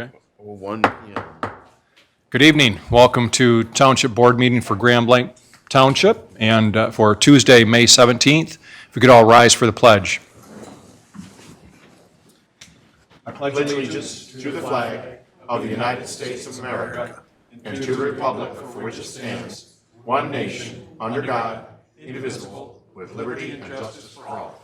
Okay. 1 p.m. Good evening. Welcome to Township Board meeting for Grand Blanc Township and for Tuesday, May 17th. If we could all rise for the pledge. I pledge allegiance to the flag of the United States of America and to the republic for which it stands, one nation, under God, indivisible, with liberty and justice for all.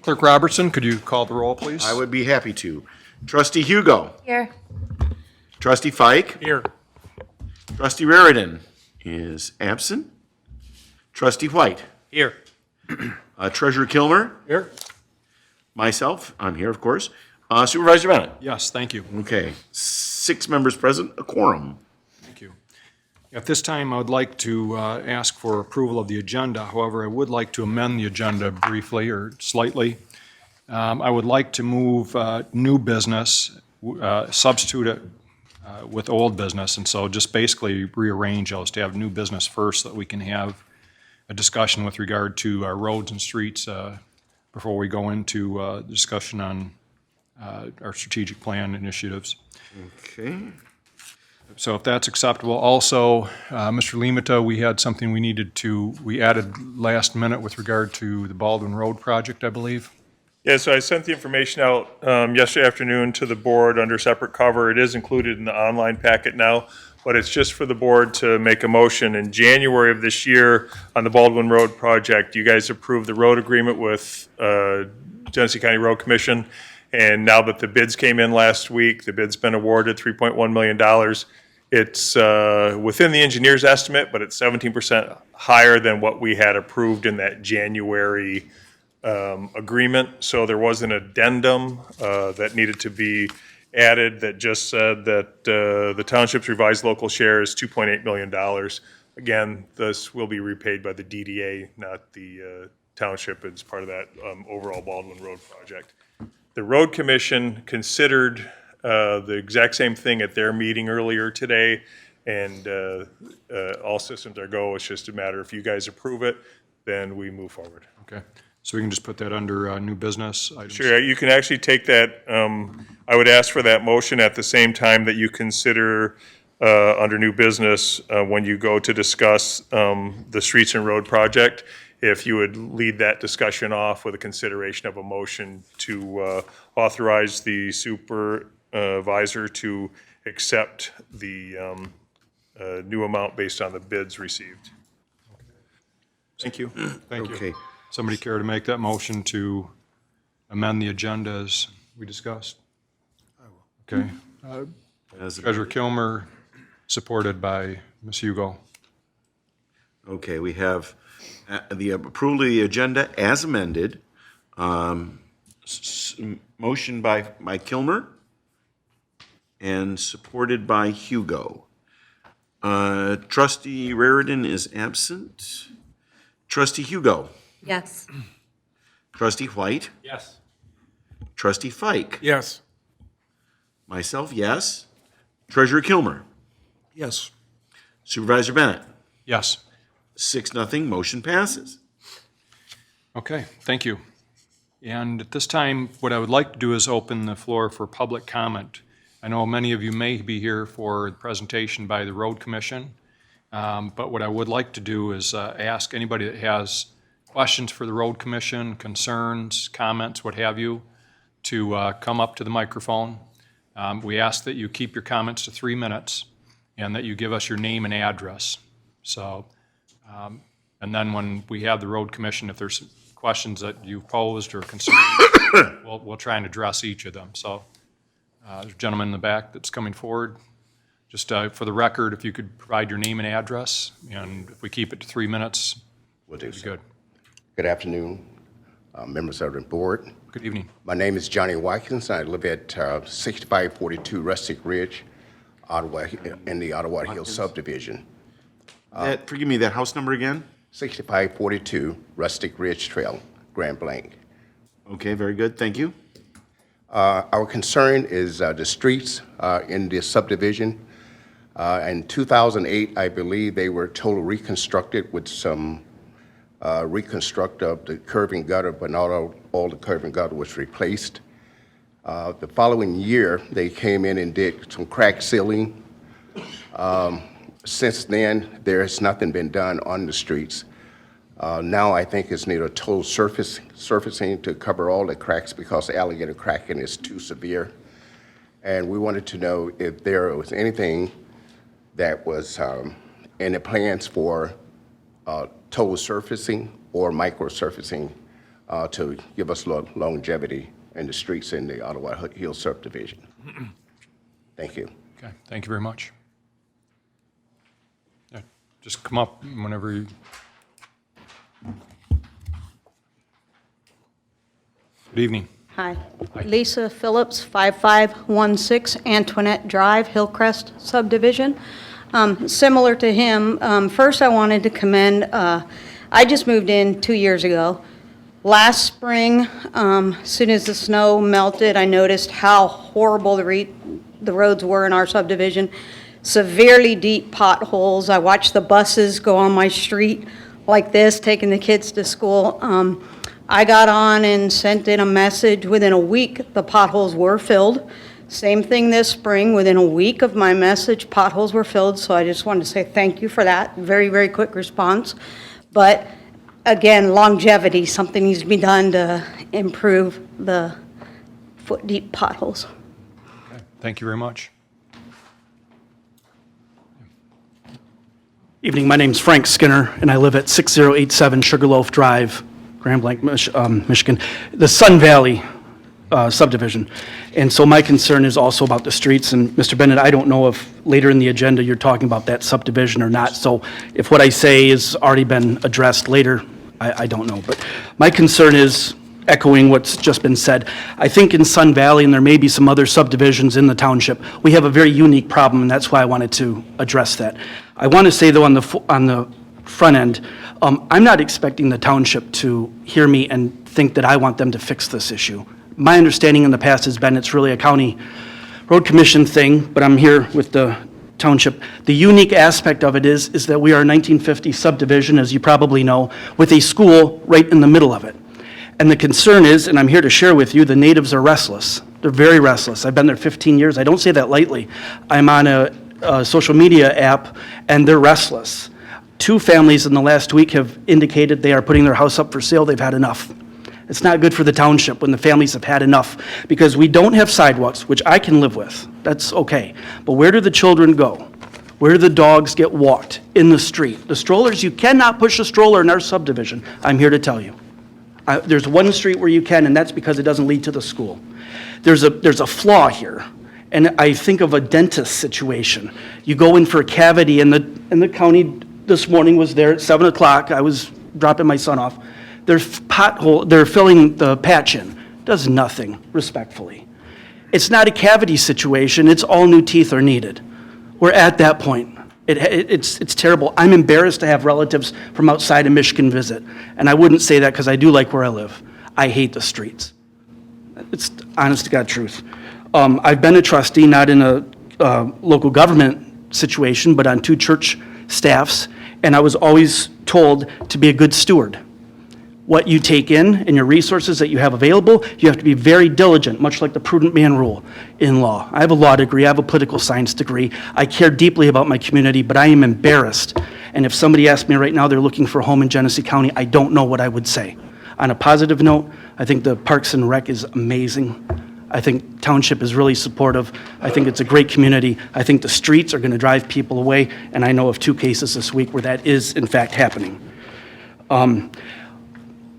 Clerk Robertson, could you call the roll, please? I would be happy to. Trustee Hugo. Here. Trustee Fike. Here. Trustee Raridan is absent. Trustee White. Here. Treasurer Kilmer. Here. Myself, I'm here, of course. Supervisor Bennett. Yes, thank you. Okay, 6 members present, a quorum. Thank you. At this time, I would like to ask for approval of the agenda. However, I would like to amend the agenda briefly or slightly. I would like to move new business, substitute it with old business, and so just basically rearrange those to have new business first so that we can have a discussion with regard to our roads and streets before we go into discussion on our strategic plan initiatives. Okay. So if that's acceptable. Also, Mr. Limita, we had something we added last minute with regard to the Baldwin Road project, I believe. Yeah, so I sent the information out yesterday afternoon to the board under separate cover. It is included in the online packet now, but it's just for the board to make a motion. In January of this year on the Baldwin Road project, you guys approved the road agreement with Genesee County Road Commission. And now that the bids came in last week, the bid's been awarded $3.1 million. It's within the engineer's estimate, but it's 17% higher than what we had approved in that January agreement. So there was an addendum that needed to be added that just said that the township's revised local share is $2.8 million. Again, this will be repaid by the DDA, not the township, as part of that overall Baldwin Road project. The Road Commission considered the exact same thing at their meeting earlier today, and all systems are go. It's just a matter if you guys approve it, then we move forward. Okay. So we can just put that under new business items? Sure, you can actually take that, I would ask for that motion at the same time that you consider under new business when you go to discuss the streets and road project, if you would lead that discussion off with a consideration of a motion to authorize the supervisor to accept the new amount based on the bids received. Thank you. Thank you. Okay. Somebody care to make that motion to amend the agenda as we discussed? I will. Okay. Treasurer Kilmer, supported by Ms. Hugo. Okay, we have the approval of the agenda as amended. Motion by Kilmer and supported by Hugo. Trustee Raridan is absent. Trustee Hugo. Yes. Trustee White. Yes. Trustee Fike. Yes. Myself, yes. Treasurer Kilmer. Yes. Supervisor Bennett. Yes. 6-0, motion passes. Okay, thank you. And at this time, what I would like to do is open the floor for public comment. I know many of you may be here for the presentation by the Road Commission, but what I would like to do is ask anybody that has questions for the Road Commission, concerns, comments, what have you, to come up to the microphone. We ask that you keep your comments to 3 minutes and that you give us your name and address. So, and then when we have the Road Commission, if there's questions that you've posed or concerns, we'll try and address each of them. So, there's a gentleman in the back that's coming forward. Just for the record, if you could provide your name and address, and if we keep it to 3 minutes, Will do, it'd be sir. good. Good afternoon, members of the board. Good evening. My name is Johnny Watkins. I live at 6542 Rustic Ridge, Ottawa, in the Ottawa Hill subdivision. Forgive me, that house number again? 6542 Rustic Ridge Trail, Grand Blanc. Okay, very good, thank you. Our concern is the streets in this subdivision. In 2008, I believe they were totally reconstructed with some reconstruct of the curving gutter, but not all the curving gutter was replaced. The following year, they came in and did some crack sealing. Since then, there has nothing been done on the streets. Now I think it's need a total surfacing to cover all the cracks because the alligator cracking is too severe. And we wanted to know if there was anything that was in the plans for total surfacing or micro surfacing to give us longevity in the streets in the Ottawa Hills subdivision. Thank you. Okay, thank you very much. Yeah, just come up whenever you. Good evening. Hi. Lisa Phillips, 5516 Antoinette Drive, Hillcrest subdivision. Similar to him, first I wanted to commend, I just moved in 2 years ago. Last spring, as soon as the snow melted, I noticed how horrible the roads were in our subdivision. Severely deep potholes. I watched the buses go on my street like this, taking the kids to school. I got on and sent in a message. Within a week, the potholes were filled. Same thing this spring. Within a week of my message, potholes were filled. So I just wanted to say thank you for that. Very, very quick response. But again, longevity, something needs to be done to improve the foot-deep potholes. Okay, thank you very much. Evening, my name's Frank Skinner, and I live at 6087 Sugarloaf Drive, Grand Blanc, Michigan, the Sun Valley subdivision. And so my concern is also about the streets, and Mr. Bennett, I don't know if later in the agenda you're talking about that subdivision or not, so if what I say has already been addressed later, I don't know. But my concern is, echoing what's just been said, I think in Sun Valley, and there may be some other subdivisions in the township, we have a very unique problem, and that's why I wanted to address that. I want to say, though, on the front end, I'm not expecting the township to hear me and think that I want them to fix this issue. My understanding in the past has been it's really a county road commission thing, but I'm here with the township. The unique aspect of it is that we are a 1950 subdivision, as you probably know, with a school right in the middle of it. And the concern is, and I'm here to share with you, the natives are restless. They're very restless. I've been there 15 years. I don't say that lightly. I'm on a social media app, and they're restless. 2 families in the last week have indicated they are putting their house up for sale. They've had enough. It's not good for the township when the families have had enough, because we don't have sidewalks, which I can live with. That's okay. But where do the children go? Where do the dogs get walked? In the street. The strollers, you cannot push a stroller in our subdivision. I'm here to tell you. There's one street where you can, and that's because it doesn't lead to the school. There's a flaw here, and I think of a dentist situation. You go in for a cavity, and the county this morning was there at 7 o'clock. I was dropping my son off. They're filling the patch in. Does nothing, respectfully. It's not a cavity situation. It's all new teeth are needed. We're at that point. It's terrible. I'm embarrassed to have relatives from outside of Michigan visit. And I wouldn't say that because I do like where I live. I hate the streets. It's honest to God truth. I've been a trustee, not in a local government situation, but on 2 church staffs. And I was always told to be a good steward. What you take in and your resources that you have available, you have to be very diligent, much like the prudent man rule in law. I have a law degree, I have a political science degree. I care deeply about my community, but I am embarrassed. And if somebody asked me right now they're looking for a home in Genesee County, I don't know what I would say. On a positive note, I think the Parks and Rec is amazing. I think Township is really supportive. I think it's a great community. I think the streets are going to drive people away, and I know of 2 cases this week where that is, in fact, happening.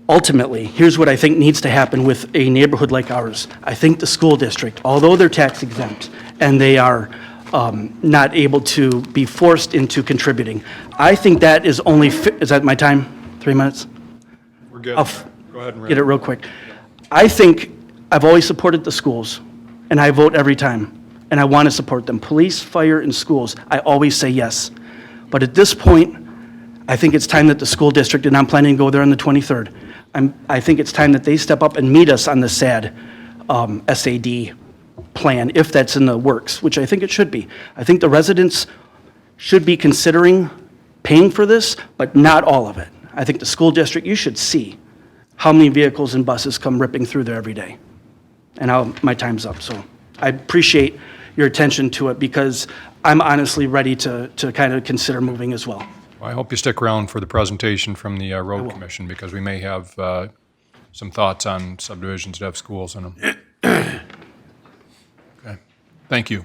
Ultimately, here's what I think needs to happen with a neighborhood like ours. I think the school district, although they're tax exempt and they are not able to be forced into contributing, I think that is only, is that my time? 3 minutes? We're good. I'll Go ahead and get it real quick. I think I've always supported the schools, and I vote every time, and I want to support them. Police, fire, and schools, I always say yes. But at this point, I think it's time that the school district, and I'm planning to go there on the 23rd, I think it's time that they step up and meet us on the SAD plan, if that's in the works, which I think it should be. I think the residents should be considering paying for this, but not all of it. I think the school district, you should see how many vehicles and buses come ripping through there every day. and my time's up. So I appreciate your attention to it because I'm honestly ready to kind of consider moving as well. Well, I hope you stick around for the presentation from the Road Commission, because we may have some thoughts on subdivisions that have schools in them. Okay, thank you.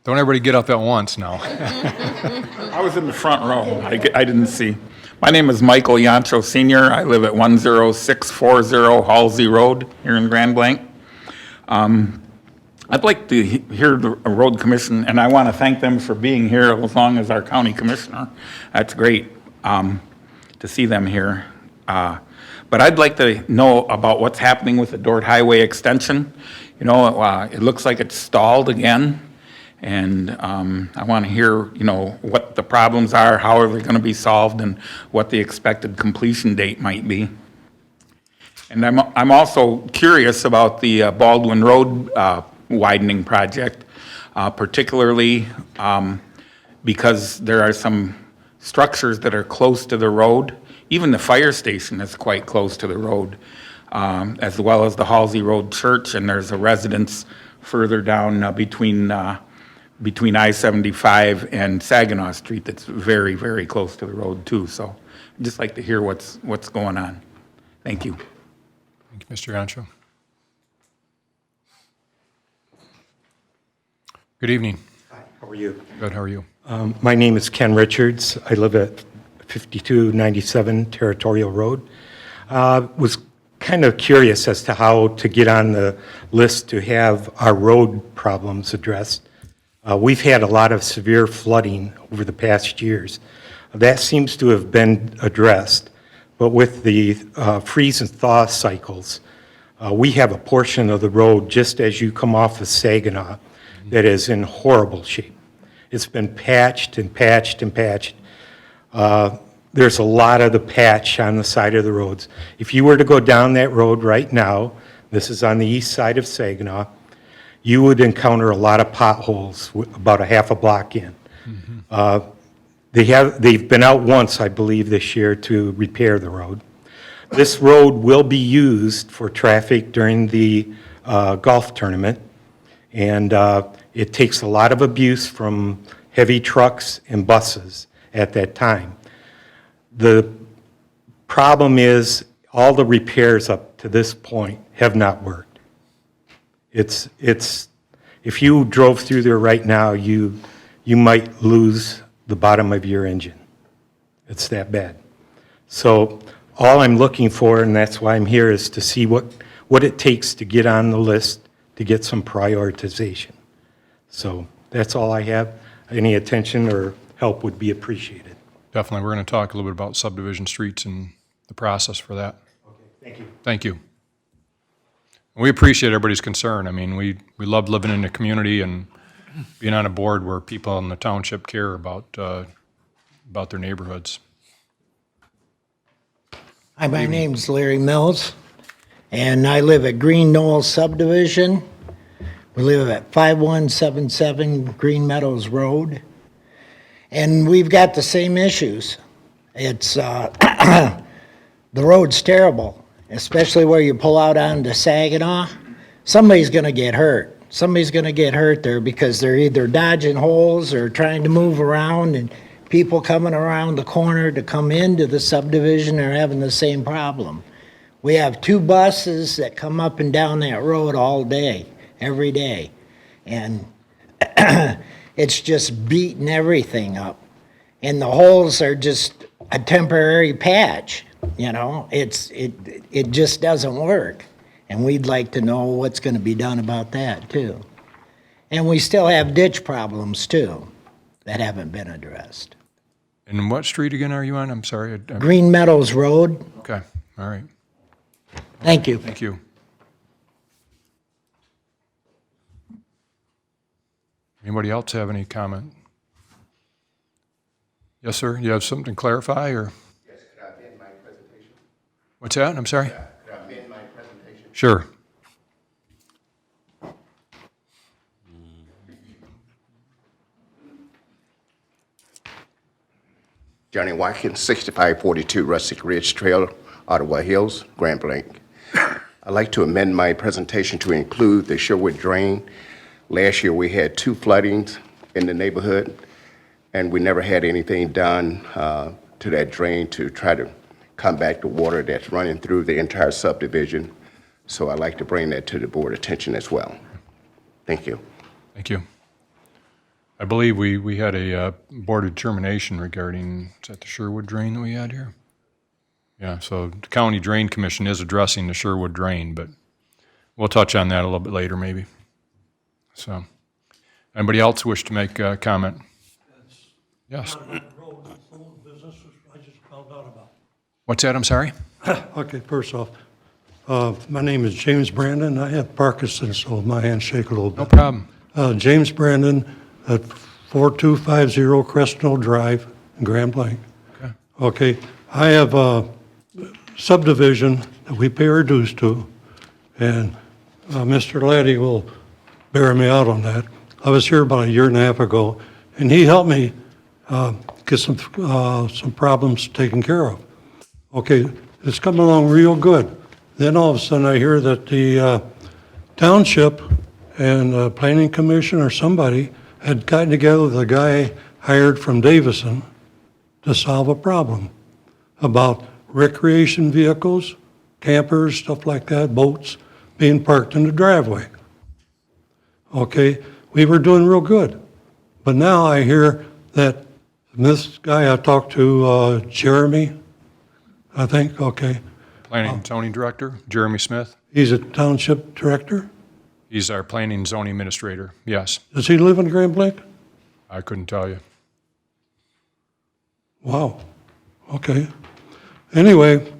Don't everybody get up at once now. I was in the front row. I didn't see. My name is Michael Yancho Sr. I live at 10640 Halsey Road here in Grand Blanc. I'd like to hear the Road Commission, and I want to thank them for being here as long as our county commissioner. That's great to see them here. But I'd like to know about what's happening with the Dort Highway extension. You know, it looks like it's stalled again. And I want to hear, you know, what the problems are, how are they going to be solved, and what the expected completion date might be. And I'm also curious about the Baldwin Road widening project, particularly because there are some structures that are close to the road. Even the fire station is quite close to the road, as well as the Halsey Road Church, and there's a residence further down between I-75 and Saginaw Street that's very, very close to the road too. So I'd just like to hear what's going on. Thank you. Thank you, Mr. Yancho. Good evening. Hi, how are you? Good, how are you? My name is Ken Richards. I live at 5297 Territorial Road. Was kind of curious as to how to get on the list to have our road problems addressed. We've had a lot of severe flooding over the past years. That seems to have been addressed, but with the freeze and thaw cycles, we have a portion of the road just as you come off of Saginaw that is in horrible shape. It's been patched and patched and patched. There's a lot of the patch on the side of the roads. If you were to go down that road right now, this is on the east side of Saginaw, you would encounter a lot of potholes about a half a block in. They've been out once, I believe, this year to repair the road. This road will be used for traffic during the golf tournament, and it takes a lot of abuse from heavy trucks and buses at that time. The problem is all the repairs up to this point have not worked. It's if you drove through there right now, you might lose the bottom of your engine. It's that bad. So all I'm looking for, and that's why I'm here, is to see what it takes to get on the list to get some prioritization. So that's all I have. Any attention or help would be appreciated. Definitely, we're going to talk a little bit about subdivision streets and the process for that. Okay, thank you. Thank you. We appreciate everybody's concern. I mean, we love living in the community and being on a board where people in the township care about their neighborhoods. Hi, my name's Larry Mills, and I live at Green Knoll Subdivision. We live at 5177 Green Meadows Road, and we've got the same issues. It's, the road's terrible, especially where you pull out onto Saginaw. Somebody's gonna get hurt. Somebody's gonna get hurt there because they're either dodging holes or trying to move around, and people coming around the corner to come into the subdivision are having the same problem. We have 2 buses that come up and down that road all day, every day. And it's just beating everything up. And the holes are just a temporary patch, you know? It just doesn't work. And we'd like to know what's gonna be done about that too. And we still have ditch problems too that haven't been addressed. And what street again are you on? I'm sorry. Green Meadows Road, Okay, all right. thank you. Thank you. Anybody else have any comment? Yes, sir. You have something to clarify, or? Yes, could I amend my presentation? What's that? I'm sorry? Could I amend my presentation? Sure. Johnny Watkins, 6542 Rustic Ridge Trail, Ottawa Hills, Grand Blanc. I'd like to amend my presentation to include the Sherwood Drain. Last year, we had 2 floodings in the neighborhood, and we never had anything done to that drain to try to combat the water that's running through the entire subdivision. So I'd like to bring that to the board attention as well. Thank you. Thank you. I believe we had a board determination regarding, is that the Sherwood drain that we had here? Yeah, so the County Drain Commission is addressing the Sherwood drain, but we'll touch on that a little bit later maybe. So, anybody else wish to make a comment? Yes. What's that, I'm sorry? Okay, first off, my name is James Brandon. I have Parkinson's, so my hands shake a little bit. No problem. James Brandon at 4250 Crestnell Drive in Grand Blanc. Okay. Okay, I have a subdivision that we pay our dues to, and Mr. Laddie will bear me out on that. I was here about a year and a half ago, and he helped me get some problems taken care of. Okay, it's coming along real good. Then all of a sudden I hear that the township and planning commission or somebody had gotten together with a guy hired from Davison to solve a problem about recreation vehicles, campers, stuff like that, boats being parked in the driveway. Okay, we were doing real good. But now I hear that this guy I talked to, Jeremy, I think, okay, Planning and Zoning Director, Jeremy Smith. he's a township director. He's our Planning and Zoning Administrator, yes. Does he live in Grand Blanc? I couldn't tell you. Wow, okay. Anyway,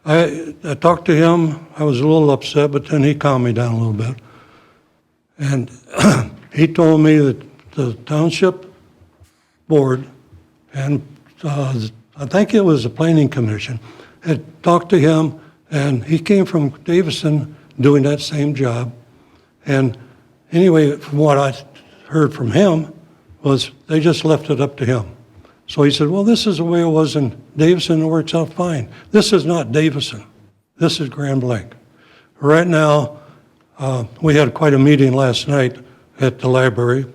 I talked to him, I was a little upset, but then he calmed me down a little bit. And he told me that the township board and I think it was the planning commission had talked to him, and he came from Davison doing that same job. And anyway, from what I heard from him was they just left it up to him. So he said, well, this is the way it was in Davison, it works out fine. This is not Davison. This is Grand Blanc. Right now, we had quite a meeting last night at the library,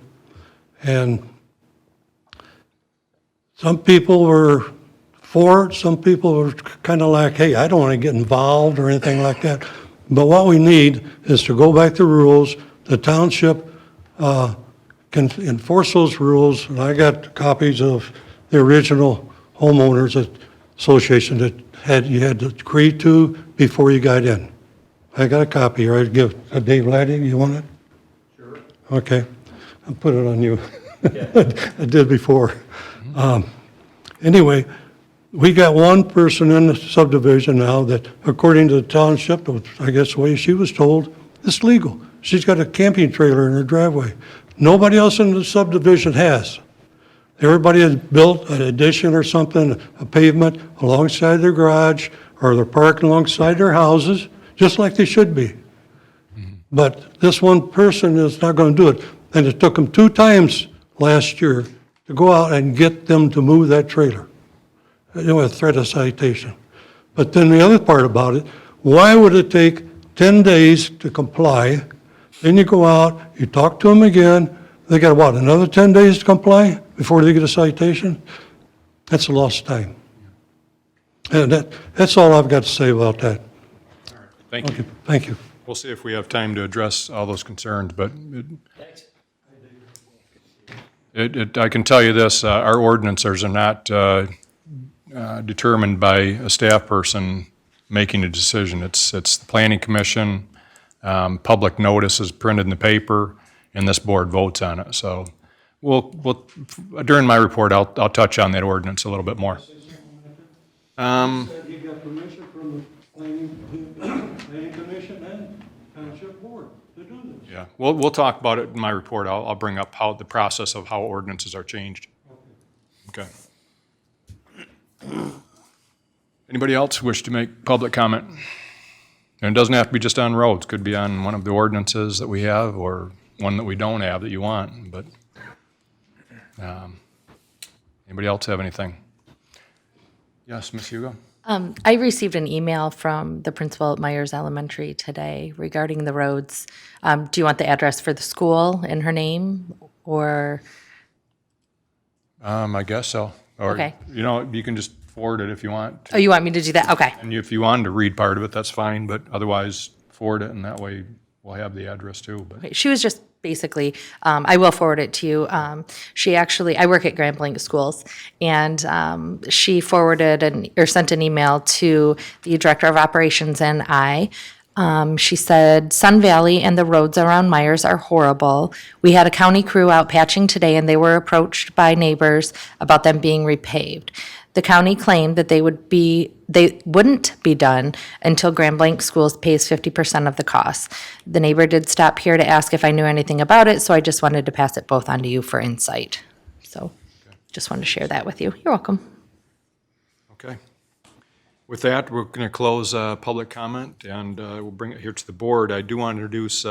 and some people were for it, some people were kind of like, hey, I don't want to get involved or anything like that. But what we need is to go back to rules. The township can enforce those rules, and I got copies of the original homeowners association that you had to agree to before you got in. I got a copy here. I'd give Dave Laddie. You want it? Sure. Okay. I'll put it on you. I did before. Anyway, we got one person in the subdivision now that, according to the township, I guess the way she was told, it's legal. She's got a camping trailer in her driveway. Nobody else in the subdivision has. Everybody has built an addition or something, a pavement alongside their garage, or they're parking alongside their houses, just like they should be. But this one person is not going to do it. And it took them 2 times last year to go out and get them to move that trailer, a threat of citation. But then the other part about it, why would it take 10 days to comply? Then you go out, you talk to them again, they got what, another 10 days to comply before they get a citation? That's a lost time. And that's all I've got to say about that. Thank you. Okay, thank you. We'll see if we have time to address all those concerns, but I can tell you this, our ordinances are not determined by a staff person making a decision. It's the planning commission, public notice is printed in the paper, and this board votes on it. So we'll during my report, I'll touch on that ordinance a little bit more. He got permission from the planning commission and township board to do this. Yeah, we'll talk about it in my report. I'll bring up how the process of how ordinances are changed. Okay. Anybody else wish to make public comment? And it doesn't have to be just on roads. Could be on one of the ordinances that we have or one that we don't have that you want, but anybody else have anything? Yes, Ms. Hugo? I received an email from the principal at Myers Elementary today regarding the roads. Do you want the address for the school in her name, or? I guess so. Or, Okay. you know, you can just forward it if you want. Oh, you want me to do that? Okay. And if you wanted to read part of it, that's fine, but otherwise forward it, and that way we'll have the address too. But Okay, she was just basically, I will forward it to you. She actually, I work at Grand Blanc Schools, and she forwarded or sent an email to the Director of Operations and I. She said, Sun Valley and the roads around Myers are horrible. We had a county crew out patching today, and they were approached by neighbors about them being repaved. The county claimed that they wouldn't be done until Grand Blanc Schools pays 50% of the cost. The neighbor did stop here to ask if I knew anything about it, so I just wanted to pass it both on to you for insight. So just wanted to share that with you. You're welcome. okay. With that, we're going to close public comment, and we'll bring it here to the board. I do want to introduce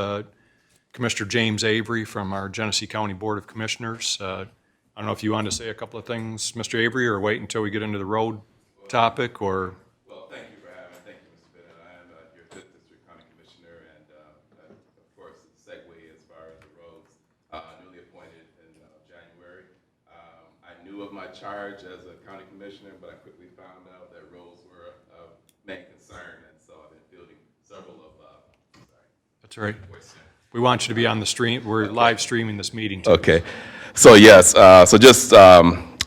Commissioner James Avery from our Genesee County Board of Commissioners. I don't know if you wanted to say a couple of things, Mr. Avery, or wait until we get into the road topic, or? Well, thank you for having me. Thank you, Mr. Bennett. I am your Fifth District County Commissioner, and of course, the segue as far as the roads, newly appointed in January. I knew of my charge as a county commissioner, but I quickly found out that roads were of main concern, and so I've been fielding several of, That's all right. We want you to be on the stream. We're live streaming this meeting too. Okay. So yes, so just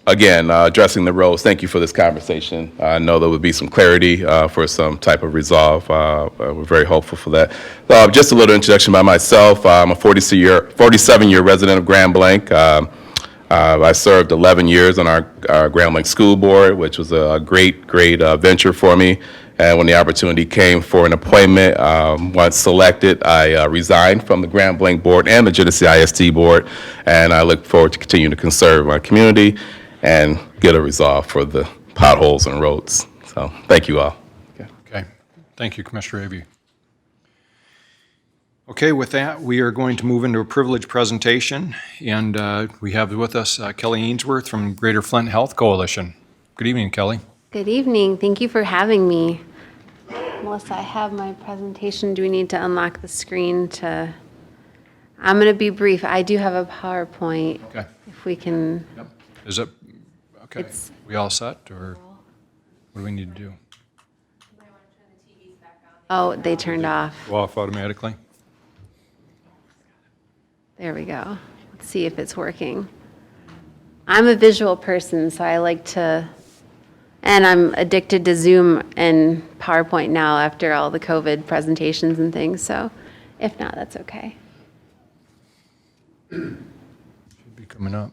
again, addressing the roads, thank you for this conversation. I know there would be some clarity for some type of resolve. We're very hopeful for that. Just a little introduction by myself. I'm a 47-year resident of Grand Blanc. I served 11 years on our Grand Blanc School Board, which was a great venture for me. And when the opportunity came for an appointment, once selected, I resigned from the Grand Blanc Board and the Genesee ISD Board, and I look forward to continuing to conserve my community and get a resolve for the potholes and roads. So, thank you all. Okay. Thank you, Commissioner Avery. Okay, with that, we are going to move into a privileged presentation, and we have with us Kelly Ainsworth from Greater Flint Health Coalition. Good evening, Kelly. Good evening. Thank you for having me. Melissa, I have my presentation. Do we need to unlock the screen to? I'm going to be brief. I do have a PowerPoint. Okay. If we can. Yep. Is it, okay, we all set, or what do we need to do? Oh, they turned off. Go off automatically? There we go. Let's see if it's working. I'm a visual person, so I like to, and I'm addicted to Zoom and PowerPoint now after all the COVID presentations and things, so if not, that's okay. Should be coming up.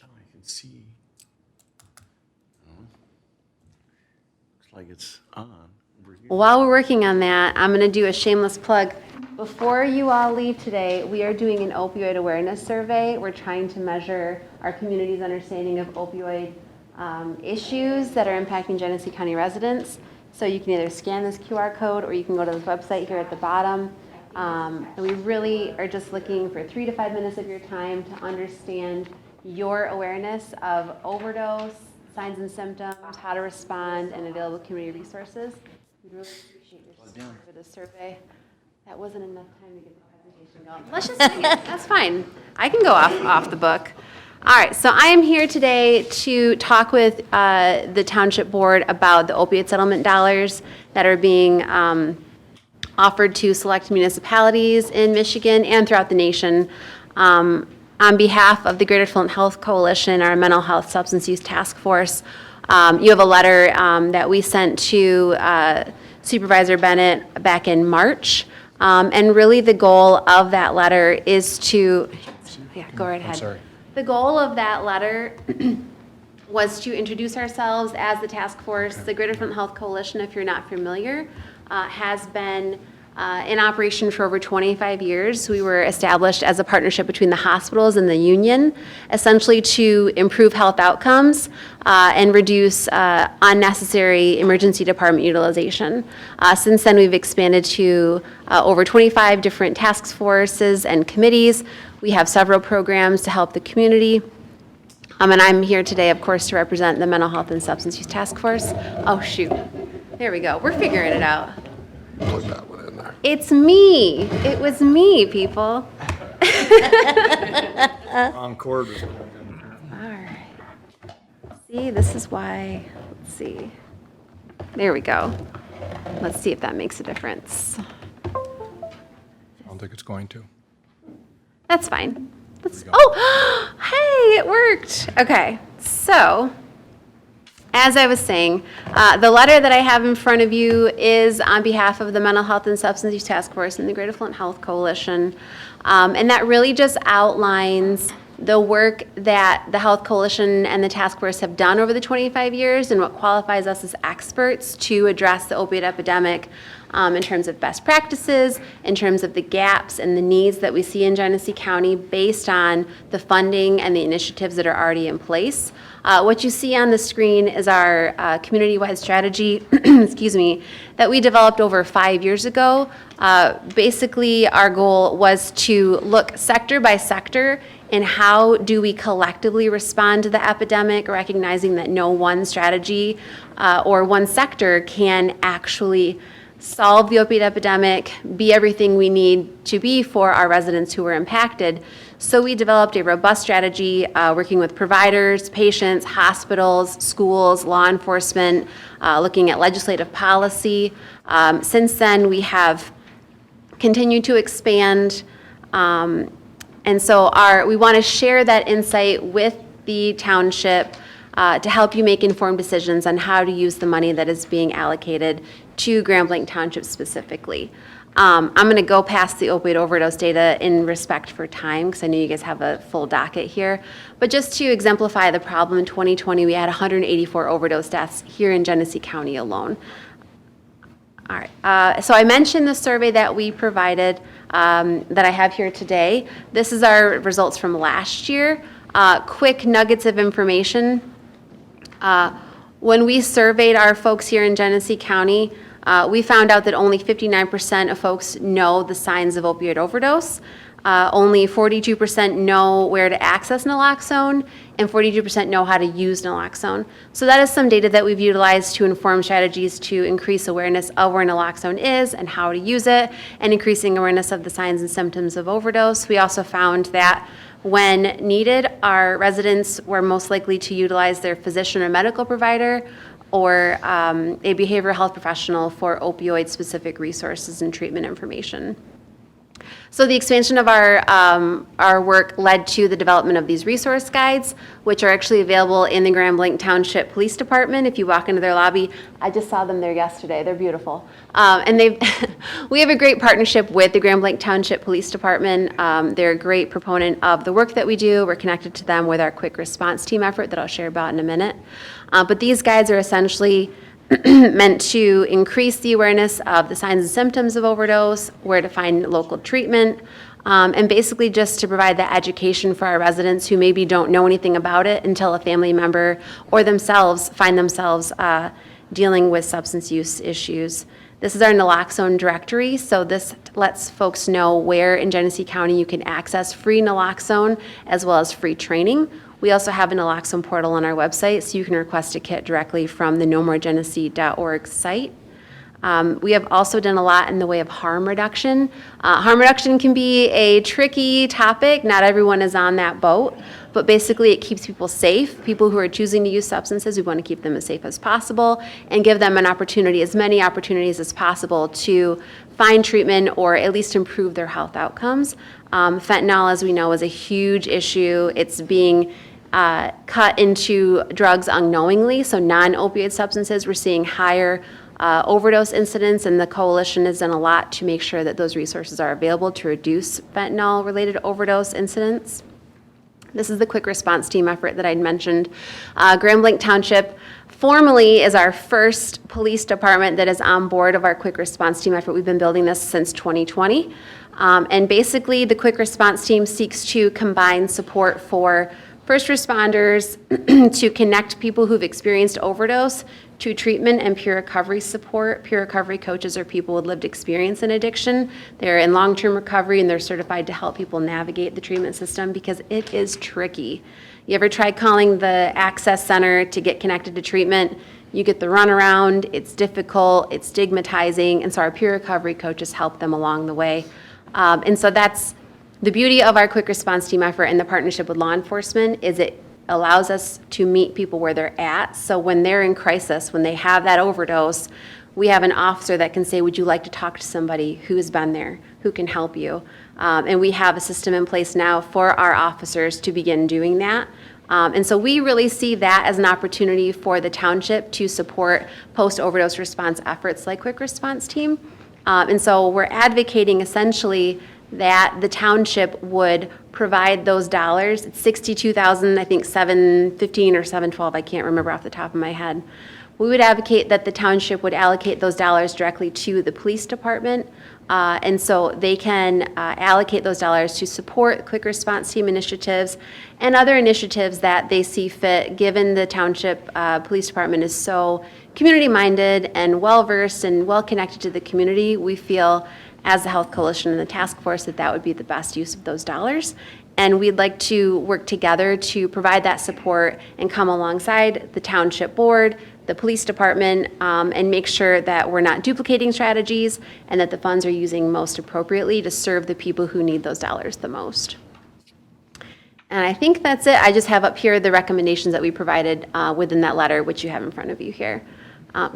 I can see. Looks like it's on. While we're working on that, I'm going to do a shameless plug. Before you all leave today, we are doing an opioid awareness survey. We're trying to measure our community's understanding of opioid issues that are impacting Genesee County residents. So you can either scan this QR code or you can go to this website here at the bottom. And we really are just looking for 3 to 5 minutes of your time to understand your awareness of overdose, signs and symptoms, how to respond, and available community resources. We'd really appreciate your support for this survey. That wasn't enough time to get the presentation going. Let's just sing it. That's fine. I can go off the book. All right, so I am here today to talk with the Township Board about the opioid settlement dollars that are being offered to select municipalities in Michigan and throughout the nation. On behalf of the Greater Flint Health Coalition, our Mental Health Substance Use Task Force, you have a letter that we sent to Supervisor Bennett back in March. And really the goal of that letter is to, yeah, go right ahead. I'm sorry. The goal of that letter was to introduce ourselves as the task force. The Greater Flint Health Coalition, if you're not familiar, has been in operation for over 25 years. We were established as a partnership between the hospitals and the union, essentially to improve health outcomes and reduce unnecessary emergency department utilization. Since then, we've expanded to over 25 different task forces and committees. We have several programs to help the community. And I'm here today, of course, to represent the Mental Health and Substance Use Task Force. Oh, shoot. There we go. We're figuring it out. Put that one in there. It's me. It was me, people. Concord. All right. See, this is why, let's see. There we go. Let's see if that makes a difference. I don't think it's going to. That's fine. Oh, hey, it worked. Okay, so as I was saying, the letter that I have in front of you is on behalf of the Mental Health and Substance Use Task Force and the Greater Flint Health Coalition. And that really just outlines the work that the Health Coalition and the task force have done over the 25 years and what qualifies us as experts to address the opioid epidemic in terms of best practices, in terms of the gaps and the needs that we see in Genesee County based on the funding and the initiatives that are already in place. What you see on the screen is our community-wide strategy, excuse me, that we developed over 5 years ago. Basically, our goal was to look sector by sector and how do we collectively respond to the epidemic, recognizing that no one strategy or one sector can actually solve the opioid epidemic, be everything we need to be for our residents who were impacted. So we developed a robust strategy working with providers, patients, hospitals, schools, law enforcement, looking at legislative policy. Since then, we have continued to expand. And so we want to share that insight with the township to help you make informed decisions on how to use the money that is being allocated to Grand Blanc Township specifically. I'm going to go past the opioid overdose data in respect for time because I know you guys have a full docket here. But just to exemplify the problem, in 2020 we had 184 overdose deaths here in Genesee County alone. All right, so I mentioned the survey that we provided that I have here today. This is our results from last year. Quick nuggets of information. When we surveyed our folks here in Genesee County, we found out that only 59% of folks know the signs of opioid overdose. Only 42% know where to access naloxone, and 42% know how to use naloxone. So that is some data that we've utilized to inform strategies to increase awareness of where naloxone is and how to use it, and increasing awareness of the signs and symptoms of overdose. We also found that when needed, our residents were most likely to utilize their physician or medical provider or a behavioral health professional for opioid-specific resources and treatment information. So the expansion of our work led to the development of these resource guides, which are actually available in the Grand Blanc Township Police Department. If you walk into their lobby, I just saw them there yesterday. They're beautiful. And we have a great partnership with the Grand Blanc Township Police Department. They're a great proponent of the work that we do. We're connected to them with our quick response team effort that I'll share about in a minute. But these guides are essentially meant to increase the awareness of the signs and symptoms of overdose, where to find local treatment, and basically just to provide that education for our residents who maybe don't know anything about it until a family member or themselves find themselves dealing with substance use issues. This is our naloxone directory, so this lets folks know where in Genesee County you can access free naloxone as well as free training. We also have a naloxone portal on our website, so you can request a kit directly from the nomoregenesee.org site. We have also done a lot in the way of harm reduction. Harm reduction can be a tricky topic. Not everyone is on that boat, but basically it keeps people safe. People who are choosing to use substances, we want to keep them as safe as possible and give them an opportunity, as many opportunities as possible to find treatment or at least improve their health outcomes. Fentanyl, as we know, is a huge issue. It's being cut into drugs unknowingly, so non-opioid substances. We're seeing higher overdose incidents, and the coalition has done a lot to make sure that those resources are available to reduce fentanyl-related overdose incidents. This is the quick response team effort that I'd mentioned. Grand Blanc Township formally is our first police department that is on board of our quick response team effort. We've been building this since 2020. And basically, the quick response team seeks to combine support for first responders to connect people who've experienced overdose to treatment and peer recovery support. Peer recovery coaches are people with lived experience in addiction. They're in long-term recovery and they're certified to help people navigate the treatment system because it is tricky. You ever try calling the Access Center to get connected to treatment? You get the runaround, it's difficult, it's stigmatizing, and so our peer recovery coaches help them along the way. And so that's the beauty of our quick response team effort and the partnership with law enforcement is it allows us to meet people where they're at. So when they're in crisis, when they have that overdose, we have an officer that can say, would you like to talk to somebody who's been there, who can help you? And we have a system in place now for our officers to begin doing that. And so we really see that as an opportunity for the township to support post-overdose response efforts like Quick Response Team. And so we're advocating essentially that the township would provide those dollars. It's $62,000, I think $715 or $712, I can't remember off the top of my head. We would advocate that the township would allocate those dollars directly to the police department. And so they can allocate those dollars to support quick response team initiatives and other initiatives that they see fit, given the township police department is so community-minded and well-versed and well-connected to the community. We feel, as the Health Coalition and the task force, that that would be the best use of those dollars. And we'd like to work together to provide that support and come alongside the township board, the police department, and make sure that we're not duplicating strategies and that the funds are using most appropriately to serve the people who need those dollars the most. And I think that's it. I just have up here the recommendations that we provided within that letter, which you have in front of you here.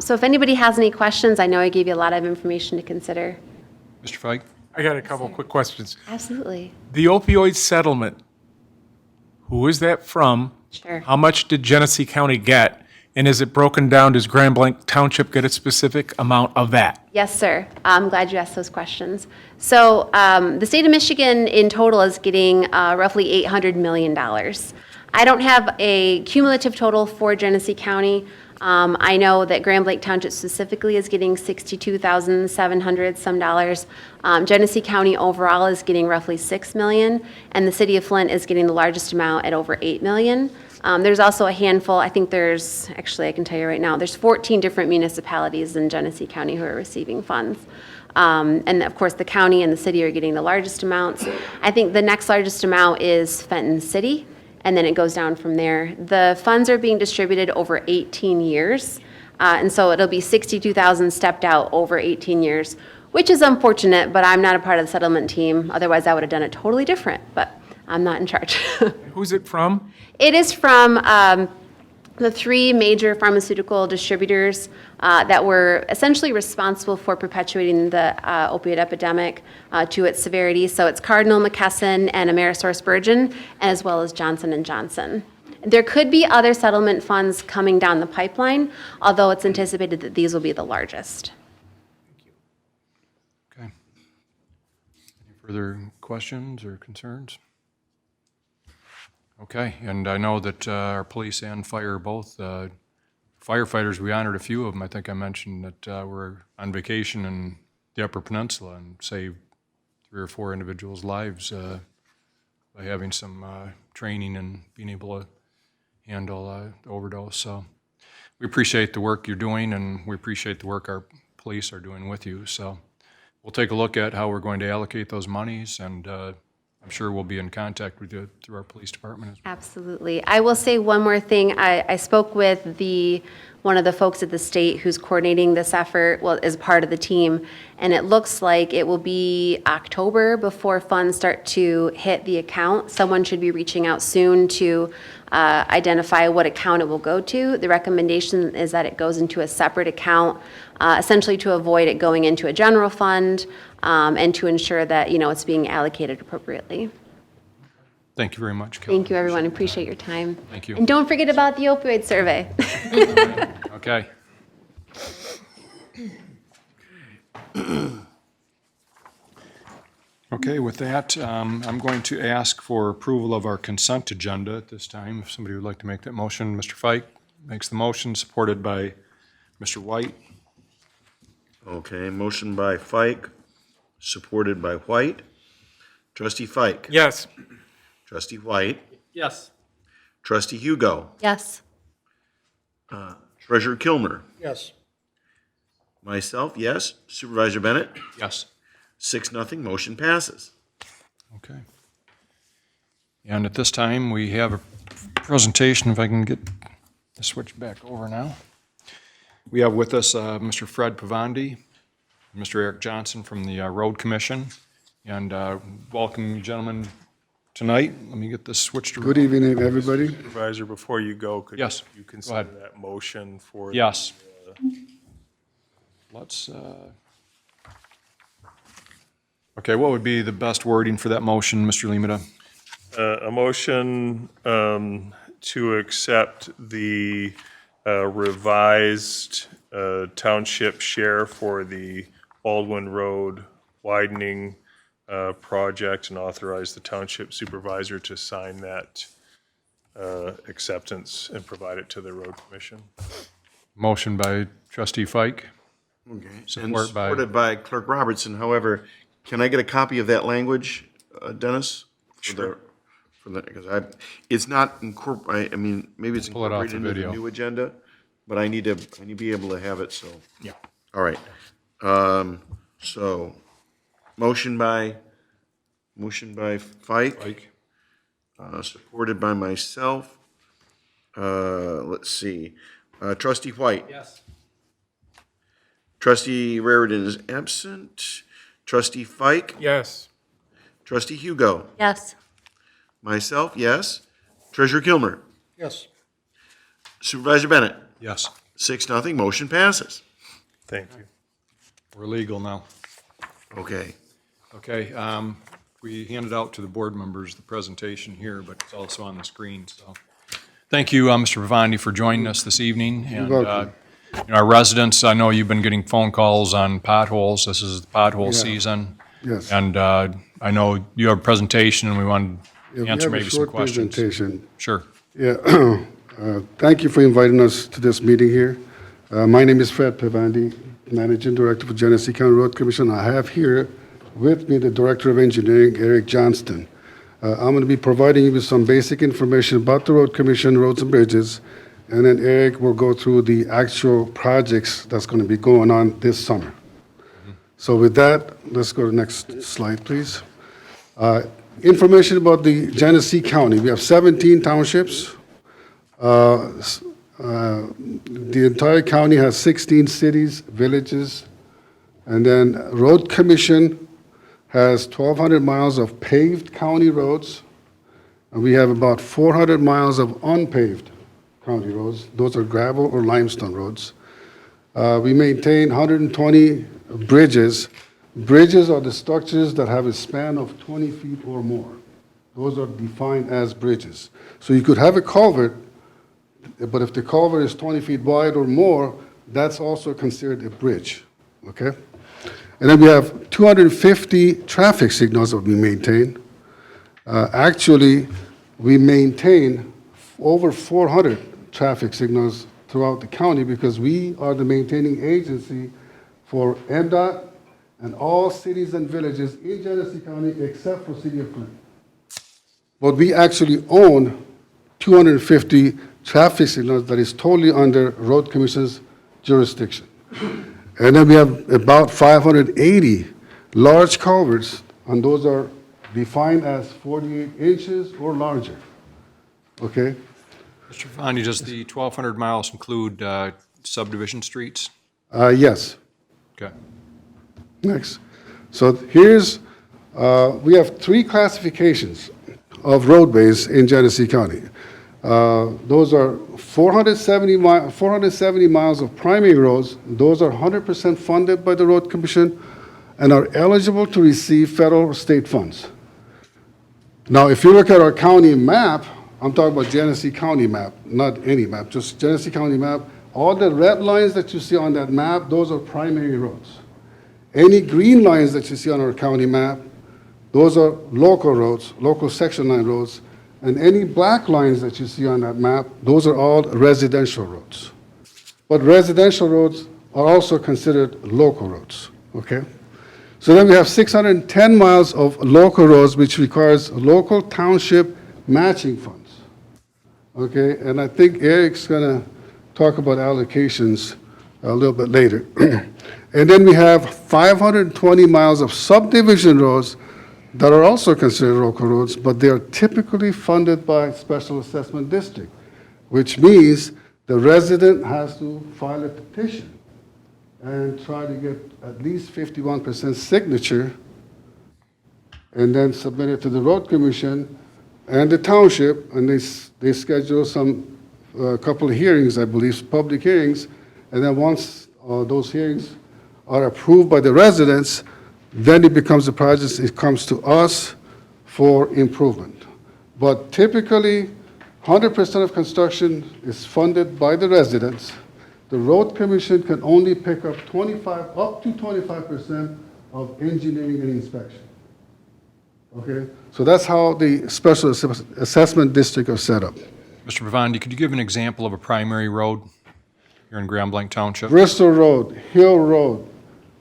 So if anybody has any questions, I know I gave you a lot of information to consider. Mr. Feig? I got a couple quick questions. Absolutely. The opioid settlement, who is that from? Sure. How much did Genesee County get? And is it broken down? Does Grand Blanc Township get a specific amount of that? Yes, sir. I'm glad you asked those questions. So the state of Michigan in total is getting roughly $800 million. I don't have a cumulative total for Genesee County. I know that Grand Blanc Township specifically is getting $62,700 some dollars. Genesee County overall is getting roughly $6 million, and the city of Flint is getting the largest amount at over $8 million. There's also a handful, I think there's, actually I can tell you right now, there's 14 different municipalities in Genesee County who are receiving funds. And of course, the county and the city are getting the largest amounts. I think the next largest amount is Fenton City, and then it goes down from there. The funds are being distributed over 18 years, and so it'll be $62,000 stepped out over 18 years, which is unfortunate, but I'm not a part of the settlement team. Otherwise, I would have done it totally different, but I'm not in charge. Who's it from? It is from the three major pharmaceutical distributors that were essentially responsible for perpetuating the opioid epidemic to its severity. So it's Cardinal, McKesson, and AmerisourceBergen, as well as Johnson & Johnson. There could be other settlement funds coming down the pipeline, although it's anticipated that these will be the largest. Okay. Any further questions or concerns? Okay, and I know that our police and fire both, firefighters, we honored a few of them. I think I mentioned that we're on vacation in the Upper Peninsula and saved 3 or 4 individuals' lives by having some training and being able to handle the overdose. So we appreciate the work you're doing, and we appreciate the work our police are doing with you. So we'll take a look at how we're going to allocate those monies, and I'm sure we'll be in contact with you through our police department as well. Absolutely. I will say one more thing. I spoke with one of the folks at the state who's coordinating this effort, well, as part of the team, and it looks like it will be October before funds start to hit the account. Someone should be reaching out soon to identify what account it will go to. The recommendation is that it goes into a separate account, essentially to avoid it going into a general fund, and to ensure that, it's being allocated appropriately. Thank you very much, Kelly. Thank you, everyone. Appreciate your time. Thank you. And don't forget about the opioid survey. Okay. Okay, with that, I'm going to ask for approval of our consent agenda at this time. If somebody would like to make that motion, Mr. Fike makes the motion, supported by Mr. White. Okay, motion by Fike, supported by White. Trustee Fike. Yes. Trustee White. Yes. Trustee Hugo. Yes. Treasurer Kilmer. Yes. Myself, yes. Supervisor Bennett? Yes. 6-0, motion passes. Okay. And at this time, we have a presentation, if I can get the switch back over now. We have with us Mr. Fred Pavandi, Mr. Eric Johnson from the Road Commission, and welcome you gentlemen tonight. Let me get this switched around. Good evening, everybody. Supervisor, before you go, could Yes, you go consider ahead. that motion for? Yes. Let's, okay, what would be the best wording for that motion, Mr. Limita? A motion to accept the revised township share for the Baldwin Road widening project and authorize the township supervisor to sign that acceptance and provide it to the road commission. Motion by trustee Fike. Okay. And Support by- supported by Clerk Robertson. However, can I get a copy of that language, Dennis? Sure. Because it's not I mean, maybe it's Pull it off the incorporated into the video. new agenda, but I need to be able to have it, so. Yeah. All right. So, motion by Fike, supported by myself. Let's see. Trustee White. Yes. Trustee Raritan is absent. Trustee Fike. Yes. Trustee Hugo. Yes. Myself, yes. Treasurer Kilmer. Yes. Supervisor Bennett. Yes. 6-0, motion passes. Thank you. We're legal now. Okay. Okay, we handed out to the board members the presentation here, but it's also on the screen, so. Thank you, Mr. Pavandi, for joining us this evening. And welcome. our residents, I know you've been getting phone calls on potholes. This is the pothole Yeah. season. Yes. And I know you have a presentation, and we wanted Yeah, to answer we have maybe a some short questions. presentation. Sure. Yeah, thank you for inviting us to this meeting here. My name is Fred Pavandi, Managing Director for Genesee County Road Commission. I have here with me the Director of Engineering, Eric Johnston. I'm going to be providing you with some basic information about the Road Commission, roads and bridges, and then Eric will go through the actual projects that's going to be going on this summer. So with that, let's go to the next slide, please. Information about the Genesee County. We have 17 townships. The entire county has 16 cities, villages, and then Road Commission has 1,200 miles of paved county roads, and we have about 400 miles of unpaved county roads. Those are gravel or limestone roads. We maintain 120 bridges. Bridges are the structures that have a span of 20 feet or more. Those are defined as bridges. So you could have a culvert, but if the culvert is 20 feet wide or more, that's also considered a bridge, okay? And then we have 250 traffic signals that we maintain. Actually, we maintain over 400 traffic signals throughout the county because we are the maintaining agency for MDOT and all cities and villages in Genesee County except for City of Clinton. But we actually own 250 traffic signals that is totally under Road Commission's jurisdiction. And then we have about 580 large culverts, and those are defined as 48 inches or larger, okay? Mr. Pavandi, does the 1,200 miles include subdivision streets? Yes. Okay. Next. So here's, we have 3 classifications of roadways in Genesee County. Those are 470 miles of primary roads. Those are 100% funded by the Road Commission and are eligible to receive federal or state funds. Now, if you look at our county map, I'm talking about Genesee County map, not any map, just Genesee County map. All the red lines that you see on that map, those are primary roads. Any green lines that you see on our county map, those are local roads, local section line roads. And any black lines that you see on that map, those are all residential roads. But residential roads are also considered local roads, okay? So then we have 610 miles of local roads, which requires local township matching funds, okay? And I think Eric's gonna talk about allocations a little bit later. And then we have 520 miles of subdivision roads that are also considered local roads, but they are typically funded by special assessment district, which means the resident has to file a petition and try to get at least 51% signature and then submit it to the road commission and the township, and they schedule a couple of hearings, I believe, public hearings, and then once those hearings are approved by the residents, then it becomes a project, it comes to us for improvement. But typically, 100% of construction is funded by the residents. The road commission can only pick up up to 25% of engineering and inspection. Okay, so that's how the special assessment district are set up. Mr. Bavandi, could you give an example of a primary road here in Grand Blanc Township? Bristol Road, Hill Road,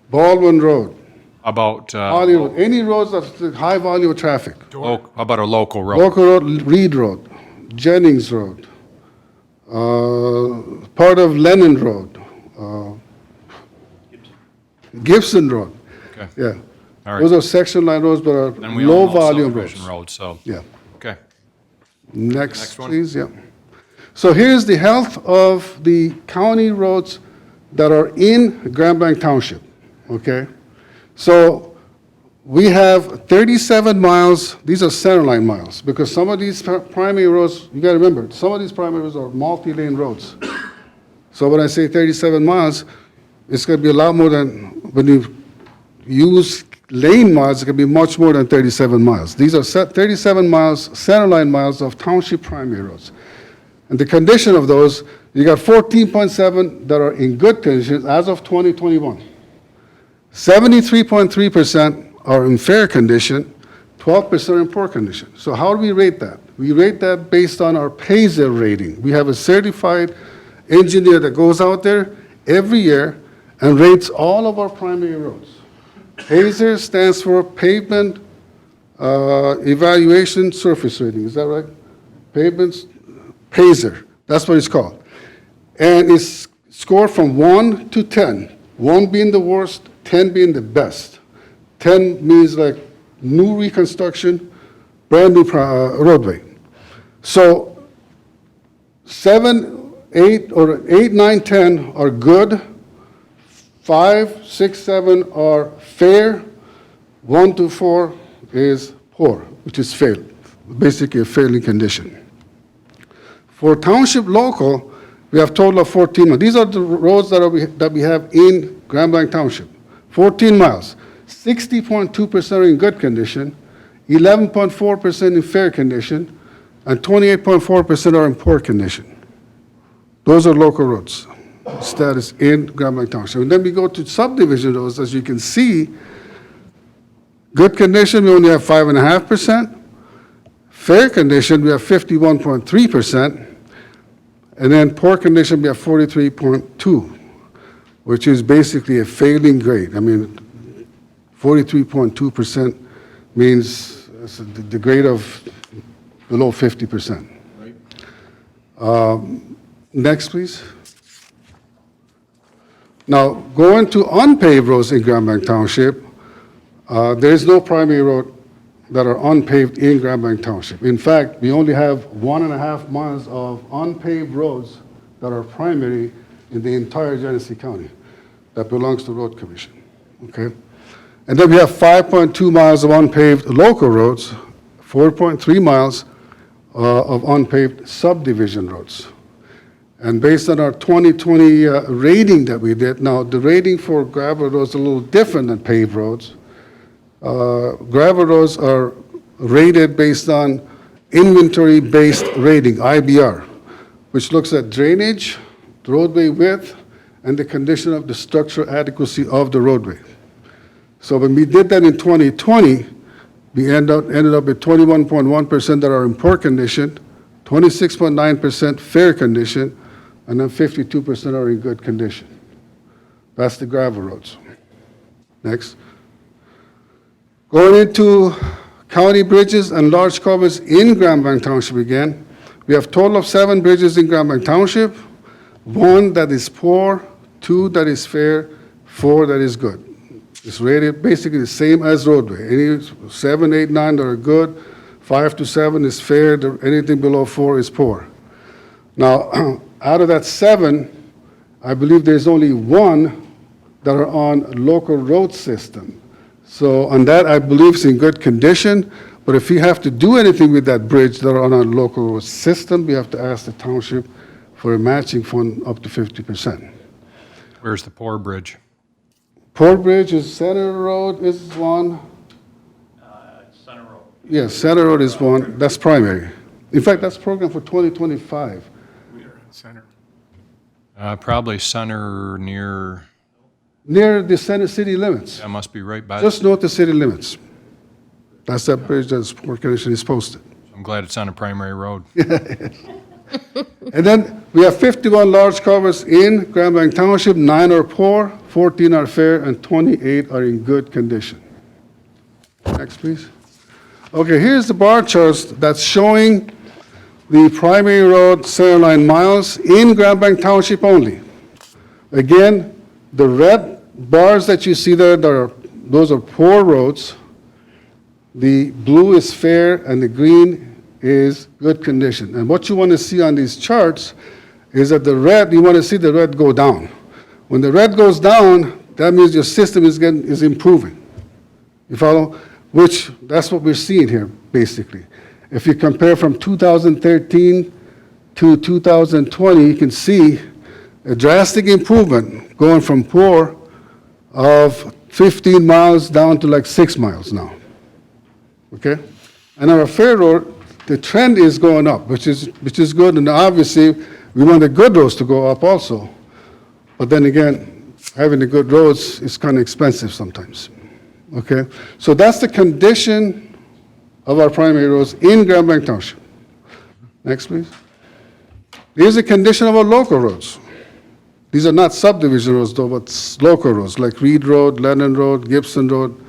Baldwin Road, How about, Hollywood, any roads of high volume of traffic. how about a local road? Local Road, Reed Road, Jennings Road, part of Lennon Road, Gibson Road. Okay. Yeah. All right. Those are section line roads, but are Then we all low know volume subdivision roads. roads, so, Yeah. okay. Next, one. please, yeah. So here's the health of the county roads that are in Grand Blanc Township, okay? So we have 37 miles, these are centerline miles, because some of these primary roads, you gotta remember, some of these primary roads are multi-lane roads. So when I say 37 miles, it's gonna be a lot more than, when you use lane miles, it can be much more than 37 miles. These are 37 miles, centerline miles of township primary roads. And the condition of those, you got 14.7 that are in good condition as of 2021. 73.3% are in fair condition, 12% are in poor condition. So how do we rate that? We rate that based on our PASER rating. We have a certified engineer that goes out there every year and rates all of our primary roads. PASER stands for Pavement Evaluation Surface Rating, is that right? Pavement, PASER, that's what it's called. And it's scored from 1 to 10, 1 being the worst, 10 being the best. 10 means like new reconstruction, brand new roadway. So 7, 8, or 8, 9, 10 are good. 5, 6, 7 are fair. 1 to 4 is poor, which is fail, basically a failing condition. For township local, we have total of 14 miles. These are the roads that we have in Grand Blanc Township. 14 miles. 60.2% are in good condition, 11.4% in fair condition, and 28.4% are in poor condition. Those are local roads. Status in Grand Blanc Township. And then we go to subdivision roads, as you can see, good condition, we only have 5.5%. Fair condition, we have 51.3%. And then poor condition, we have 43.2%, which is basically a failing grade. I mean, 43.2% means the grade of below 50%. Next, please. Now, going to unpaved roads in Grand Blanc Township, there is no primary road that are unpaved in Grand Blanc Township. In fact, we only have 1.5 miles of unpaved roads that are primary in the entire Genesee County that belongs to Road Commission, okay? And then we have 5.2 miles of unpaved local roads, 4.3 miles of unpaved subdivision roads. And based on our 2020 rating that we did, now the rating for gravel roads is a little different than paved roads. Gravel roads are rated based on inventory-based rating, IBR, which looks at drainage, roadway width, and the condition of the structural adequacy of the roadway. So when we did that in 2020, we ended up with 21.1% that are in poor condition, 26.9% fair condition, and then 52% are in good condition. That's the gravel roads. Next. Going into county bridges and large culverts in Grand Blanc Township again, we have total of 7 bridges in Grand Blanc Township. 1 that is poor, 2 that is fair, 4 that is good. It's rated basically the same as roadway. Any 7, 8, 9 that are good, 5 to 7 is fair, anything below 4 is poor. Now, out of that 7, I believe there's only 1 that are on local road system. So on that, I believe it's in good condition, but if we have to do anything with that bridge that are on a local road system, we have to ask the township for a matching fund up to 50%. Where's the poor bridge? Port Bridge is Center Road is one. Center Road. Yes, Center Road is one. That's primary. In fact, that's programmed for 2025. We are in center. Probably center near, Near the center city limits. that must be right by, Just north of city limits. That's that bridge that's poor condition is posted. I'm glad it's on a primary road. And then we have 51 large culverts in Grand Blanc Township, 9 are poor, 14 are fair, and 28 are in good condition. Next, please. Okay, here's the bar charts that's showing the primary road center line miles in Grand Blanc Township only. Again, the red bars that you see there, those are poor roads. The blue is fair, and the green is good condition. And what you want to see on these charts is that the red, you want to see the red go down. When the red goes down, that means your system is improving. You follow? Which, that's what we're seeing here, basically. If you compare from 2013 to 2020, you can see a drastic improvement going from poor of 15 miles down to like 6 miles now. Okay? And our fair road, the trend is going up, which is good, and obviously, we want the good roads to go up also. But then again, having the good roads is kind of expensive sometimes, okay? So that's the condition of our primary roads in Grand Blanc Township. Next, please. Here's the condition of our local roads. These are not subdivision roads, though, but local roads, like Reed Road, Lennon Road, Gibson Road.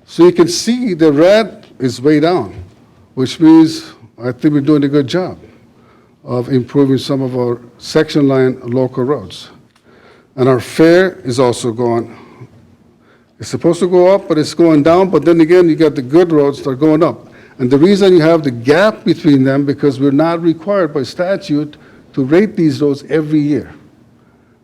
So you can see the red is way down, which means I think we're doing a good job of improving some of our section line local roads. And our fare is also going, it's supposed to go up, but it's going down, but then again, you got the good roads that are going up. And the reason you have the gap between them, because we're not required by statute to rate these roads every year.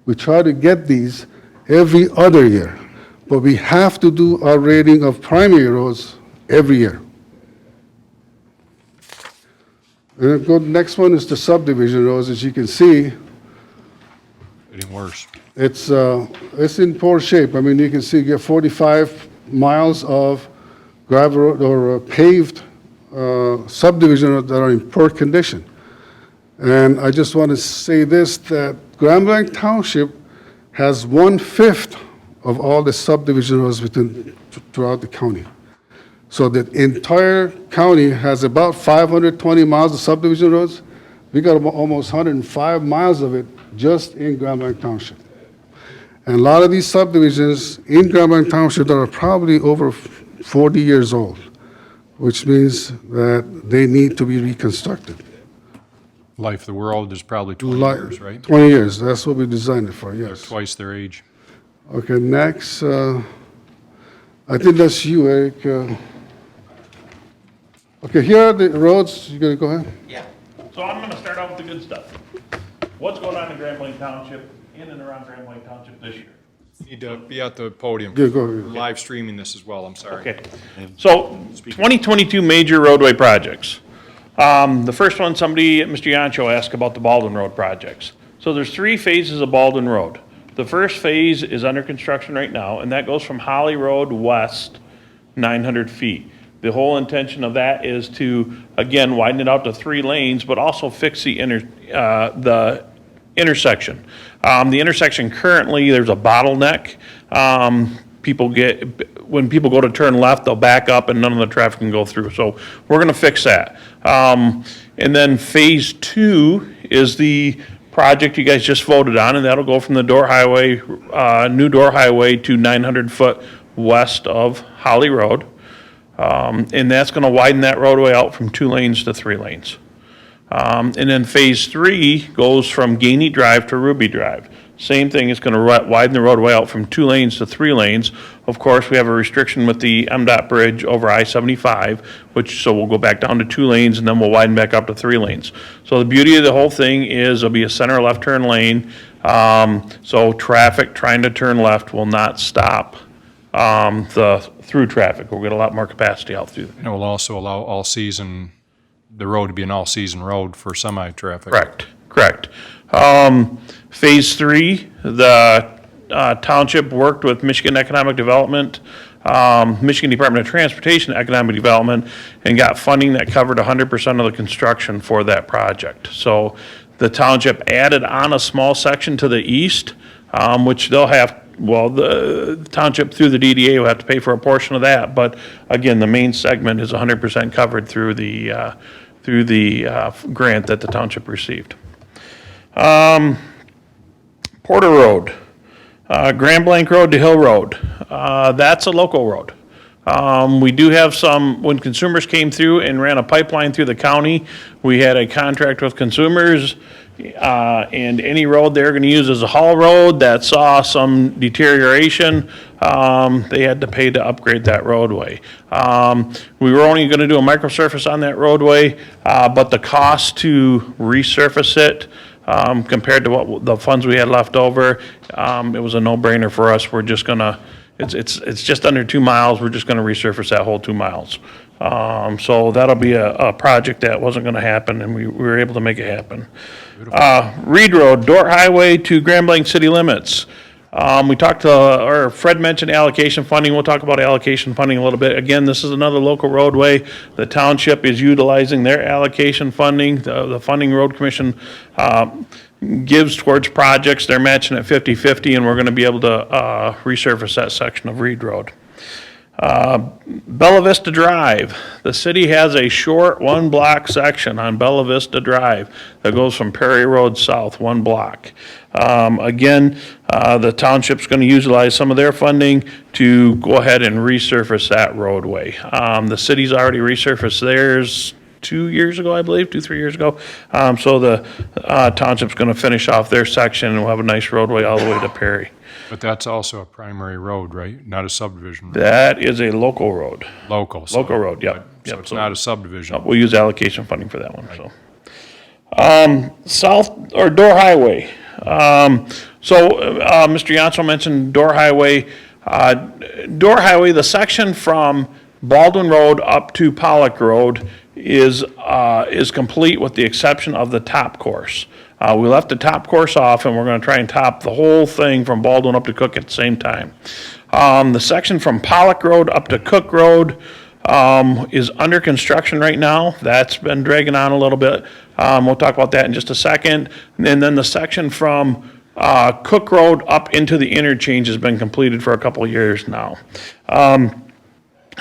We try to get these every other year, but we have to do our rating of primary roads every year. And then go, the next one is the subdivision roads. As you can see, Getting worse. it's in poor shape. I mean, you can see you get 45 miles of gravel road or paved subdivision roads that are in poor condition. And I just want to say this, that Grand Blanc Township has 1/5 of all the subdivision roads throughout the county. So the entire county has about 520 miles of subdivision roads. We got almost 105 miles of it just in Grand Blanc Township. And a lot of these subdivisions in Grand Blanc Township that are probably over 40 years old, which means that they need to be reconstructed. Life of the world is probably 20 years, right? 20 years, that's what we designed it for, They're yes. twice their age. Okay, next, I think that's you, Eric. Okay, here are the roads, you gonna go ahead? Yeah. So I'm gonna start out with the good stuff. What's going on in Grand Blanc Township, in and around Grand Blanc Township this year? You need to be at the podium. Yeah, go ahead. We're live streaming this as well, I'm sorry. Okay. So, 2022 major roadway projects. The first one, Mr. Yancho asked about the Baldwin Road projects. So there's 3 phases of Baldwin Road. The first phase is under construction right now, and that goes from Holly Road west 900 feet. The whole intention of that is to, again, widen it out to 3 lanes, but also fix the intersection. The intersection currently, there's a bottleneck. When people go to turn left, they'll back up and none of the traffic can go through. So we're gonna fix that. And then phase 2 is the project you guys just voted on, and that'll go from the new Door Highway to 900 foot west of Holly Road. And that's gonna widen that roadway out from 2 lanes to 3 lanes. And then Phase 3 goes from Gainey Drive to Ruby Drive. Same thing, it's going to widen the roadway out from 2 lanes to 3 lanes. Of course, we have a restriction with the MDOT bridge over I-75, so we'll go back down to 2 lanes, and then we'll widen back up to 3 lanes. So the beauty of the whole thing is there'll be a center left turn lane, so traffic trying to turn left will not stop the through traffic. We'll get a lot more capacity out through there. And it will also allow the road to be an all-season road for semi-traffic. Correct. Phase 3, the township worked with Michigan Economic Development, Michigan Department of Transportation Economic Development, and got funding that covered 100% of the construction for that project. So the township added on a small section to the east, which they'll have, the township through the DDA will have to pay for a portion of that, but again, the main segment is 100% covered through the grant that the township received. Porter Road, Grand Blanc Road to Hill Road, that's a local road. We do have some, when consumers came through and ran a pipeline through the county, we had a contract with consumers, and any road they're going to use as a haul road that saw some deterioration, they had to pay to upgrade that roadway. We were only going to do a microsurface on that roadway, but the cost to resurface it, compared to what the funds we had left over, it was a no-brainer for us. We're just gonna, it's just under 2 miles. We're just gonna resurface that whole 2 miles. So that'll be a project that wasn't gonna happen, and we were able to make it happen. Reed Road, Dort Highway to Grand Blanc city limits. We talked to, or Fred mentioned allocation funding. We'll talk about allocation funding a little bit. Again, this is another local roadway. The township is utilizing their allocation funding. The Funding Road Commission gives towards projects. They're matching at 50-50, and we're going to be able to resurface that section of Reed Road. Bella Vista Drive. The city has a short 1-block section on Bella Vista Drive that goes from Perry Road south, 1 block. Again, the township's going to utilize some of their funding to go ahead and resurface that roadway. The city's already resurfaced theirs 2 years ago, I believe, 2-3 years ago. So the township's going to finish off their section, and we'll have a nice roadway all the way to Perry. But that's also a primary road, right? Not a subdivision road. That is a local road. Local. Local road, yep. So it's not a subdivision. We'll use allocation funding for that one, so. South, or Door Highway. Mr. Yancey mentioned Door Highway. Door Highway, the section from Baldwin Road up to Pollock Road is complete with the exception of the top course. We left the top course off, and we're going to try and top the whole thing from Baldwin up to Cook at the same time. The section from Pollock Road up to Cook Road is under construction right now. That's been dragging on a little bit. We'll talk about that in just a second. And then the section from Cook Road up into the interchange has been completed for a couple of years now.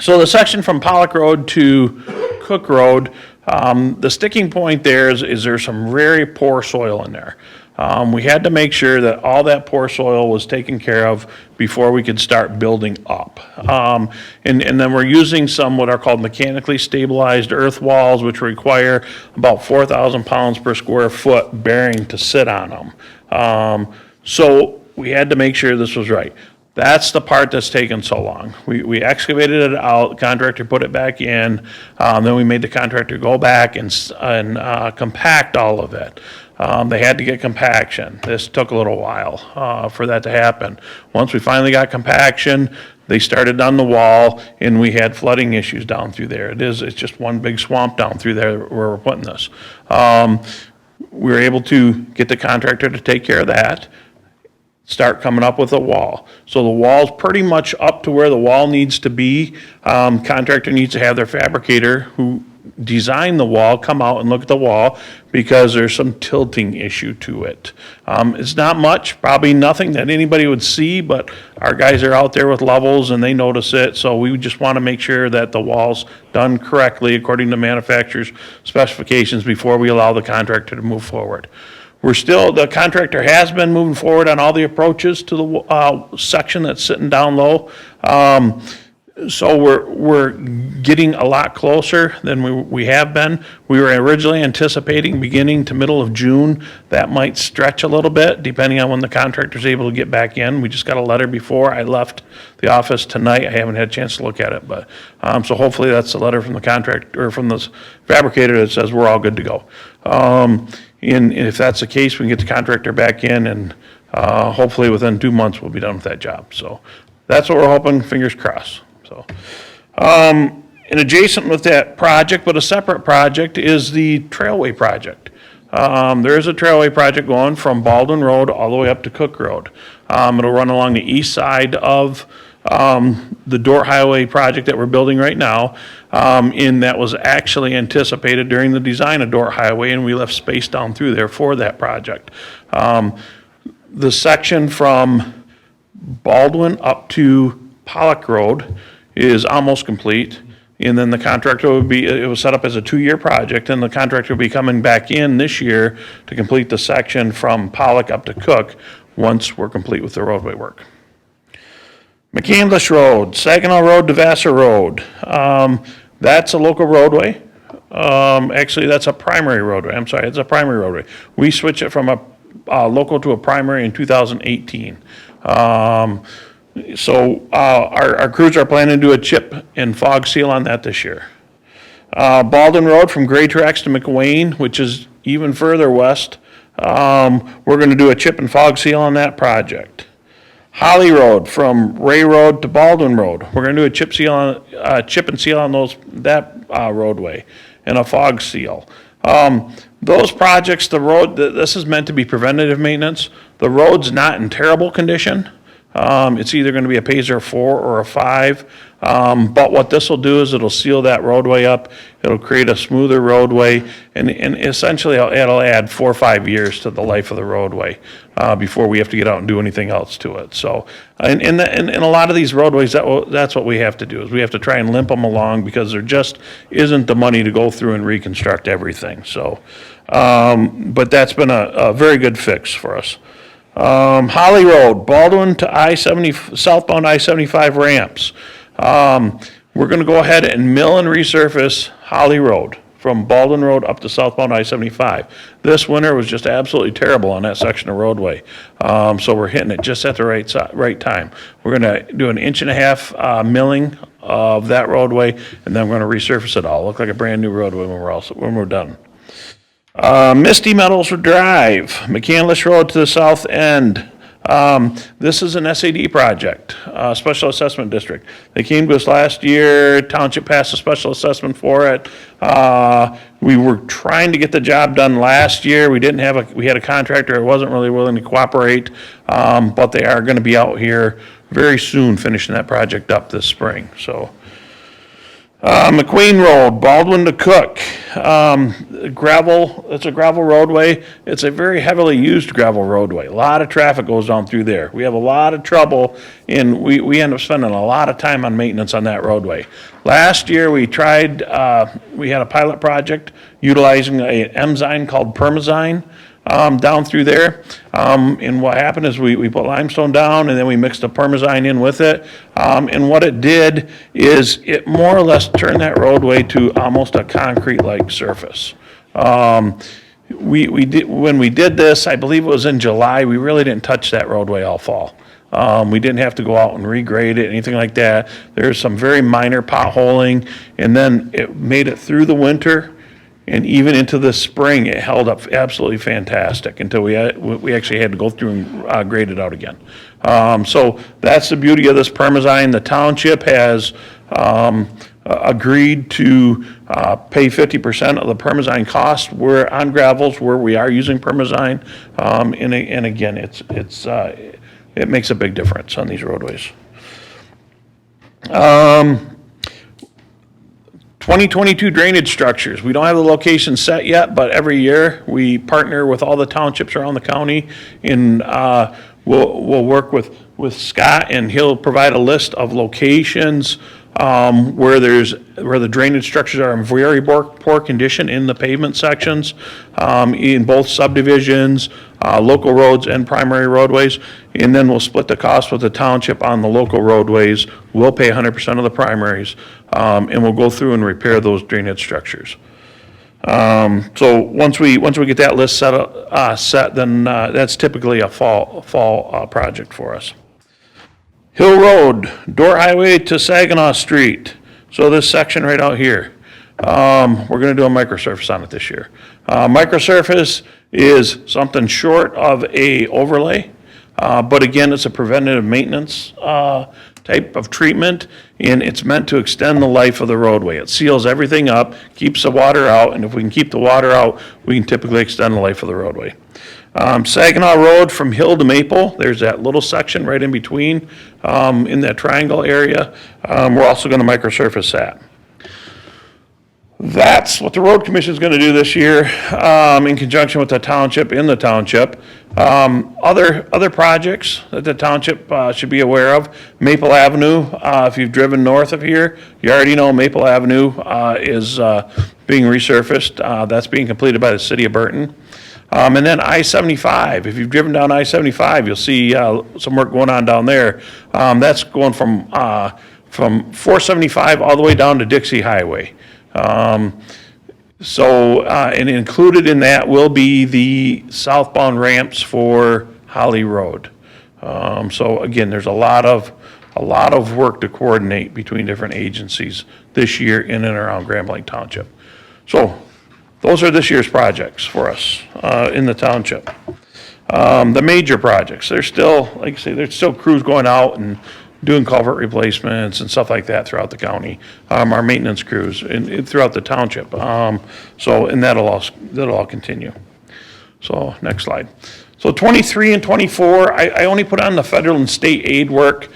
So the section from Pollock Road to Cook Road, the sticking point there is there's some very poor soil in there. We had to make sure that all that poor soil was taken care of before we could start building up. And then we're using some what are called mechanically stabilized earth walls, which require about 4,000 pounds per square foot bearing to sit on them. So we had to make sure this was right. That's the part that's taken so long. We excavated it out, the contractor put it back in, then we made the contractor go back and compact all of it. They had to get compaction. This took a little while for that to happen. Once we finally got compaction, they started on the wall, and we had flooding issues down through there. It's just one big swamp down through there where we're putting this. We were able to get the contractor to take care of that, start coming up with a wall. So the wall's pretty much up to where the wall needs to be. Contractor needs to have their fabricator who designed the wall come out and look at the wall because there's some tilting issue to it. It's not much, probably nothing that anybody would see, but our guys are out there with levels and they notice it. So we just want to make sure that the wall's done correctly according to manufacturer's specifications before we allow the contractor to move forward. The contractor has been moving forward on all the approaches to the section that's sitting down low. So we're getting a lot closer than we have been. We were originally anticipating beginning to middle of June. That might stretch a little bit, depending on when the contractor's able to get back in. We just got a letter before I left the office tonight. I haven't had a chance to look at it, but, so hopefully that's the letter from the contractor, or from the fabricator that says we're all good to go. And if that's the case, we can get the contractor back in, and, hopefully within 2 months, we'll be done with that job. So that's what we're hoping, fingers crossed. So, and adjacent with that project, but a separate project, is the Trailway project. There is a Trailway project going from Baldwin Road all the way up to Cook Road. It'll run along the east side of the Dort Highway project that we're building right now. And that was actually anticipated during the design of Dort Highway, and we left space down through there for that project. The section from Baldwin up to Pollock Road is almost complete. And then the contractor it was set up as a 2-year project, and the contractor will be coming back in this year to complete the section from Pollock up to Cook once we're complete with the roadway work. McCandless Road, Saginaw Road to Vassar Road. That's a local roadway. Actually, that's a primary roadway. I'm sorry, it's a primary roadway. We switched it from a local to a primary in 2018. So our crews are planning to do a chip and fog seal on that this year. Baldwin Road from Gray Tracks to McWayne, which is even further west, we're going to do a chip and fog seal on that project. Holly Road from Ray Road to Baldwin Road, we're going to do a chip and seal on that roadway, and a fog seal. Those projects, this is meant to be preventative maintenance. The road's not in terrible condition. It's either going to be a Pazer 4 or a 5, but what this will do is it'll seal that roadway up. It'll create a smoother roadway, and essentially it'll add 4 or 5 years to the life of the roadway before we have to get out and do anything else to it. So, in a lot of these roadways, that's what we have to do, is we have to try and limp them along, because there just isn't the money to go through and reconstruct everything. So, but that's been a very good fix for us. Holly Road, Baldwin to southbound I-75 ramps. We're going to go ahead and mill and resurface Holly Road from Baldwin Road up to southbound I-75. This winter was just absolutely terrible on that section of roadway. So we're hitting it just at the right time. We're going to do 1.5 inch milling of that roadway, and then we're going to resurface it all. Look like a brand new roadway when we're done. Misty Meadows Drive, McCandless Road to the south end. This is an SAD project, Special Assessment District. They came to us last year, Township passed a special assessment for it. We were trying to get the job done last year. We had a contractor that wasn't really willing to cooperate, but they are going to be out here very soon finishing that project up this spring, so. McQueen Road, Baldwin to Cook, it's a gravel roadway. It's a very heavily used gravel roadway. A lot of traffic goes down through there. We have a lot of trouble, and we end up spending a lot of time on maintenance on that roadway. Last year, we had a pilot project utilizing an enzyme called Permazyme. Down through there, and what happened is we put limestone down, and then we mixed the Permazyme in with it, and what it did is it more or less turned that roadway to almost a concrete-like surface. When we did this, I believe it was in July, we really didn't touch that roadway all fall. We didn't have to go out and regrade it, anything like that. There's some very minor potholing, and then it made it through the winter. And even into the spring, it held up absolutely fantastic until we actually had to go through and grade it out again. So that's the beauty of this Permazyme. The township has agreed to pay 50% of the Permazyme cost. We're on gravels where we are using Permazyme, and again, it makes a big difference on these roadways. 2022 drainage structures. We don't have the location set yet, but every year we partner with all the townships around the county, and we'll work with Scott, and he'll provide a list of locations where the drainage structures are in very poor condition in the pavement sections, in both subdivisions, local roads and primary roadways. And then we'll split the cost with the township on the local roadways. We'll pay 100% of the primaries, and we'll go through and repair those drainage structures. So once we get that list set, then that's typically a fall project for us. Hill Road, Door Highway to Saginaw Street. So this section right out here, we're going to do a microsurface on it this year. Microsurface is something short of a overlay, but again, it's a preventative maintenance type of treatment, and it's meant to extend the life of the roadway. It seals everything up, keeps the water out, and if we can keep the water out, we can typically extend the life of the roadway. Saginaw Road from Hill to Maple, there's that little section right in between, in that triangle area. We're also going to microsurface that. That's what the road commission is going to do this year, in conjunction with the township, in the township. Other projects that the township should be aware of, Maple Avenue, if you've driven north of here, you already know Maple Avenue is being resurfaced. That's being completed by the city of Burton. And then I-75, if you've driven down I-75, you'll see some work going on down there. That's going from 475 all the way down to Dixie Highway. And included in that will be the southbound ramps for Holly Road. So again, there's a lot of work to coordinate between different agencies this year in and around Grand Blanc Township. So those are this year's projects for us in the township. The major projects, there's still, like I say, there's still crews going out and doing culvert replacements and stuff like that throughout the county. Our maintenance crews throughout the township. And that'll all continue. So next slide. So 23 and 24, I only put on the federal and state aid work.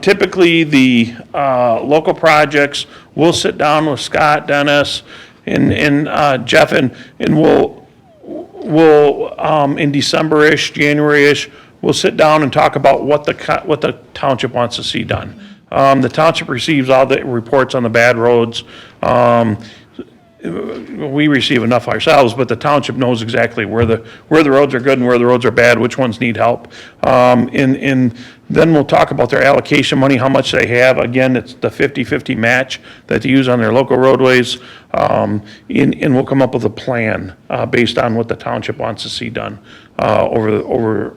Typically the local projects, we'll sit down with Scott, Dennis, and Jeff, and we'll in December-ish, January-ish, we'll sit down and talk about what the township wants to see done. The township receives all the reports on the bad roads. We receive enough ourselves, but the township knows exactly where the roads are good and where the roads are bad, which ones need help. And then we'll talk about their allocation money, how much they have. Again, it's the 50-50 match that they use on their local roadways. And we'll come up with a plan based on what the township wants to see done over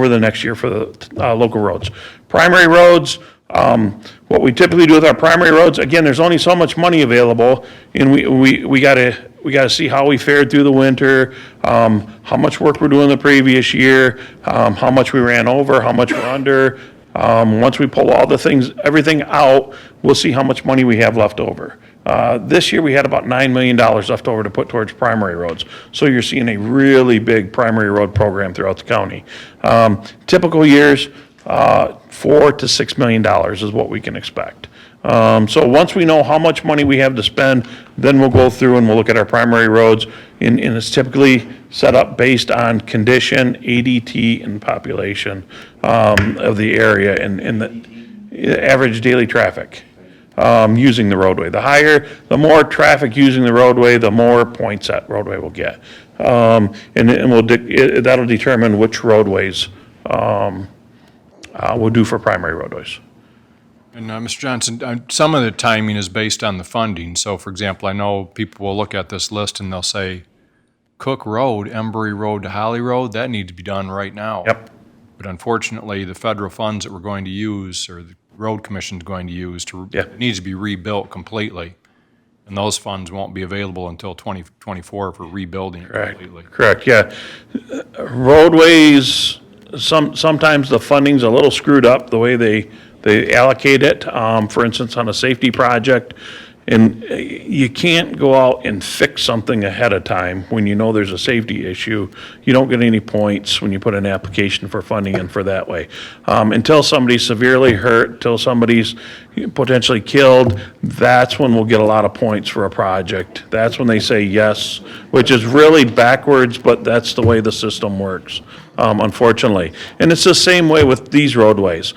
the next year for the local roads. Primary roads, what we typically do with our primary roads, again, there's only so much money available, and we gotta see how we fared through the winter, how much work we're doing the previous year, how much we ran over, how much we're under. Once we pull everything out, we'll see how much money we have left over. This year, we had about $9 million left over to put towards primary roads. So you're seeing a really big primary road program throughout the county. Typical years, $4 to $6 million is what we can expect. So once we know how much money we have to spend, then we'll go through and we'll look at our primary roads. And it's typically set up based on condition, ADT, and population of the area and the average daily traffic using the roadway. The more traffic using the roadway, the more points that roadway will get. And that'll determine which roadways we'll do for primary roadways. And Mr. Johnson, some of the timing is based on the funding. So for example, I know people will look at this list and they'll say, Cook Road, Embry Road to Holly Road, that needs to be done right now. Yep. But unfortunately, the federal funds that we're going to use, or the road commission's going to use, it needs to be rebuilt completely. And those funds won't be available until 2024 for rebuilding it completely. Correct, yeah. Roadways, sometimes the funding's a little screwed up, the way they allocate it. For instance, on a safety project, and you can't go out and fix something ahead of time when you know there's a safety issue. You don't get any points when you put an application for funding in for that way. Until somebody's severely hurt, until somebody's potentially killed, that's when we'll get a lot of points for a project. That's when they say yes, which is really backwards, but that's the way the system works, unfortunately. And it's the same way with these roadways.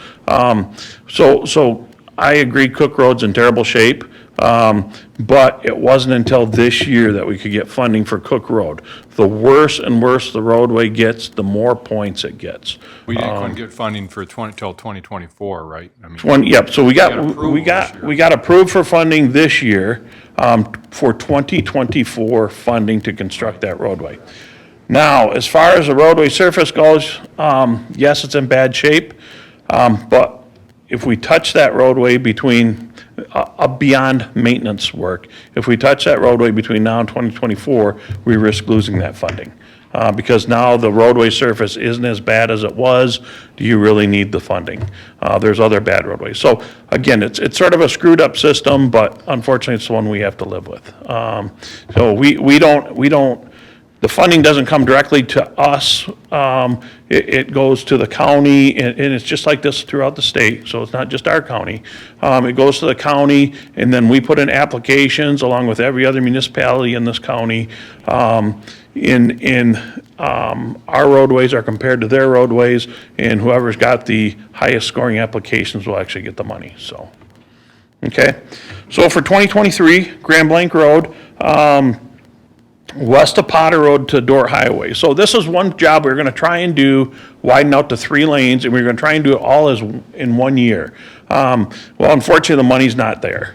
I agree Cook Road's in terrible shape, but it wasn't until this year that we could get funding for Cook Road. The worse and worse the roadway gets, the more points it gets. We couldn't get funding for till 2024, right? I mean, Yep, so we got approval approved for funding this year, for 2024 funding to construct that roadway. Now, as far as the roadway surface goes, yes, it's in bad shape, but if we touch that roadway between, beyond maintenance work, if we touch that roadway between now and 2024, we risk losing that funding. Because now the roadway surface isn't as bad as it was. Do you really need the funding? There's other bad roadways. So again, it's sort of a screwed up system, but unfortunately it's the one we have to live with. So we don't, the funding doesn't come directly to us. It goes to the county, and it's just like this throughout the state, so it's not just our county. It goes to the county, and then we put in applications along with every other municipality in this county. Our roadways are compared to their roadways, and whoever's got the highest scoring applications will actually get the money, so. Okay, so for 2023, Grand Blanc Road, west of Potter Road to Dort Highway. So this is one job we're gonna try and do, widen out to 3 lanes, and we're gonna try and do it all as in 1 year. Well, unfortunately, the money's not there.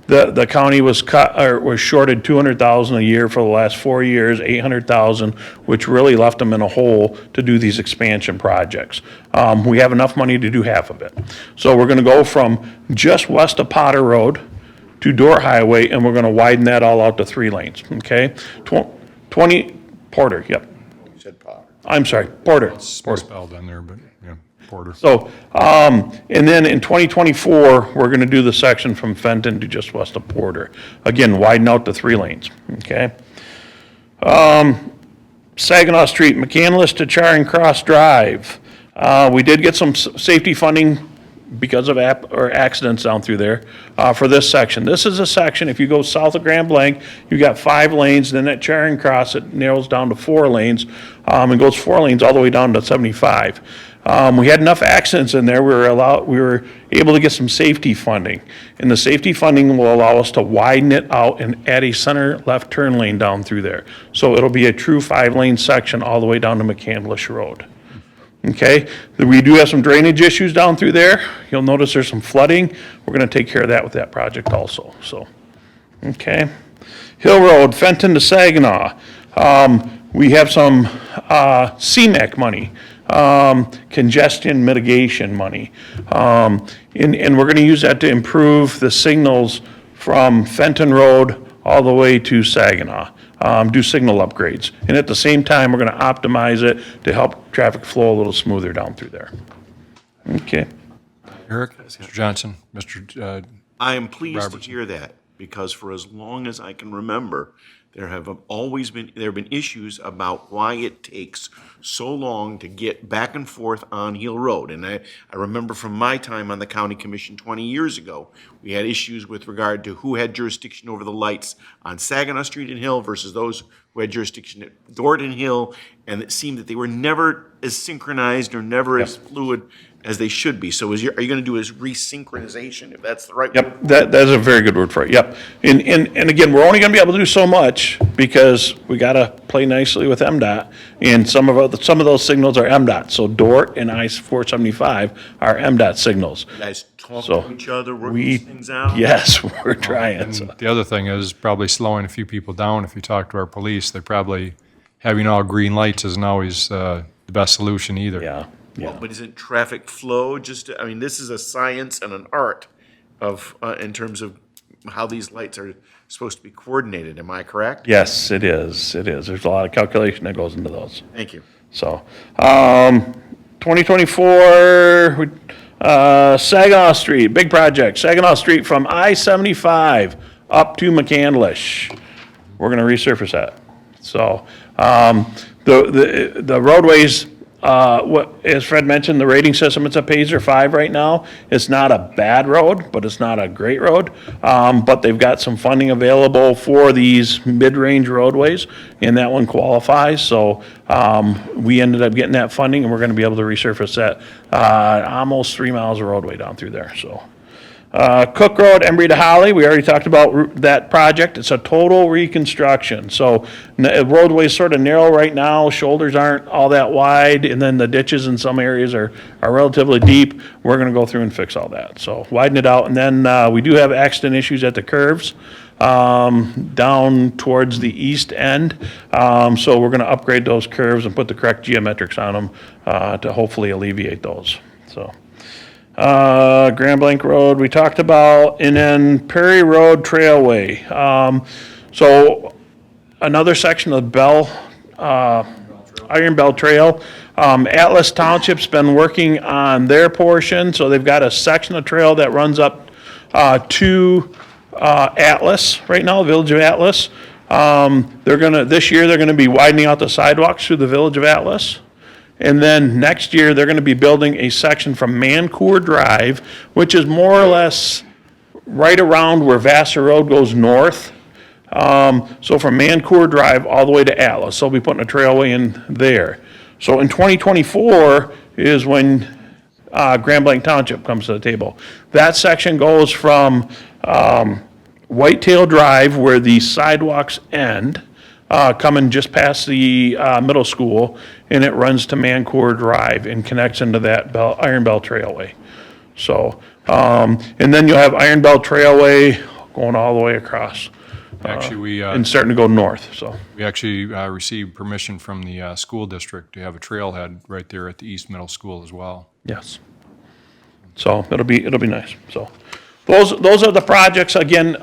The county was shorted $200,000 a year for the last 4 years, $800,000, which really left them in a hole to do these expansion projects. We have enough money to do half of it. So we're gonna go from just west of Potter Road to Dort Highway, and we're gonna widen that all out to 3 lanes, okay? 20, Porter, yep. You said Potter. I'm sorry, Porter. it's spelled in there, but, yeah, Porter. So, and then in 2024, we're gonna do the section from Fenton to just west of Porter. Again, widen out to 3 lanes, okay? Saginaw Street, McCandless to Charing Cross Drive. We did get some safety funding because of accidents down through there, for this section. This is a section, if you go south of Grand Blanc, you got 5 lanes, then at Charing Cross, it narrows down to 4 lanes, and goes 4 lanes all the way down to 75. We had enough accidents in there, we were able to get some safety funding. And the safety funding will allow us to widen it out and add a center left turn lane down through there. So it'll be a true 5-lane section all the way down to McCandless Road. Okay, we do have some drainage issues down through there. You'll notice there's some flooding. We're gonna take care of that with that project also, so. Okay, Hill Road, Fenton to Saginaw. We have some CMAQ money, congestion mitigation money. And we're gonna use that to improve the signals from Fenton Road all the way to Saginaw. Do signal upgrades. And at the same time, we're gonna optimize it to help traffic flow a little smoother down through there. Okay. Eric, Mr. Johnson, Mr. I am pleased to Robertson. hear that, because for as long as I can remember, there have been issues about why it takes so long to get back and forth on Hill Road. And I remember from my time on the county commission 20 years ago, we had issues with regard to who had jurisdiction over the lights on Saginaw Street and Hill versus those who had jurisdiction at Dort and Hill, and it seemed that they were never as synchronized or never as fluid as they should be. So are you going to do is resynchronization, if that's the right word? Yep, that's a very good word for it, yep. And again, we're only gonna be able to do so much because we gotta play nicely with MDOT. And some of those signals are MDOT. So Dort and I-475 are MDOT signals. You guys talk So to each other, work these things out? Yes, we're trying. And So. the other thing is probably slowing a few people down. If you talk to our police, they probably, having all green lights isn't always the best solution either. Yeah. Well, but isn't traffic flow this is a science and an art of, in terms of how these lights are supposed to be coordinated, am I correct? Yes, it is. There's a lot of calculation that goes into those. Thank you. So, 2024, Saginaw Street, big project. Saginaw Street from I-75 up to McCandless. We're gonna resurface that. So, the roadways, as Fred mentioned, the rating system, it's a Pacer 5 right now. It's not a bad road, but it's not a great road. But they've got some funding available for these mid-range roadways, and that one qualifies. So we ended up getting that funding, and we're gonna be able to resurface that, almost 3 miles of roadway down through there, so. Cook Road, Embry to Holly, we already talked about that project. It's a total reconstruction. So roadway's sort of narrow right now, shoulders aren't all that wide, and then the ditches in some areas are relatively deep. We're gonna go through and fix all that. So widen it out, and then we do have accident issues at the curves down towards the east end. So we're gonna upgrade those curves and put the correct geometrics on them to hopefully alleviate those, so. Grand Blanc Road, we talked about, and then Perry Road Trailway. So another section of Iron Bell Trail. Atlas Township's been working on their portion, so they've got a section of trail that runs up to Atlas right now, the Village of Atlas. This year, they're gonna be widening out the sidewalks through the Village of Atlas. And then next year, they're gonna be building a section from Mancour Drive, which is more or less right around where Vassar Road goes north. So from Mancour Drive all the way to Atlas. So we'll be putting a trailway in there. So in 2024 is when Grand Blanc Township comes to the table. That section goes from Whitetail Drive, where the sidewalks end, coming just past the middle school, and it runs to Mancour Drive and connects into that Iron Bell Trailway. So, and then you'll have Iron Bell Trailway going all the way across. Actually, and starting to go north, so. we actually received permission from the school district to have a trailhead right there at the East Middle School as well. Yes. So it'll be nice, so. Those are the projects, again,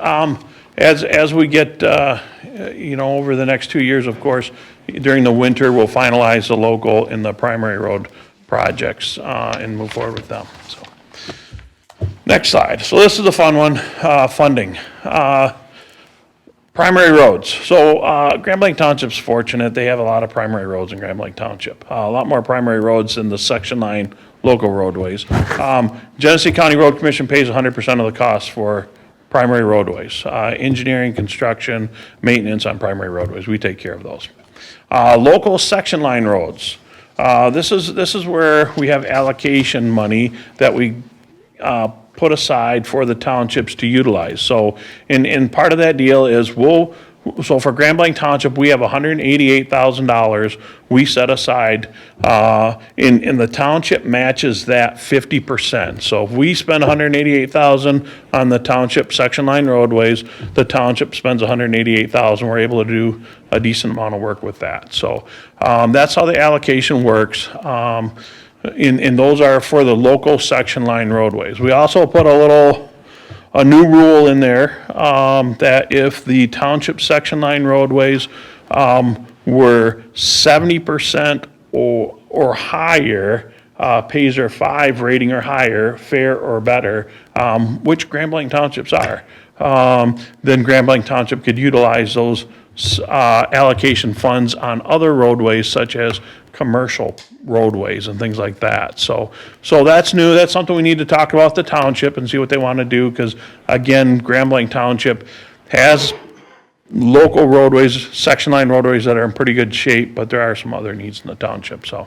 as we get, over the next 2 years, of course, during the winter, we'll finalize the local and the primary road projects, and move forward with them, so. Next slide. So this is the fun one, funding. Primary roads. So Grand Blanc Township's fortunate. They have a lot of primary roads in Grand Blanc Township. A lot more primary roads than the section line local roadways. Genesee County Road Commission pays 100% of the cost for primary roadways. Engineering, construction, maintenance on primary roadways. We take care of those. Local section line roads. This is where we have allocation money that we put aside for the townships to utilize. So, and part of that deal is so for Grand Blanc Township, we have $188,000 we set aside, and the township matches that 50%. So if we spend $188,000 on the township section line roadways, the township spends $188,000. We're able to do a decent amount of work with that. So that's how the allocation works. And those are for the local section line roadways. We also put a new rule in there, that if the township section line roadways, were 70% or higher, Payzer 5 rating or higher, fair or better, which Grand Blanc Townships are, then Grand Blanc Township could utilize those allocation funds on other roadways such as commercial roadways and things like that. So that's new. That's something we need to talk about with the township and see what they want to do, because again, Grand Blanc Township has local roadways, section line roadways that are in pretty good shape, but there are some other needs in the township, so.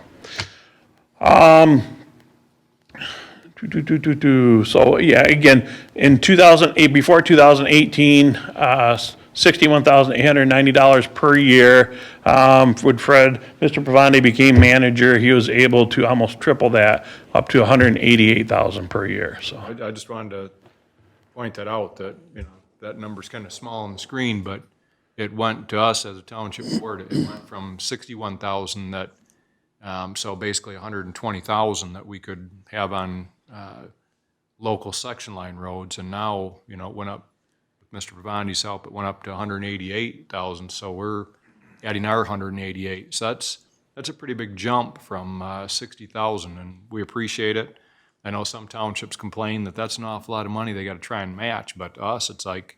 So yeah, again, in 2008, before 2018, $61,890 per year. When Mr. Pavandi became manager, he was able to almost triple that, up to $188,000 per year, so. I just wanted to point that out, that, that number's kind of small on the screen, but it went to us as a township board, it went from 61,000 that, so basically 120,000 that we could have on local section line roads, and now, it went up, with Mr. Pavandi's help, it went up to 188,000, so we're adding our 188. So that's a pretty big jump from 60,000, and we appreciate it. I know some townships complain that that's an awful lot of money they got to try and match, but to us, it's like,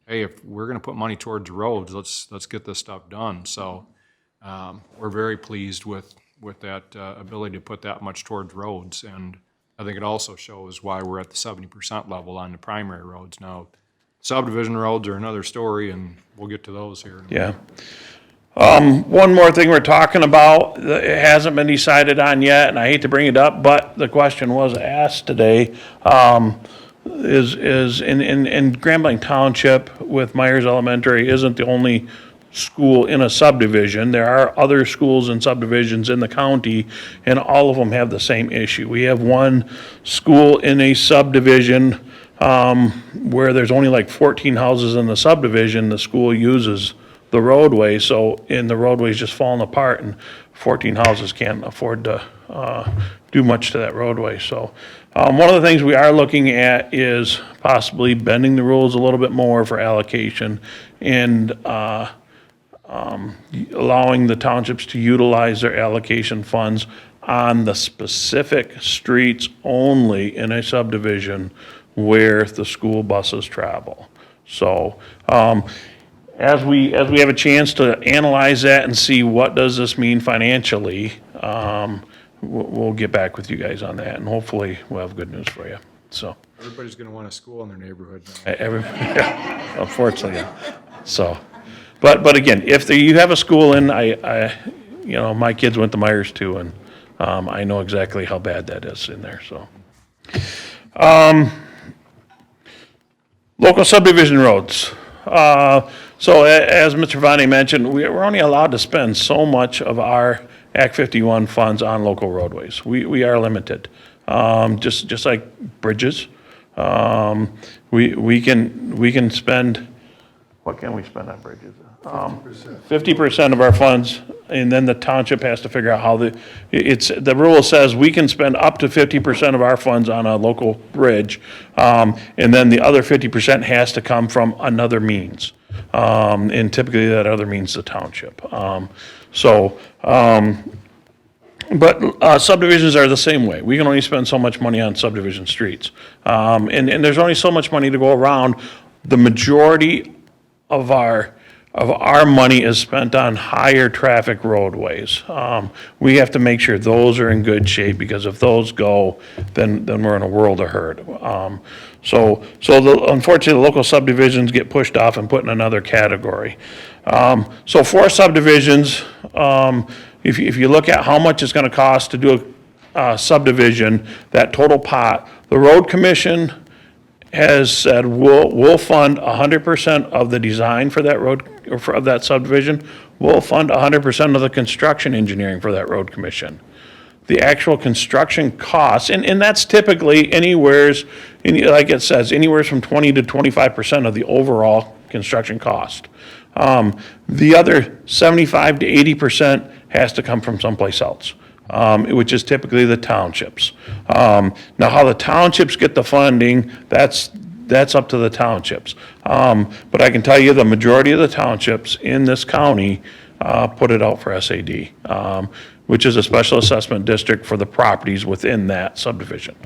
hey, if we're going to put money towards roads, let's get this stuff done. So we're very pleased with that ability to put that much towards roads, and I think it also shows why we're at the 70% level on the primary roads. Now, subdivision roads are another story, and we'll get to those here. Yeah. One more thing we're talking about, it hasn't been decided on yet, and I hate to bring it up, but the question was asked today. is in Grand Blanc Township with Myers Elementary isn't the only school in a subdivision. There are other schools and subdivisions in the county, and all of them have the same issue. We have one school in a subdivision where there's only like 14 houses in the subdivision. The school uses the roadway, and the roadway's just falling apart, and 14 houses can't afford to do much to that roadway. So one of the things we are looking at is possibly bending the rules a little bit more for allocation and allowing the townships to utilize their allocation funds on the specific streets only in a subdivision where the school buses travel. So as we have a chance to analyze that and see what does this mean financially, we'll get back with you guys on that, and hopefully we'll have good news for you. So Everybody's going to want a school in their neighborhood. yeah, unfortunately, yeah. So, but again, if you have a school in, my kids went to Myers too, and I know exactly how bad that is in there. So, local subdivision roads. So as Mr. Vani mentioned, we're only allowed to spend so much of our Act 51 funds on local roadways. We are limited, just like bridges. We can spend, what can we spend on bridges? 50% of our funds, and then the township has to figure out how the rule says we can spend up to 50% of our funds on a local bridge, and then the other 50% has to come from another means. And typically that other means the township. But subdivisions are the same way. We can only spend so much money on subdivision streets. And there's only so much money to go around. The majority of our money is spent on higher traffic roadways. We have to make sure those are in good shape, because if those go, then we're in a world of hurt. Unfortunately, the local subdivisions get pushed off and put in another category. So for subdivisions, if you look at how much it's going to cost to do a subdivision, that total pot, the road commission has said we'll fund 100% of the design for that road, or of that subdivision. We'll fund 100% of the construction engineering for that road commission. The actual construction costs, and that's typically like it says, anywhere from 20 to 25% of the overall construction cost. The other 75 to 80% has to come from someplace else, which is typically the townships. Now, how the townships get the funding, that's up to the townships. But I can tell you the majority of the townships in this county put it out for SAD, which is a special assessment district for the properties within that subdivision.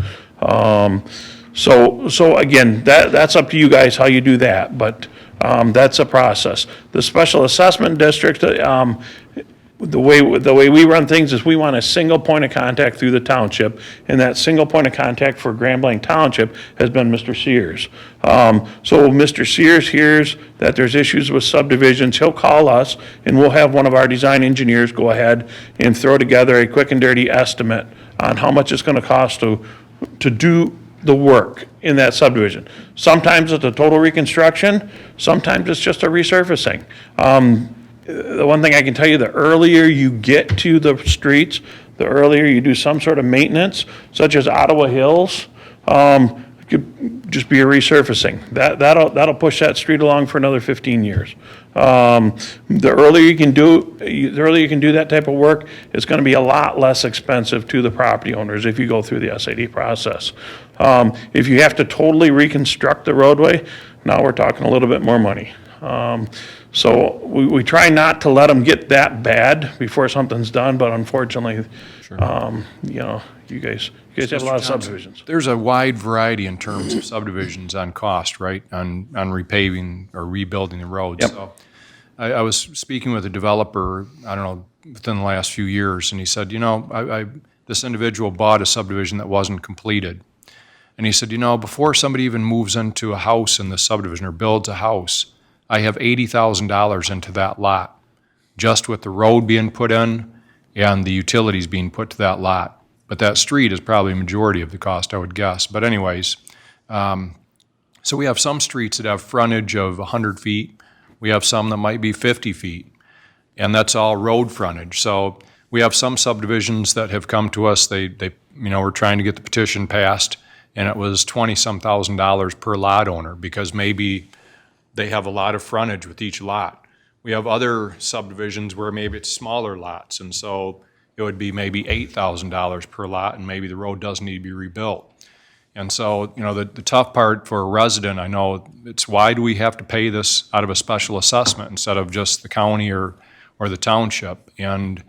So again, that's up to you guys how you do that, but that's a process. The special assessment district, the way we run things is we want a single point of contact through the township, and that single point of contact for Grand Blanc Township has been Mr. Sears. So Mr. Sears hears that there's issues with subdivisions, he'll call us, and we'll have one of our design engineers go ahead and throw together a quick and dirty estimate on how much it's going to cost to do the work in that subdivision. Sometimes it's a total reconstruction, sometimes it's just a resurfacing. The one thing I can tell you, the earlier you get to the streets, the earlier you do some sort of maintenance, such as Ottawa Hills, it could just be a resurfacing. That'll push that street along for another 15 years. The earlier you can do that type of work, it's going to be a lot less expensive to the property owners if you go through the SAD process. If you have to totally reconstruct the roadway, now we're talking a little bit more money. So we try not to let them get that bad before something's done, but unfortunately, you guys have a lot of subdivisions. There's a wide variety in terms of subdivisions on cost, right? On repaving or rebuilding the roads. Yep. So I was speaking with a developer, I don't know, within the last few years, and he said, this individual bought a subdivision that wasn't completed. And he said, before somebody even moves into a house in the subdivision or builds a house, I have $80,000 into that lot, just with the road being put in and the utilities being put to that lot. But that street is probably a majority of the cost, I would guess. But anyways, So we have some streets that have frontage of 100 feet. We have some that might be 50 feet, and that's all road frontage. So we have some subdivisions that have come to us, we're trying to get the petition passed, and it was $20-some thousand per lot owner, because maybe they have a lot of frontage with each lot. We have other subdivisions where maybe it's smaller lots, and so it would be maybe $8,000 per lot, and maybe the road doesn't need to be rebuilt. And so, the tough part for a resident, I know, it's why do we have to pay this out of a special assessment instead of just the county or the township? And,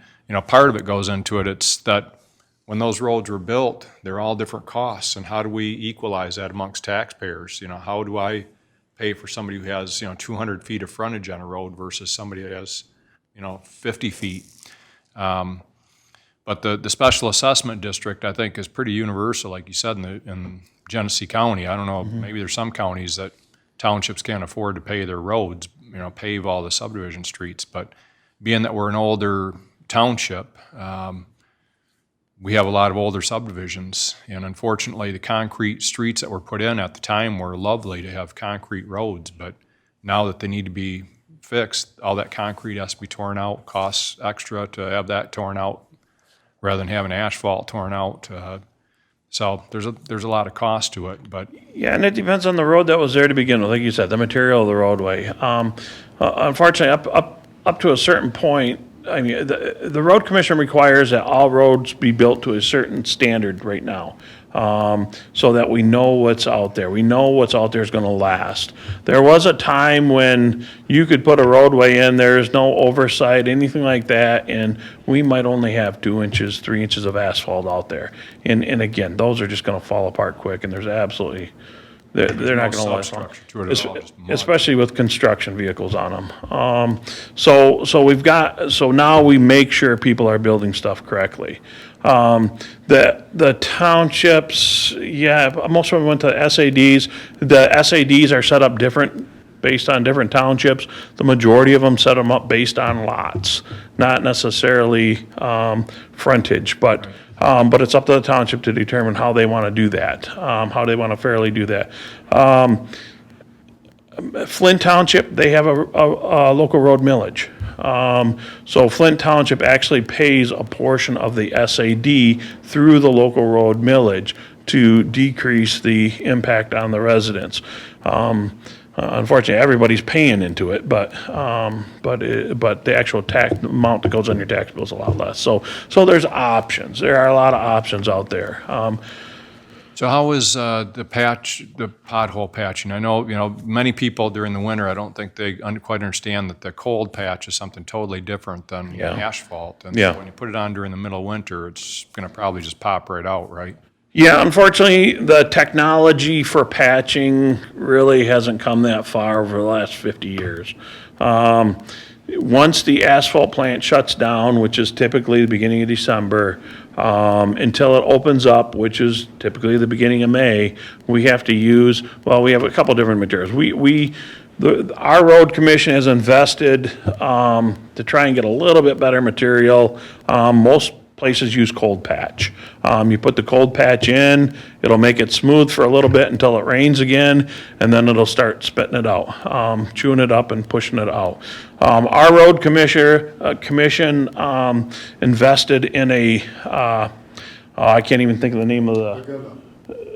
part of it goes into it, it's that when those roads were built, they're all different costs, and how do we equalize that amongst taxpayers? How do I pay for somebody who has, 200 feet of frontage on a road versus somebody that has, 50 feet? But the special assessment district, I think, is pretty universal, like you said, in Genesee County. I don't know, maybe there's some counties that townships can't afford to pay their roads, pave all the subdivision streets. But being that we're an older township, we have a lot of older subdivisions. And unfortunately, the concrete streets that were put in at the time were lovely to have concrete roads. But now that they need to be fixed, all that concrete has to be torn out, costs extra to have that torn out, rather than having asphalt torn out. So there's a lot of cost to it, but. Yeah, and it depends on the road that was there to begin with, like you said, the material of the roadway. Unfortunately, up to a certain point, I mean, the road commission requires that all roads be built to a certain standard right now, so that we know what's out there. We know what's out there is going to last. There was a time when you could put a roadway in, there's no oversight, anything like that, and we might only have 2 inches, 3 inches of asphalt out there. And again, those are just going to fall apart quick, and there's absolutely, they're not going to last long, especially with construction vehicles on them. So now we make sure people are building stuff correctly. The townships, most of them went to SADs. The SADs are set up different based on different townships. The majority of them set them up based on lots, not necessarily frontage, but it's up to the township to determine how they want to do that, how they want to fairly do that. Flint Township, they have a local road millage. So Flint Township actually pays a portion of the SAD through the local road millage to decrease the impact on the residents. Unfortunately, everybody's paying into it, but the actual tax amount that goes on your tax bill is a lot less. So there's options. There are a lot of options out there. So how is the pothole patching? I know, many people during the winter, I don't think they quite understand that the cold patch is something totally different than asphalt. And so when you put it on during the middle of winter, it's going to probably just pop right out, right? Yeah, unfortunately, the technology for patching really hasn't come that far over the last 50 years. Once the asphalt plant shuts down, which is typically the beginning of December, until it opens up, which is typically the beginning of May, we have to use, we have a couple different materials. Our road commission has invested to try and get a little bit better material. Most places use cold patch. You put the cold patch in, it'll make it smooth for a little bit until it rains again, and then it'll start spitting it out, chewing it up and pushing it out. Our road commission invested in I can't even think of the name of the.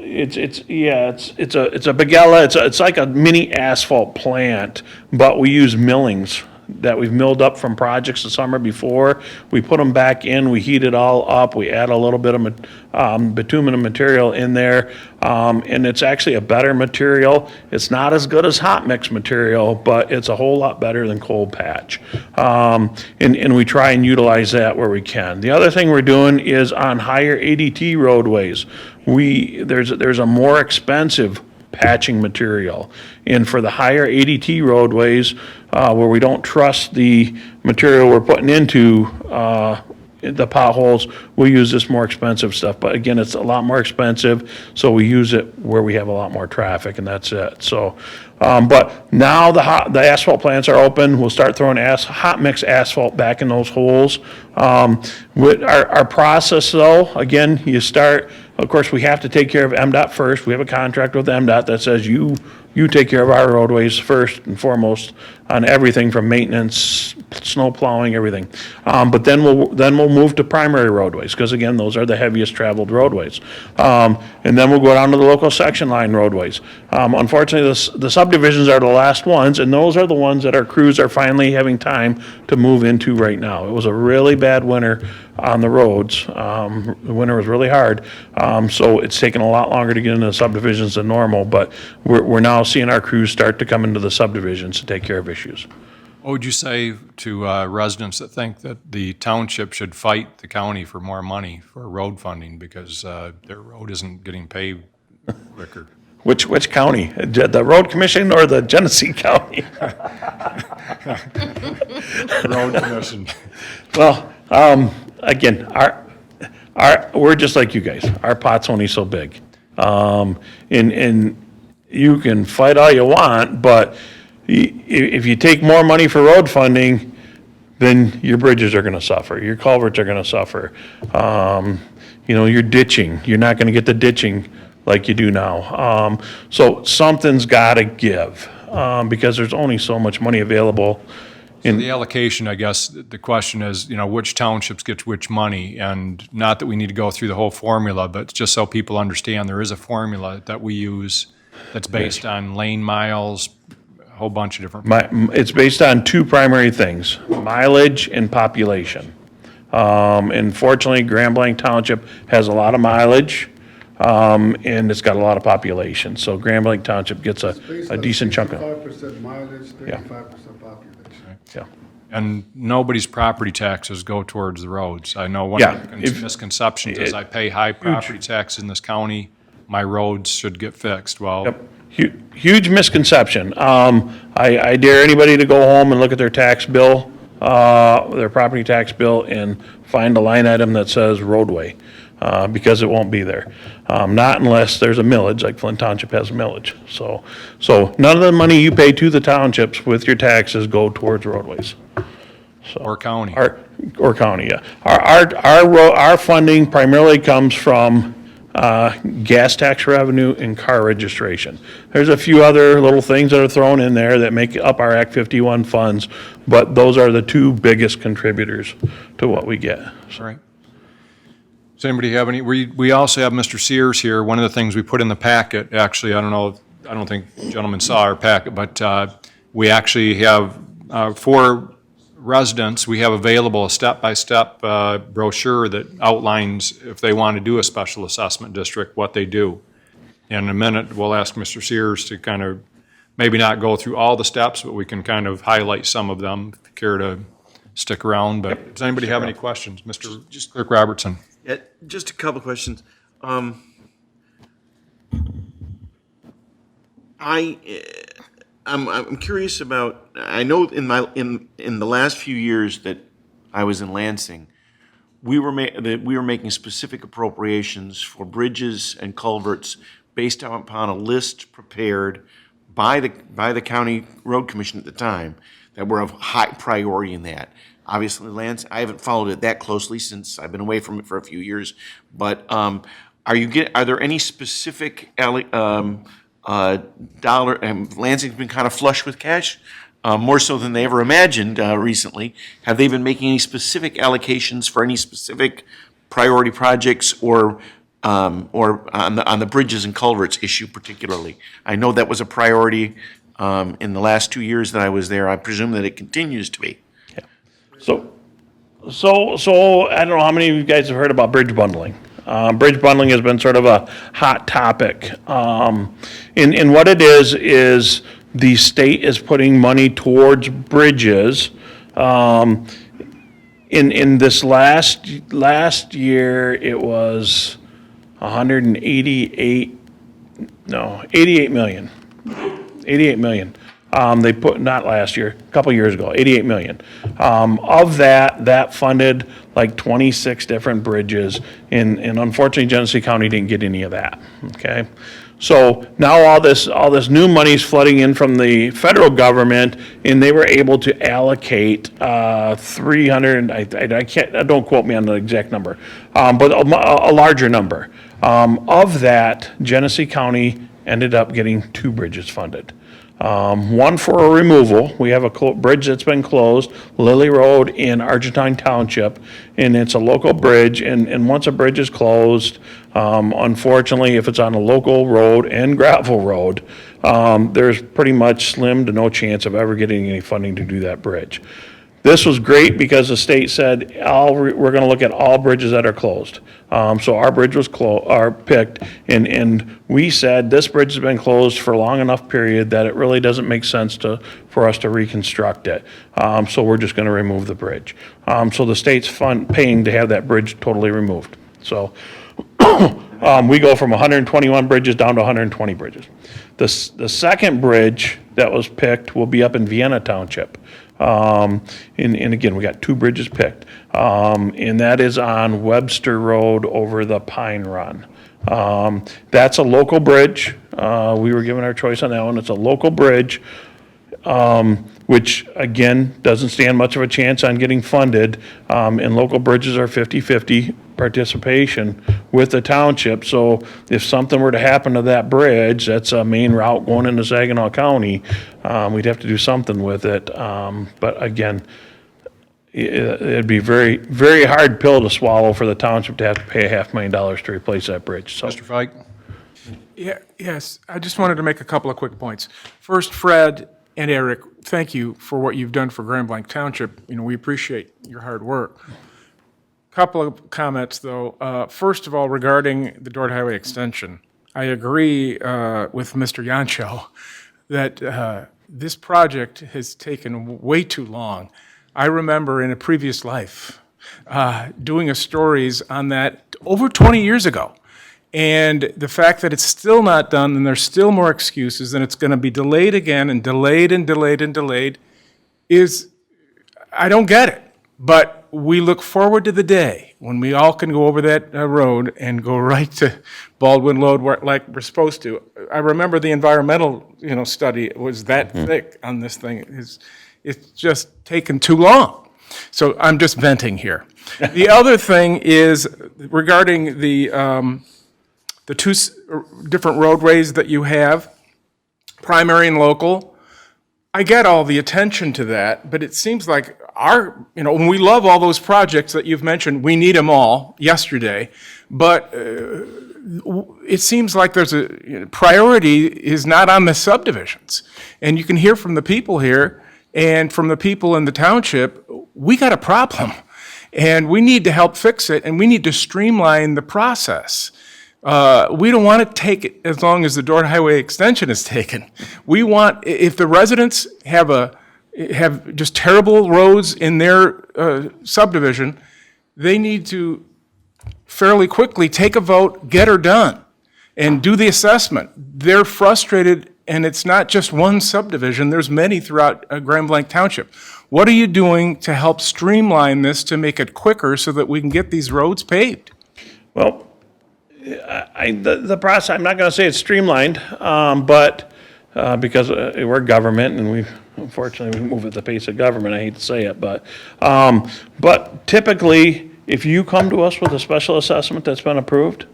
It's a Bagella. It's like a mini asphalt plant, but we use millings that we've milled up from projects the summer before. We put them back in, we heat it all up, we add a little bit of bituminous material in there, and it's actually a better material. It's not as good as hot mix material, but it's a whole lot better than cold patch. And we try and utilize that where we can. The other thing we're doing is on higher ADT roadways, there's a more expensive patching material. And for the higher ADT roadways, where we don't trust the material we're putting into the potholes, we'll use this more expensive stuff. But again, it's a lot more expensive, so we use it where we have a lot more traffic, and that's it. So, but now the asphalt plants are open. We'll start throwing hot mix asphalt back in those holes. With our process though, again, you start, of course, we have to take care of MDOT first. We have a contract with MDOT that says you take care of our roadways first and foremost on everything from maintenance, snow plowing, everything. But then we'll move to primary roadways, because again, those are the heaviest traveled roadways. And then we'll go down to the local section line roadways. Unfortunately, the subdivisions are the last ones, and those are the ones that our crews are finally having time to move into right now. It was a really bad winter on the roads. The winter was really hard, so it's taken a lot longer to get into the subdivisions than normal, but we're now seeing our crews start to come into the subdivisions to take care of issues. What would you say to residents that think that the township should fight the county for more money for road funding because their road isn't getting paved quicker? Which county? The road commission or the Genesee County? Road commission. Well, again, we're just like you guys. Our pot's only so big. And you can fight all you want, but if you take more money for road funding, then your bridges are gonna suffer, your culverts are gonna suffer. Your ditching, you're not gonna get the ditching like you do now. So something's gotta give, because there's only so much money available. So the allocation, I guess, the question is, which townships get which money, and not that we need to go through the whole formula, but just so people understand, there is a formula that we use that's based on lane miles, a whole bunch of different. It's based on two primary things, mileage and population. And fortunately, Grand Blanc Township has a lot of mileage, and it's got a lot of population. So Grand Blanc Township gets a decent chunk of. 65% mileage, 35% population. Yeah. And nobody's property taxes go towards the roads. I know one Yeah, of the misconceptions is I pay high property tax in this county, my roads should get fixed. Well, Yep. Huge misconception. I dare anybody to go home and look at their tax bill, their property tax bill, and find a line item that says roadway, because it won't be there. Not unless there's a millage, like Flint Township has a millage. So none of the money you pay to the townships with your taxes go towards roadways. or county. Or county, yeah. Our funding primarily comes from gas tax revenue and car registration. There's a few other little things that are thrown in there that make up our Act 51 funds, but those are the two biggest contributors to what we get. All right. Does anybody have any, we also have Mr. Sears here. One of the things we put in the packet, actually, I don't think the gentleman saw our packet, but we actually have, for residents, we have available a step-by-step brochure that outlines if they want to do a special assessment district, what they do. And in a minute, we'll ask Mr. Sears to kind of, maybe not go through all the steps, but we can kind of highlight some of them, if you care to stick around. But does anybody have any questions? Mr. Clerk Robertson. Yeah, just a couple questions. I'm curious about. I know in the last few years that I was in Lansing, we were making specific appropriations for bridges and culverts based upon a list prepared by the county road commission at the time that were of high priority in that. Obviously, I haven't followed it that closely since I've been away from it for a few years. But are there any specific dollar? Lansing's been kind of flush with cash, more so than they ever imagined recently. Have they been making any specific allocations for any specific priority projects, or on the bridges and culverts issue particularly? I know that was a priority in the last 2 years that I was there. I presume that it continues to be. So I don't know how many of you guys have heard about bridge bundling. Bridge bundling has been sort of a hot topic. And what it is the state is putting money towards bridges. In this last year, it was 88 million. 88 million. They put, not last year, a couple years ago, 88 million. Of that funded like 26 different bridges, and unfortunately Genesee County didn't get any of that, okay? So now all this new money is flooding in from the federal government, and they were able to allocate 300, I can't, don't quote me on the exact number, but a larger number. Of that, Genesee County ended up getting 2 bridges funded. One for a removal. We have a bridge that's been closed, Lily Road in Argentine Township, and it's a local bridge, and once a bridge is closed, unfortunately, if it's on a local road and gravel road, there's pretty much slim to no chance of ever getting any funding to do that bridge. This was great because the state said, we're gonna look at all bridges that are closed. So our bridge was picked, and we said, this bridge has been closed for a long enough period that it really doesn't make sense for us to reconstruct it. So we're just gonna remove the bridge. So the state's paying to have that bridge totally removed. So we go from 121 bridges down to 120 bridges. The second bridge that was picked will be up in Vienna Township. And again, we got 2 bridges picked. And that is on Webster Road over the Pine Run. That's a local bridge. We were given our choice on that one. It's a local bridge, which again, doesn't stand much of a chance on getting funded. And local bridges are 50-50 participation with the township. So if something were to happen to that bridge, that's a main route going into Saginaw County, we'd have to do something with it. But again, it'd be very, very hard pill to swallow for the township to have to pay $500,000 to replace that bridge. So. Mr. Fike? Yes, I just wanted to make a couple of quick points. First, Fred and Eric, thank you for what you've done for Grand Blanc Township. We appreciate your hard work. Couple of comments, though. First of all, regarding the Dordt Highway extension, I agree with Mr. Yancho that this project has taken way too long. I remember in a previous life doing a stories on that over 20 years ago. And the fact that it's still not done and there's still more excuses and it's going to be delayed again and delayed and delayed and delayed is, I don't get it. But we look forward to the day when we all can go over that road and go right to Baldwin Road like we're supposed to. I remember the environmental, study was that thick on this thing. It's just taken too long. So I'm just venting here. The other thing is regarding the 2 different roadways that you have, primary and local. I get all the attention to that, but it seems like when we love all those projects that you've mentioned, we need them all yesterday, but it seems like there's a priority is not on the subdivisions. And you can hear from the people here and from the people in the township, we got a problem and we need to help fix it and we need to streamline the process. We don't want to take it as long as the Dordt Highway extension is taken. We want, if the residents have just terrible roads in their subdivision, they need to fairly quickly take a vote, get her done, and do the assessment. They're frustrated, and it's not just one subdivision. There's many throughout Grand Blanc Township. What are you doing to help streamline this to make it quicker so that we can get these roads paved? Well, the process, I'm not going to say it's streamlined, but because we're government and unfortunately we move at the pace of government, I hate to say it, but typically, if you come to us with a special assessment that's been approved,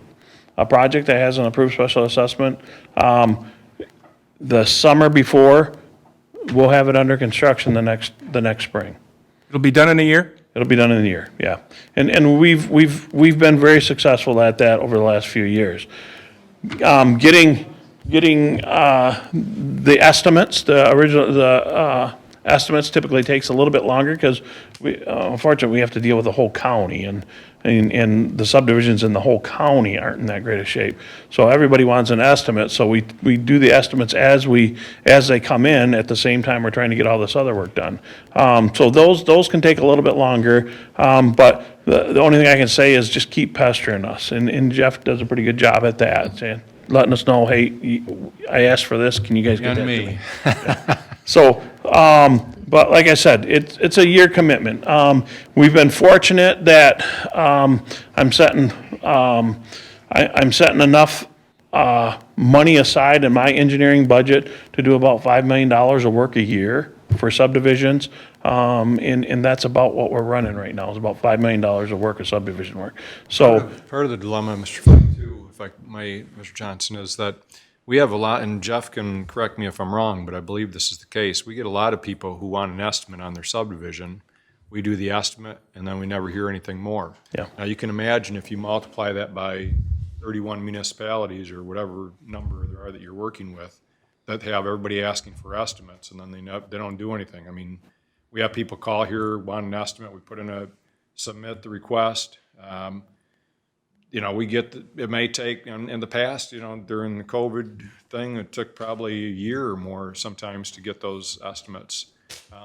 a project that has an approved special assessment, the summer before, we'll have it under construction the next spring. It'll be done in a year? It'll be done in a year, yeah. And we've been very successful at that over the last few years. Getting the estimates, the estimates typically takes a little bit longer because unfortunately we have to deal with the whole county and the subdivisions in the whole county aren't in that great a shape. So everybody wants an estimate, so we do the estimates as they come in. At the same time, we're trying to get all this other work done. So those can take a little bit longer, but the only thing I can say is just keep pestering us, and Jeff does a pretty good job at that, saying, letting us know, hey, I asked for this, can you guys get that to me? So, but like I said, it's a year commitment. We've been fortunate that I'm setting enough money aside in my engineering budget to do about $5 million of work a year for subdivisions. And that's about what we're running right now, is about $5 million of work of subdivision work. So, Part of the dilemma, Mr. Flynn, too, if I may, Mr. Johnson, is that we have a lot, and Jeff can correct me if I'm wrong, but I believe this is the case. We get a lot of people who want an estimate on their subdivision. We do the estimate, and then we never hear anything more. Yeah. Now, you can imagine if you multiply that by 31 municipalities or whatever number there are that you're working with, that they have everybody asking for estimates, and then they don't do anything. I mean, we have people call here, want an estimate, we put in submit the request. You know, it may take, in the past, you know, during the COVID thing, it took probably a year or more sometimes to get those estimates.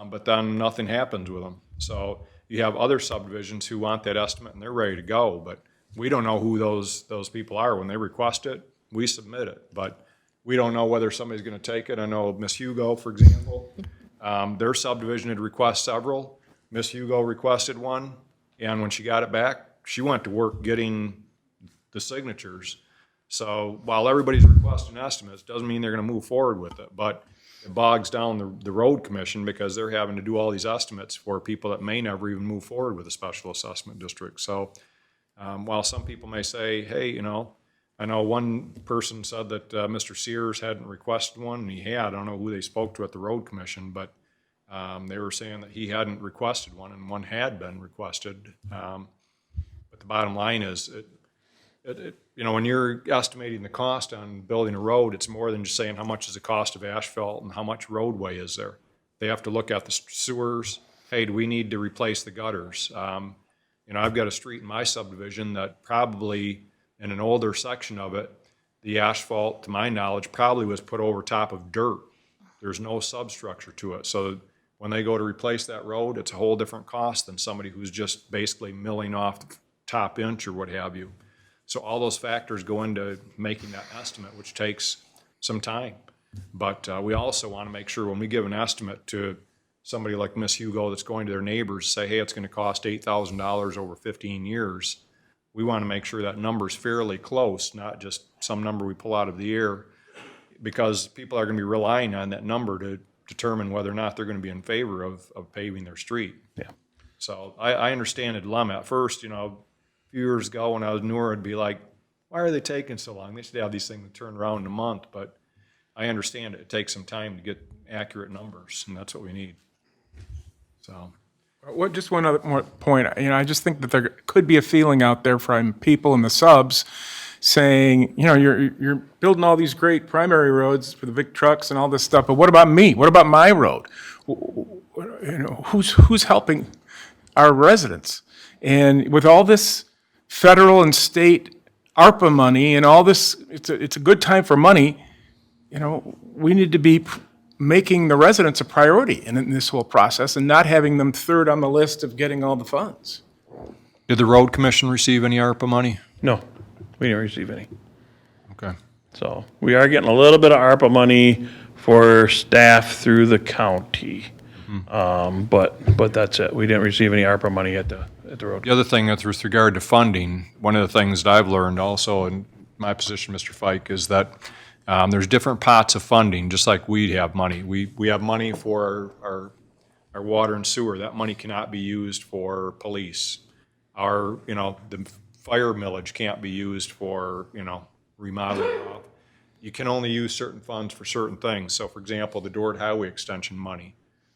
But then nothing happens with them. So you have other subdivisions who want that estimate and they're ready to go, but we don't know who those people are. When they request it, we submit it, but we don't know whether somebody's gonna take it. I know Miss Hugo, for example, their subdivision had requested several. Miss Hugo requested one, and when she got it back, she went to work getting the signatures. So while everybody's requesting estimates, doesn't mean they're gonna move forward with it, but it bogs down the road commission because they're having to do all these estimates for people that may never even move forward with a special assessment district. So while some people may say, hey, you know, I know one person said that Mr. Sears hadn't requested one, and he had. I don't know who they spoke to at the road commission, but they were saying that he hadn't requested one, and one had been requested. But the bottom line is, you know, when you're estimating the cost on building a road, it's more than just saying how much is the cost of asphalt and how much roadway is there. They have to look at the sewers. Hey, do we need to replace the gutters? You know, I've got a street in my subdivision that probably, in an older section of it, the asphalt, to my knowledge, probably was put over top of dirt. There's no substructure to it. So when they go to replace that road, it's a whole different cost than somebody who's just basically milling off the top inch or what have you. So all those factors go into making that estimate, which takes some time. But we also want to make sure when we give an estimate to somebody like Miss Hugo that's going to their neighbors, say, hey, it's going to cost $8,000 over 15 years. We want to make sure that number's fairly close, not just some number we pull out of the air, because people are going to be relying on that number to determine whether or not they're going to be in favor of paving their street. Yeah. So I understand the dilemma. At first, you know, a few years ago when I was newer, it'd be like, why are they taking so long? They should have these things turn around in a month, but I understand it. It takes some time to get accurate numbers, and that's what we need. So. Just one other more point. You know, I just think that there could be a feeling out there from people in the subs saying, you know, you're building all these great primary roads for the big trucks and all this stuff, but what about me? What about my road? You know, who's helping our residents? And with all this federal and state ARPA money and all this, it's a good time for money. You know, we need to be making the residents a priority in this whole process and not having them third on the list of getting all the funds. Did the road commission receive any ARPA money? no, we didn't receive any. Okay. So we are getting a little bit of ARPA money for staff through the county. But that's it. We didn't receive any ARPA money at the road. The other thing that's with regard to funding, one of the things that I've learned also in my position, Mr. Fike, is that there's different pots of funding, just like we have money. We have money for our water and sewer. That money cannot be used for police. The fire millage can't be used for, remodeling. You can only use certain funds for certain things. So, for example, the Dort Highway Extension money,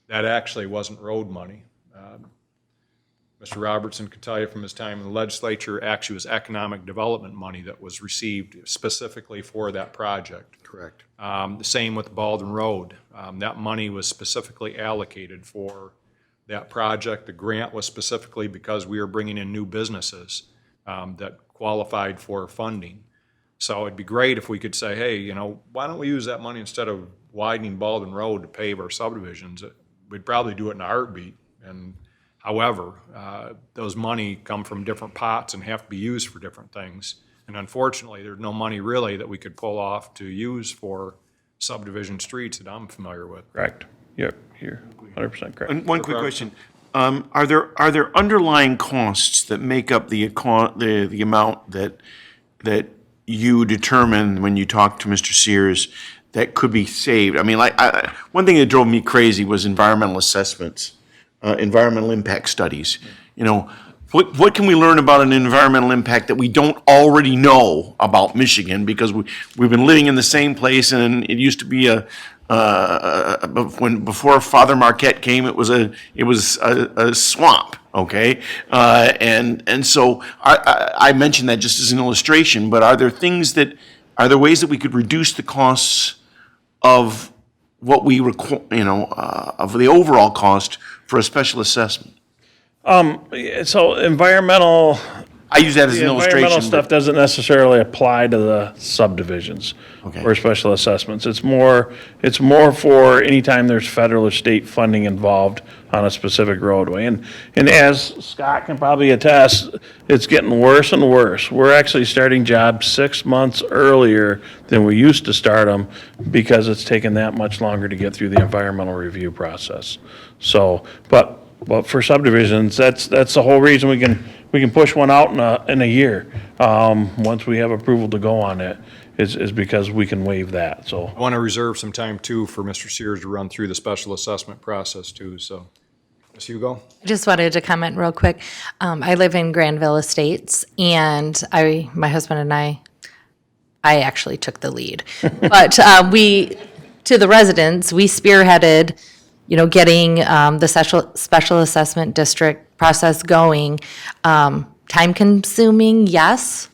that actually wasn't road money. Mr. Robertson could tell you from his time in the legislature, actually was economic development money that was received specifically for that project. Correct. The same with Baldwin Road. That money was specifically allocated for that project. The grant was specifically because we were bringing in new businesses that qualified for funding. So it'd be great if we could say, hey, why don't we use that money instead of widening Baldwin Road to pave our subdivisions? We'd probably do it in a heartbeat. And however, those money come from different pots and have to be used for different things. And unfortunately, there's no money really that we could pull off to use for subdivision streets that I'm familiar with. Correct. you're 100% correct. And one quick question. Are there underlying costs that make up the amount that you determine when you talk to Mr. Sears that could be saved? I mean, one thing that drove me crazy was environmental assessments, environmental impact studies. You know, what can we learn about an environmental impact that we don't already know about Michigan? Because we've been living in the same place, and it used to be before Father Marquette came, it was a swamp. Okay, and so I mentioned that just as an illustration. But are there ways that we could reduce the costs of what we of the overall cost for a special assessment? So environmental. I use that as an illustration. Environmental stuff doesn't necessarily apply to the subdivisions or special assessments. It's more for anytime there's federal or state funding involved on a specific roadway. And as Scott can probably attest, it's getting worse and worse. We're actually starting jobs 6 months earlier than we used to start them because it's taken that much longer to get through the environmental review process. So, but for subdivisions, that's the whole reason we can push one out in a year, once we have approval to go on it, is because we can waive that, so. I want to reserve some time, too, for Mr. Sears to run through the special assessment process, too, so. Ms. Hugo? I just wanted to comment real quick. I live in Granville Estates, and my husband and I actually took the lead. But to the residents, we spearheaded, getting the special assessment district process going. Time consuming, yes.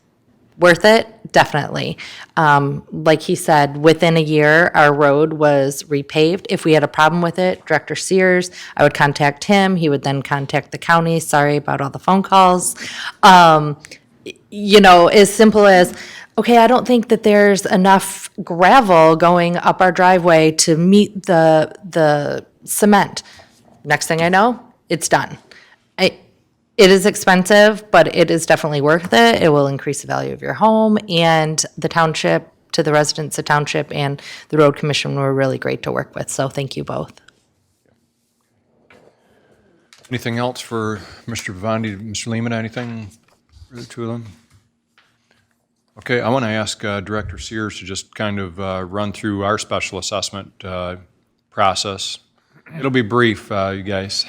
Worth it, definitely. Like he said, within a year, our road was repaved. If we had a problem with it, Director Sears, I would contact him. He would then contact the county. Sorry about all the phone calls. As simple as, okay, I don't think that there's enough gravel going up our driveway to meet the cement. Next thing I know, it's done. It is expensive, but it is definitely worth it. It will increase the value of your home, and the township, to the residents of township and the road commission were really great to work with, so thank you both. Anything else for Mr. Vivanti, Mr. Lehman, anything for the two of them? Okay, I want to ask Director Sears to just kind of run through our special assessment process. It'll be brief, you guys.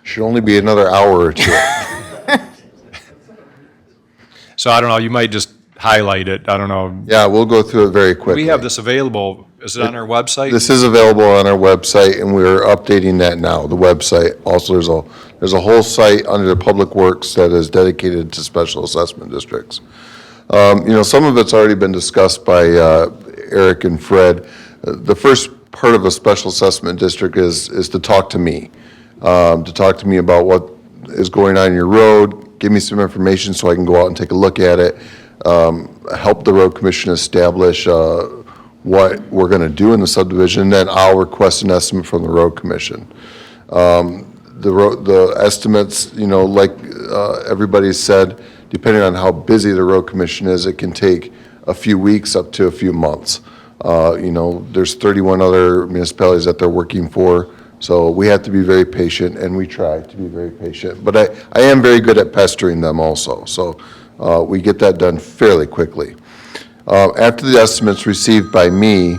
Should only be another hour or two. So I don't know, you might just highlight it, I don't know. Yeah, we'll go through it very quickly. We have this available, is it on our website? This is available on our website, and we're updating that now, the website. Also, there's a whole site under the Public Works that is dedicated to special assessment districts. Some of it's already been discussed by Eric and Fred. The first part of a special assessment district is to talk to me. To talk to me about what is going on in your road, give me some information so I can go out and take a look at it, help the road commission establish what we're going to do in the subdivision, then I'll request an estimate from the road commission. The estimates, like everybody said, depending on how busy the road commission is, it can take a few weeks up to a few months. There's 31 other municipalities that they're working for. So we have to be very patient, and we try to be very patient. But I am very good at pestering them also, so we get that done fairly quickly. After the estimate's received by me,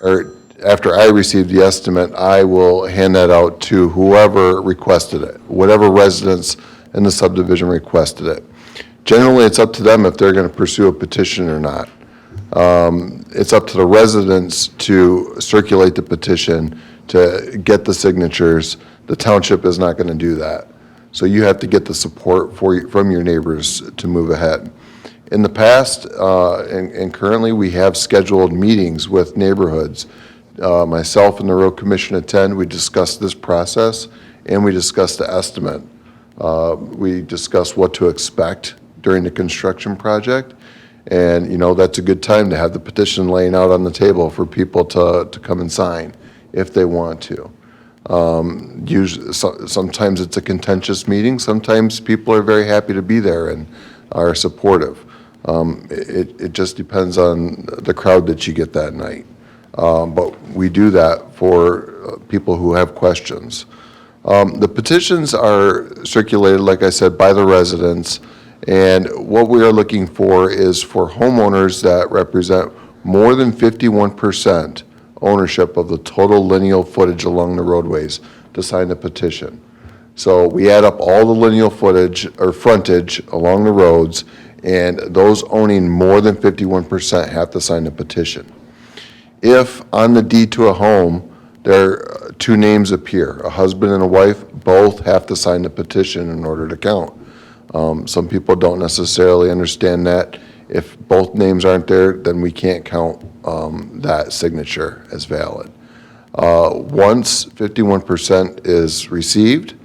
or after I receive the estimate, I will hand that out to whoever requested it, whatever residents in the subdivision requested it. Generally, it's up to them if they're going to pursue a petition or not. It's up to the residents to circulate the petition, to get the signatures. The township is not going to do that. So you have to get the support from your neighbors to move ahead. In the past, and currently, we have scheduled meetings with neighborhoods. Myself and the road commission attend. We discuss this process, and we discuss the estimate. We discuss what to expect during the construction project. And, that's a good time to have the petition laying out on the table for people to come and sign if they want to. Usually, sometimes it's a contentious meeting. Sometimes people are very happy to be there and are supportive. It just depends on the crowd that you get that night. but we do that for people who have questions. The petitions are circulated, like I said, by the residents, and what we are looking for is for homeowners that represent more than 51% ownership of the total lineal footage along the roadways to sign the petition. So we add up all the lineal footage or frontage along the roads, and those owning more than 51% have to sign the petition. If on the deed to a home, there two names appear, a husband and a wife, both have to sign the petition in order to count. Some people don't necessarily understand that. If both names aren't there, then we can't count that signature as valid. Once 51% is received,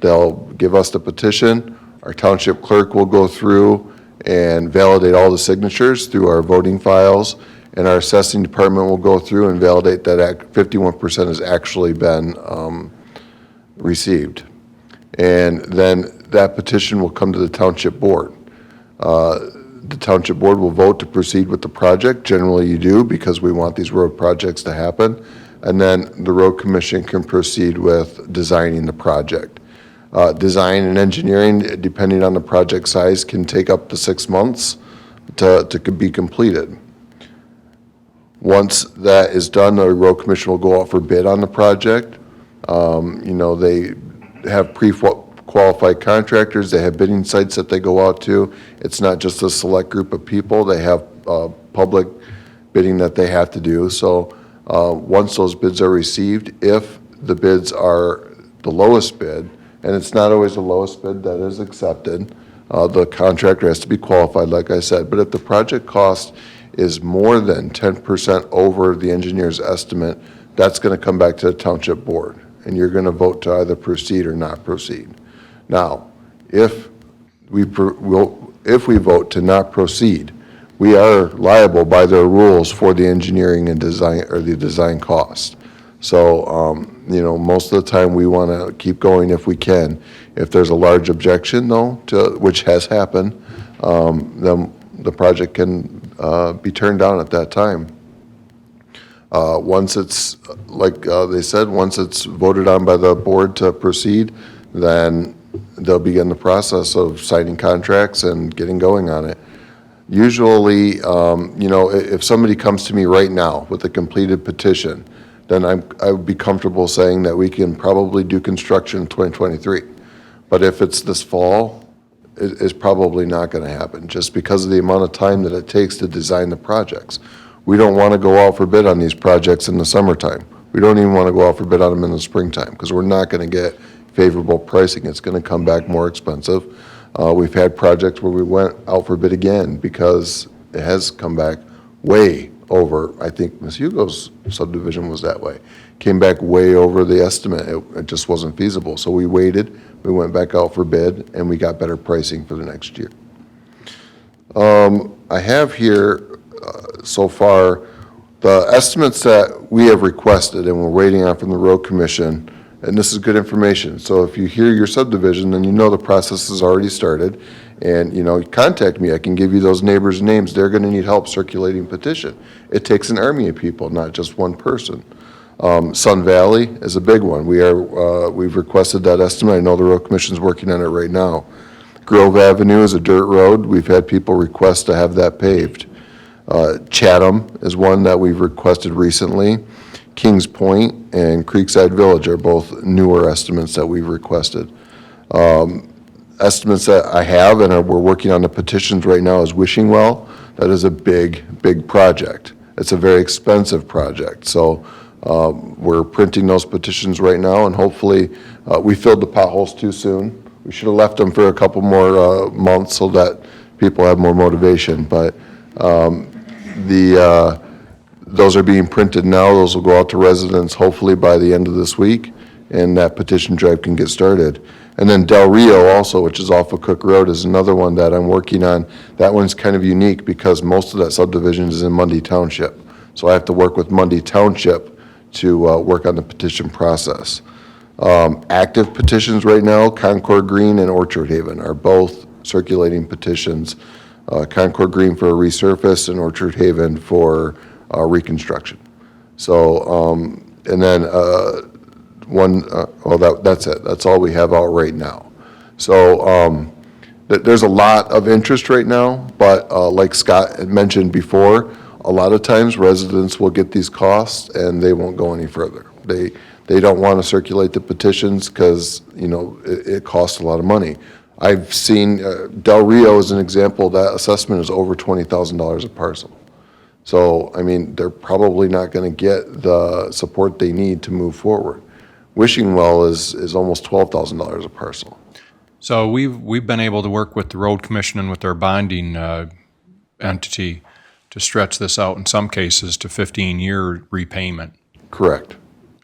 they'll give us the petition. Our township clerk will go through and validate all the signatures through our voting files, and our assessing department will go through and validate that 51% has actually been received. And then that petition will come to the township board. The township board will vote to proceed with the project. Generally you do, because we want these road projects to happen. And then the road commission can proceed with designing the project. Design and engineering, depending on the project size, can take up to 6 months to be completed. Once that is done, the road commission will go out for bid on the project. They have pre-qualified contractors, they have bidding sites that they go out to. It's not just a select group of people, they have public bidding that they have to do. So once those bids are received, if the bids are the lowest bid, and it's not always the lowest bid that is accepted, the contractor has to be qualified, like I said, but if the project cost is more than 10% over the engineer's estimate, that's going to come back to the township board, and you're going to vote to either proceed or not proceed. Now, if we vote to not proceed, we are liable by their rules for the engineering and design, or the design cost. So, most of the time we want to keep going if we can. If there's a large objection, though, which has happened, then the project can be turned down at that time. Once it's, like they said, once it's voted on by the board to proceed, then they'll begin the process of signing contracts and getting going on it. Usually, if somebody comes to me right now with a completed petition, then I would be comfortable saying that we can probably do construction in 2023. But if it's this fall, it's probably not going to happen, just because of the amount of time that it takes to design the projects. We don't want to go out for bid on these projects in the summertime. We don't even want to go out for bid on them in the springtime, because we're not going to get favorable pricing. It's going to come back more expensive. We've had projects where we went out for bid again because it has come back way over. I think Ms. Hugo's subdivision was that way. Came back way over the estimate. It just wasn't feasible. So we waited, we went back out for bid, and we got better pricing for the next year. I have here so far the estimates that we have requested and we're waiting on from the road commission, and this is good information. So if you hear your subdivision, then you know the process has already started, and contact me. I can give you those neighbors' names. They're going to need help circulating petition. It takes an army of people, not just one person. Sun Valley is a big one. We've requested that estimate. I know the road commission's working on it right now. Grove Avenue is a dirt road. We've had people request to have that paved. Chatham is one that we've requested recently. Kings Point and Creekside Village are both newer estimates that we've requested. Estimates that I have, and we're working on the petitions right now, is Wishing Well. That is a big, big project. It's a very expensive project. So we're printing those petitions right now, and hopefully we filled the potholes too soon. We should have left them for a couple more months so that people have more motivation. But those are being printed now. Those will go out to residents hopefully by the end of this week, and that petition drive can get started. And then Del Rio also, which is off of Cook Road, is another one that I'm working on. That one's kind of unique because most of that subdivision is in Mundy Township. So I have to work with Mundy Township to work on the petition process. Active petitions right now, Concord Green and Orchard Haven are both circulating petitions. Concord Green for a resurface and Orchard Haven for reconstruction. So, and then that's it. That's all we have out right now. So there's a lot of interest right now, but like Scott had mentioned before, a lot of times residents will get these costs and they won't go any further. They don't want to circulate the petitions because, it costs a lot of money. I've seen Del Rio as an example. That assessment is over $20,000 a parcel. So, I mean, they're probably not going to get the support they need to move forward. Wishing Well is almost $12,000 a parcel. So we've been able to work with the road commission and with their bonding entity to stretch this out in some cases to 15-year repayment, Correct.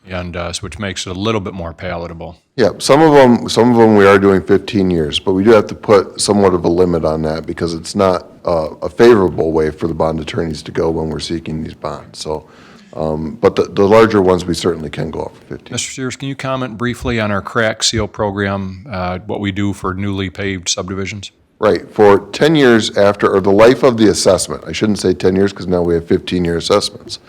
and which makes it a little bit more palatable. Yeah, some of them we are doing 15 years, but we do have to put somewhat of a limit on that because it's not a favorable way for the bond attorneys to go when we're seeking these bonds. So, but the larger ones, we certainly can go up for 15. Mr. Sears, can you comment briefly on our crack seal program, what we do for newly paved subdivisions? Right, for 10 years after, or the life of the assessment, I shouldn't say 10 years because now we have 15-year assessments.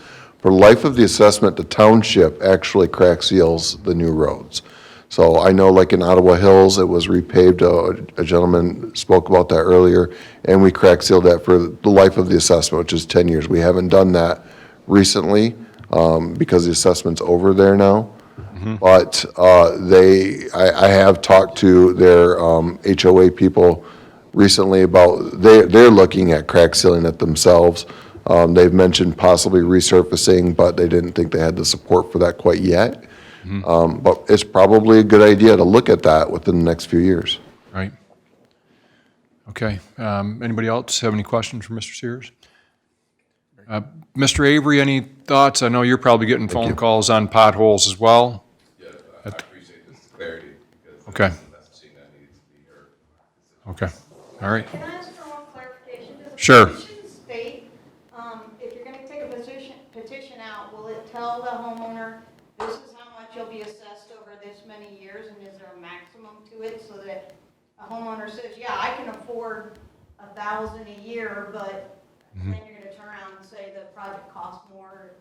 For life of the assessment, the township actually crack seals the new roads. So I know like in Ottawa Hills, it was repaved, a gentleman spoke about that earlier, and we crack sealed that for the life of the assessment, which is 10 years. We haven't done that recently because the assessment's over there now. But I have talked to their HOA people recently about, they're looking at crack sealing it themselves. They've mentioned possibly resurfacing, but they didn't think they had the support for that quite yet. But it's probably a good idea to look at that within the next few years. Right. Okay. Anybody else have any questions for Mr. Sears? Mr. Avery, any thoughts? I know you're probably getting phone calls on potholes as well. Yeah, I appreciate this clarity. Okay. Messaging that needs to be heard. Okay. All right. Can I ask for one clarification? Does the Sure. petition state, if you're gonna take a petition out, will it tell the homeowner, this is how much you'll be assessed over this many years, and is there a maximum to it, so that a homeowner says, yeah, I can afford $1,000 a year, but then you're gonna turn around and say the project costs more?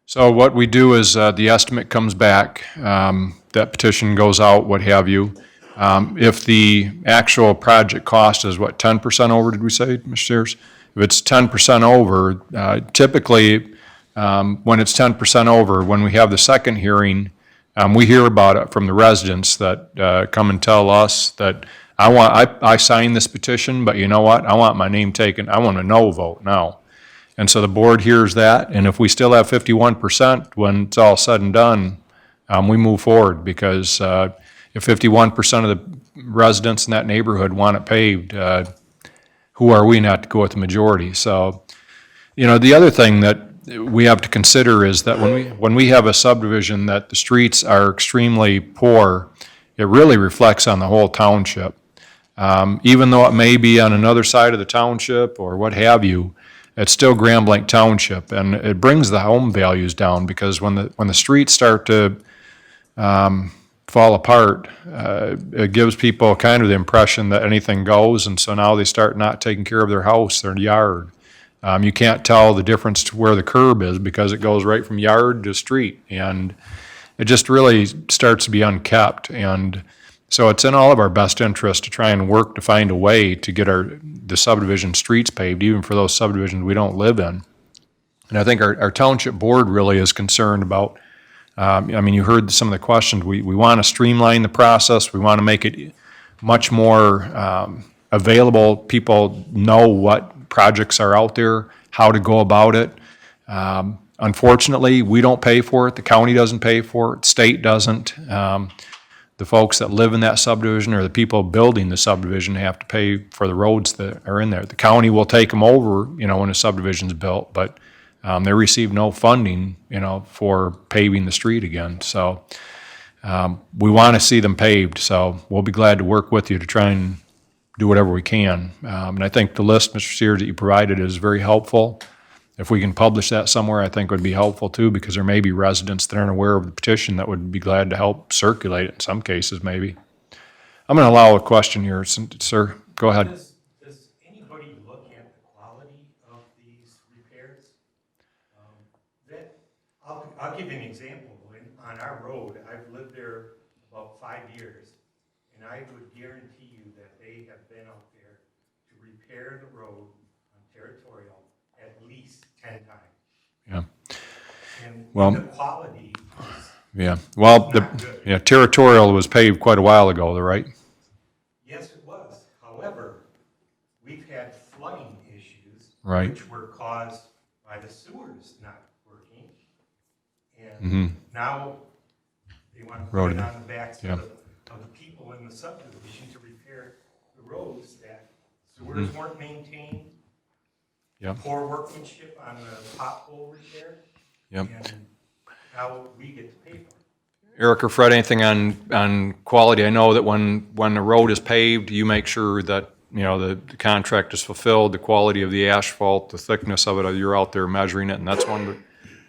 So what we do is the estimate comes back, that petition goes out, what have you. If the actual project cost is, 10% over, did we say, Mr. Sears? If it's 10% over, typically, when it's 10% over, when we have the second hearing, we hear about it from the residents that come and tell us that, I signed this petition, but you know what? I want my name taken. I want a no vote now. And so the board hears that, and if we still have 51% when it's all said and done, we move forward, because if 51% of the residents in that neighborhood want it paved, who are we not to go with the majority? So, the other thing that we have to consider is that when we have a subdivision that the streets are extremely poor, it really reflects on the whole township. Even though it may be on another side of the township or what have you, it's still Grand Blanc Township, and it brings the home values down, because when the streets start to fall apart, it gives people kind of the impression that anything goes, and so now they start not taking care of their house, their yard. You can't tell the difference to where the curb is because it goes right from yard to street, and it just really starts to be unkept. And so it's in all of our best interest to try and work to find a way to get the subdivision streets paved, even for those subdivisions we don't live in. And I think our township board really is concerned about, you heard some of the questions. We want to streamline the process. We want to make it much more available. People know what projects are out there, how to go about it. Unfortunately, we don't pay for it. The county doesn't pay for it. State doesn't. The folks that live in that subdivision or the people building the subdivision have to pay for the roads that are in there. The county will take them over, when a subdivision's built, but they receive no funding, for paving the street again. So we want to see them paved, so we'll be glad to work with you to try and do whatever we can. And I think the list, Mr. Sears, that you provided is very helpful. If we can publish that somewhere, I think would be helpful too, because there may be residents that aren't aware of the petition that would be glad to help circulate it in some cases, maybe. I'm going to allow a question here, sir. Go ahead. Does anybody look at the quality of these repairs? I'll give you an example. On our road, I've lived there about 5 years, and I would guarantee you that they have been out there to repair the road on Territorial at least 10 times. Yeah. And Well, the quality is yeah. Well, not good. yeah, Territorial was paved quite a while ago, right? Yes, it was. However, we've had flooding issues. Right. Which were caused by the sewers not working. Mm-hmm. And now they want to put it on the backs of the people in the subdivision to repair the roads that sewers weren't maintained. Yep. Poor workmanship on the pothole repair. Yep. And now we get to pay for it. Eric or Fred, anything on quality? I know that when the road is paved, you make sure that, you know, the contract is fulfilled, the quality of the asphalt, the thickness of it, you're out there measuring it, and that's one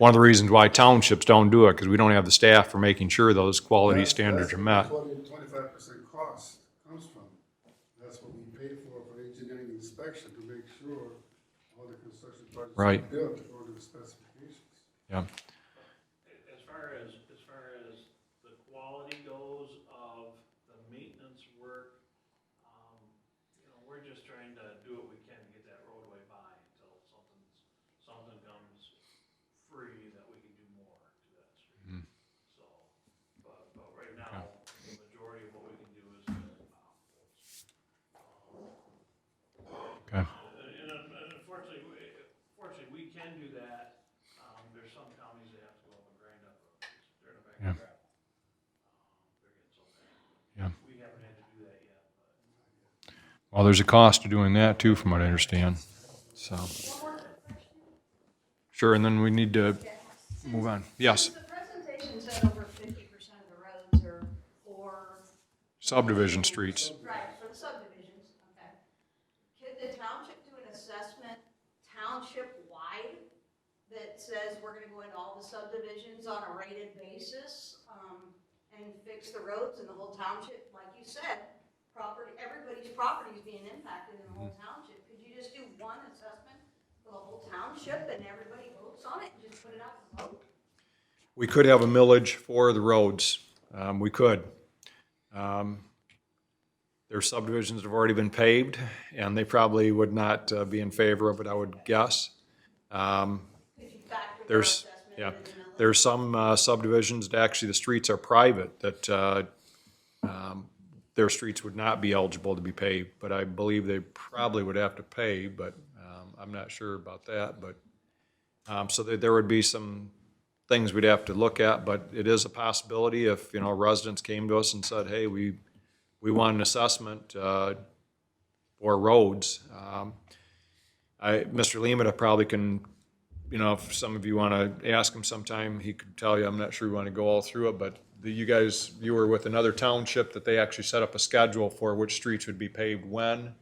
of the reasons why townships don't do it, because we don't have the staff for making sure those quality standards are met. That's where the 25% cost comes from. That's what we pay for engineering inspection, to make sure all the construction projects are Right. built according to the specifications. Yeah. As far as the quality goes of the maintenance work, you know, we're just trying to do what we can to get that roadway by until something comes free that we can do more to that street. So, but right now, the majority of what we can do is the potholes. Okay. And unfortunately, we can do that. There's some counties that have to go up and grind up roads. They're in a back Yeah. gravel. They're getting so bad. Yeah. We haven't had to do that yet, but. Well, there's a cost to doing that too, from what I understand. So. Sure, and then we need to move on. Yes. The presentation said over 50% of the roads are for. Subdivision streets. Right, for the subdivisions, okay. Could the township do an assessment township-wide that says we're gonna go into all the subdivisions on a rated basis, and fix the roads in the whole township? Like you said, everybody's property is being impacted in the whole township. Could you just do one assessment for the whole township and everybody votes on it and just put it out for vote? We could have a millage for the roads. We could. There's subdivisions that have already been paved, and they probably would not be in favor of it, I would guess. There's, yeah, there's some subdivisions that actually the streets are private, that their streets would not be eligible to be paved, but I believe they probably would have to pay, but I'm not sure about that. But so there would be some things we'd have to look at, but it is a possibility if, you know, residents came to us and said, hey, we want an assessment for roads. Mr. Lima probably can, you know, if some of you want to ask him sometime, he could tell you. I'm not sure we want to go all through it, but you were with another township that they actually set up a schedule for which streets would be paved when,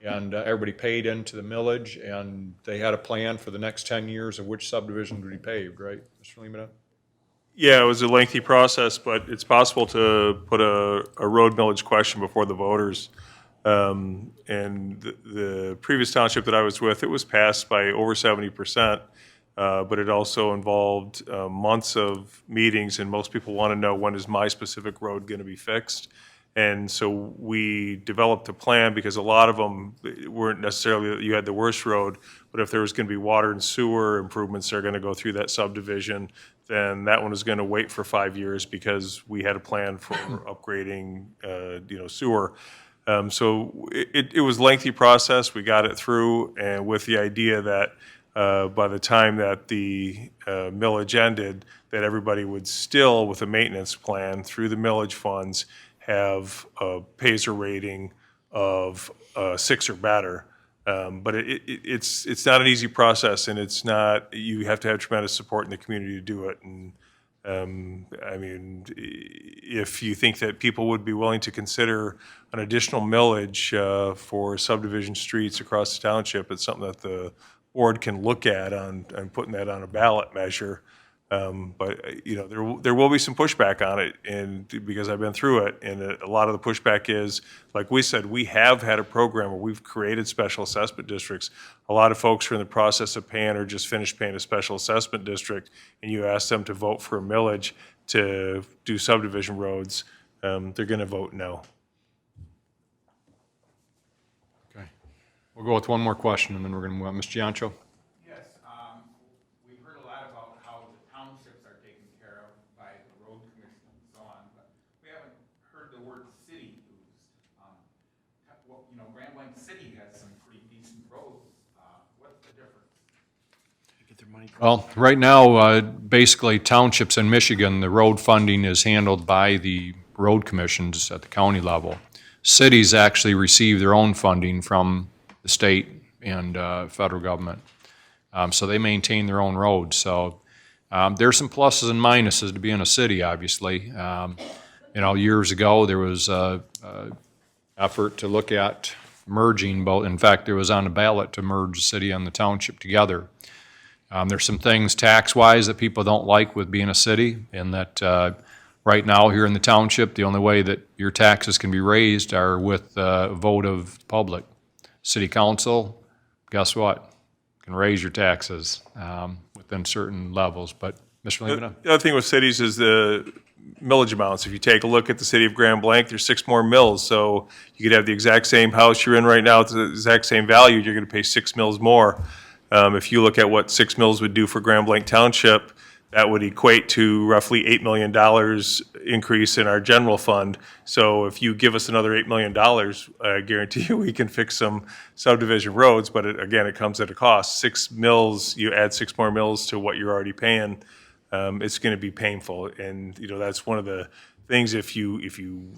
and everybody paid into the millage, and they had a plan for the next 10 years of which subdivisions would be paved, right, Mr. Lima? Yeah, it was a lengthy process, but it's possible to put a road millage question before the voters. And the previous township that I was with, it was passed by over 70%, but it also involved months of meetings, and most people want to know, when is my specific road going to be fixed? And so we developed a plan, because a lot of them weren't necessarily that you had the worst road, but if there was going to be water and sewer improvements that are going to go through that subdivision, then that one was going to wait for 5 years, because we had a plan for upgrading, sewer. So it was a lengthy process. We got it through, and with the idea that by the time that the millage ended, that everybody would still, with a maintenance plan through the millage funds, have a PASER rating of 6 or better. But it's not an easy process, and it's not, you have to have tremendous support in the community to do it. And I mean, if you think that people would be willing to consider an additional millage for subdivision streets across the township, it's something that the board can look at on putting that on a ballot measure. But, you know, there will be some pushback on it, and because I've been through it, and a lot of the pushback is, like we said, we have had a program where we've created special assessment districts. A lot of folks are in the process of paying or just finished paying a special assessment district, and you ask them to vote for a millage to do subdivision roads, they're going to vote no. Okay. We'll go with one more question, and then we're going to move on. Ms. Giancho? Yes, we've heard a lot about how the townships are taken care of by the road commission and so on, but we haven't heard the word city used. You know, Grand Blanc City has some pretty decent roads. What's the difference? Well, right now, basically townships in Michigan, the road funding is handled by the road commissions at the county level. Cities actually receive their own funding from the state and federal government. So they maintain their own roads. So there's some pluses and minuses to being a city, obviously. You know, years ago, there was a effort to look at merging both. In fact, there was on the ballot to merge the city and the township together. There's some things tax-wise that people don't like with being a city, in that right now here in the township, the only way that your taxes can be raised are with a vote of the public. City council, guess what? Can raise your taxes within certain levels. But Mr. Lehman? The other thing with cities is the millage amounts. If you take a look at the city of Grand Blanc, there's 6 more mills. So you could have the exact same house you're in right now, it's the exact same value, you're going to pay 6 mills more. If you look at what 6 mills would do for Grand Blanc Township, that would equate to roughly $8 million increase in our general fund. So if you give us another $8 million, I guarantee you we can fix some subdivision roads, but again, it comes at a cost. 6 mills, you add 6 more mills to what you're already paying, it's going to be painful. And, you know, that's one of the things, if you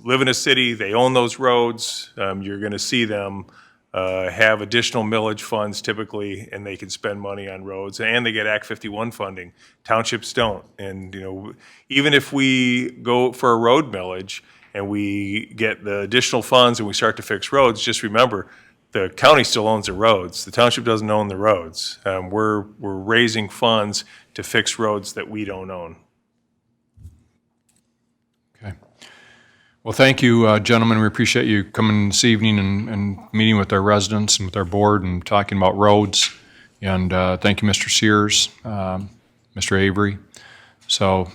live in a city, they own those roads, you're going to see them have additional millage funds typically, and they can spend money on roads, and they get Act 51 funding. Townships don't. And, you know, even if we go for a road millage and we get the additional funds and we start to fix roads, just remember, the county still owns the roads. The township doesn't own the roads. We're raising funds to fix roads that we don't own. Okay. Well, thank you, gentlemen. We appreciate you coming this evening and meeting with our residents and with our board and talking about roads. And thank you, Mr. Sears, Mr. Avery. So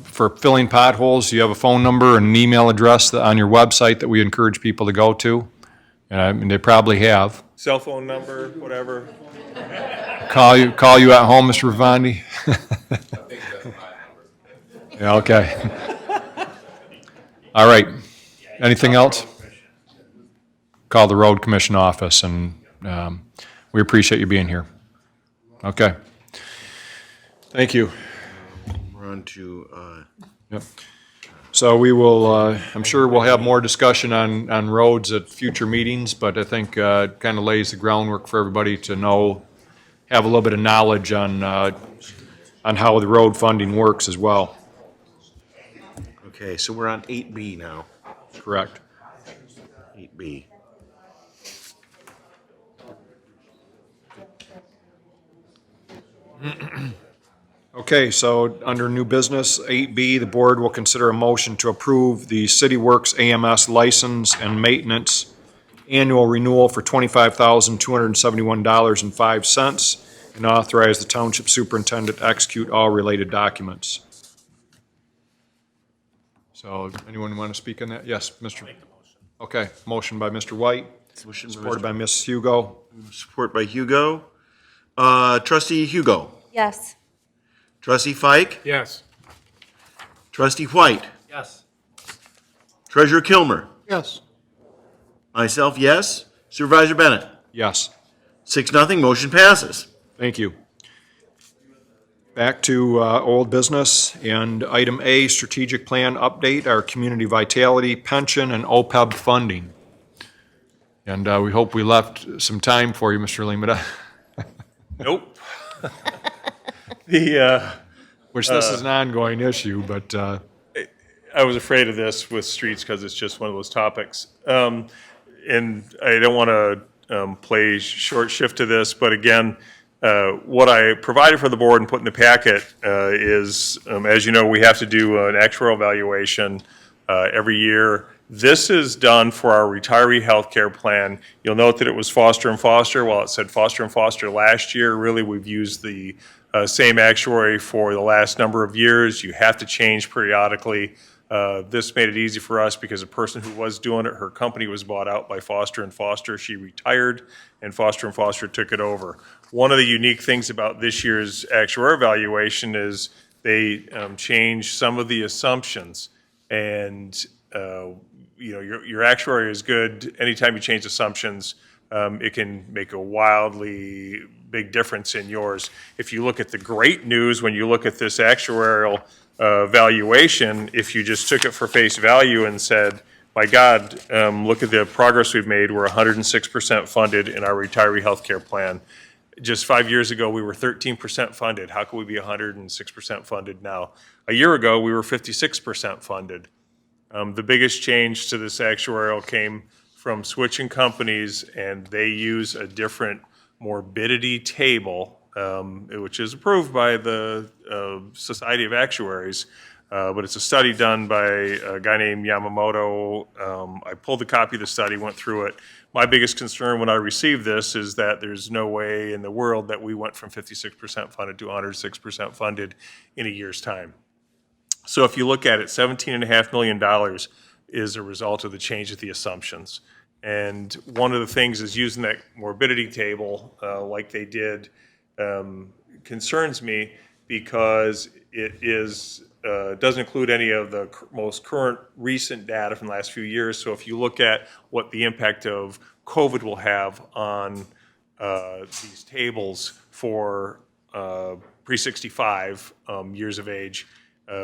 for filling potholes, you have a phone number and an email address on your website that we encourage people to go to? And I mean, they probably have. Cell phone number, whatever. Call you at home, Mr. Ravandi? Yeah, okay. All right. Anything else? Call the road commission office, and we appreciate you being here. Okay. Thank you. We're on to, Yep. So we will, I'm sure we'll have more discussion on roads at future meetings, but I think kind of lays the groundwork for everybody to know, have a little bit of knowledge on how the road funding works as well. okay, so we're on 8B now. Correct. 8B. Okay, so under new business, 8B, the board will consider a motion to approve the City Works AMS license and maintenance annual renewal for $25,271.05 and authorize the township superintendent to execute all related documents. So anyone want to speak on that? Yes, Mr. Okay, motion by Mr. White, supported by Ms. Hugo. Support by Hugo. Trustee Hugo. Yes. Trustee Fike. Yes. Trustee White. Yes. Treasurer Kilmer. Yes. Myself, yes. Supervisor Bennett. Yes. 6-0, motion passes. Thank you. Back to old business, and item A, strategic plan update, our community vitality, pension, and OPEB funding. And we hope we left some time for you, Mr. Limita. Nope. Which this is an ongoing issue, but I was afraid of this with streets because it's just one of those topics. And I don't want to play short shift to this, but again, What I provided for the board and put in the packet is, as you know, we have to do an actuarial evaluation every year. This is done for our retiree health care plan. You'll note that it was Foster and Foster. While it said Foster and Foster last year, really we've used the same actuary for the last number of years. You have to change periodically. This made it easy for us because the person who was doing it, her company was bought out by Foster and Foster. She retired, and Foster and Foster took it over. One of the unique things about this year's actuarial evaluation is they changed some of the assumptions, and your actuary is good. Anytime you change assumptions, it can make a wildly big difference in yours. If you look at the great news, when you look at this actuarial valuation, if you just took it for face value and said, my God, look at the progress we've made. We're 106% funded in our retiree health care plan. Just 5 years ago, we were 13% funded. How can we be 106% funded now? A year ago, we were 56% funded. The biggest change to this actuarial came from switching companies, and they use a different morbidity table, which is approved by the Society of Actuaries, but it's a study done by a guy named Yamamoto. I pulled a copy of the study, went through it. My biggest concern when I received this is that there's no way in the world that we went from 56% funded to 106% funded in a year's time. So if you look at it, $17.5 million is a result of the change of the assumptions. And one of the things is using that morbidity table like they did concerns me because it doesn't include any of the most current recent data from the last few years. So if you look at what the impact of COVID will have on these tables for pre-65 years of age,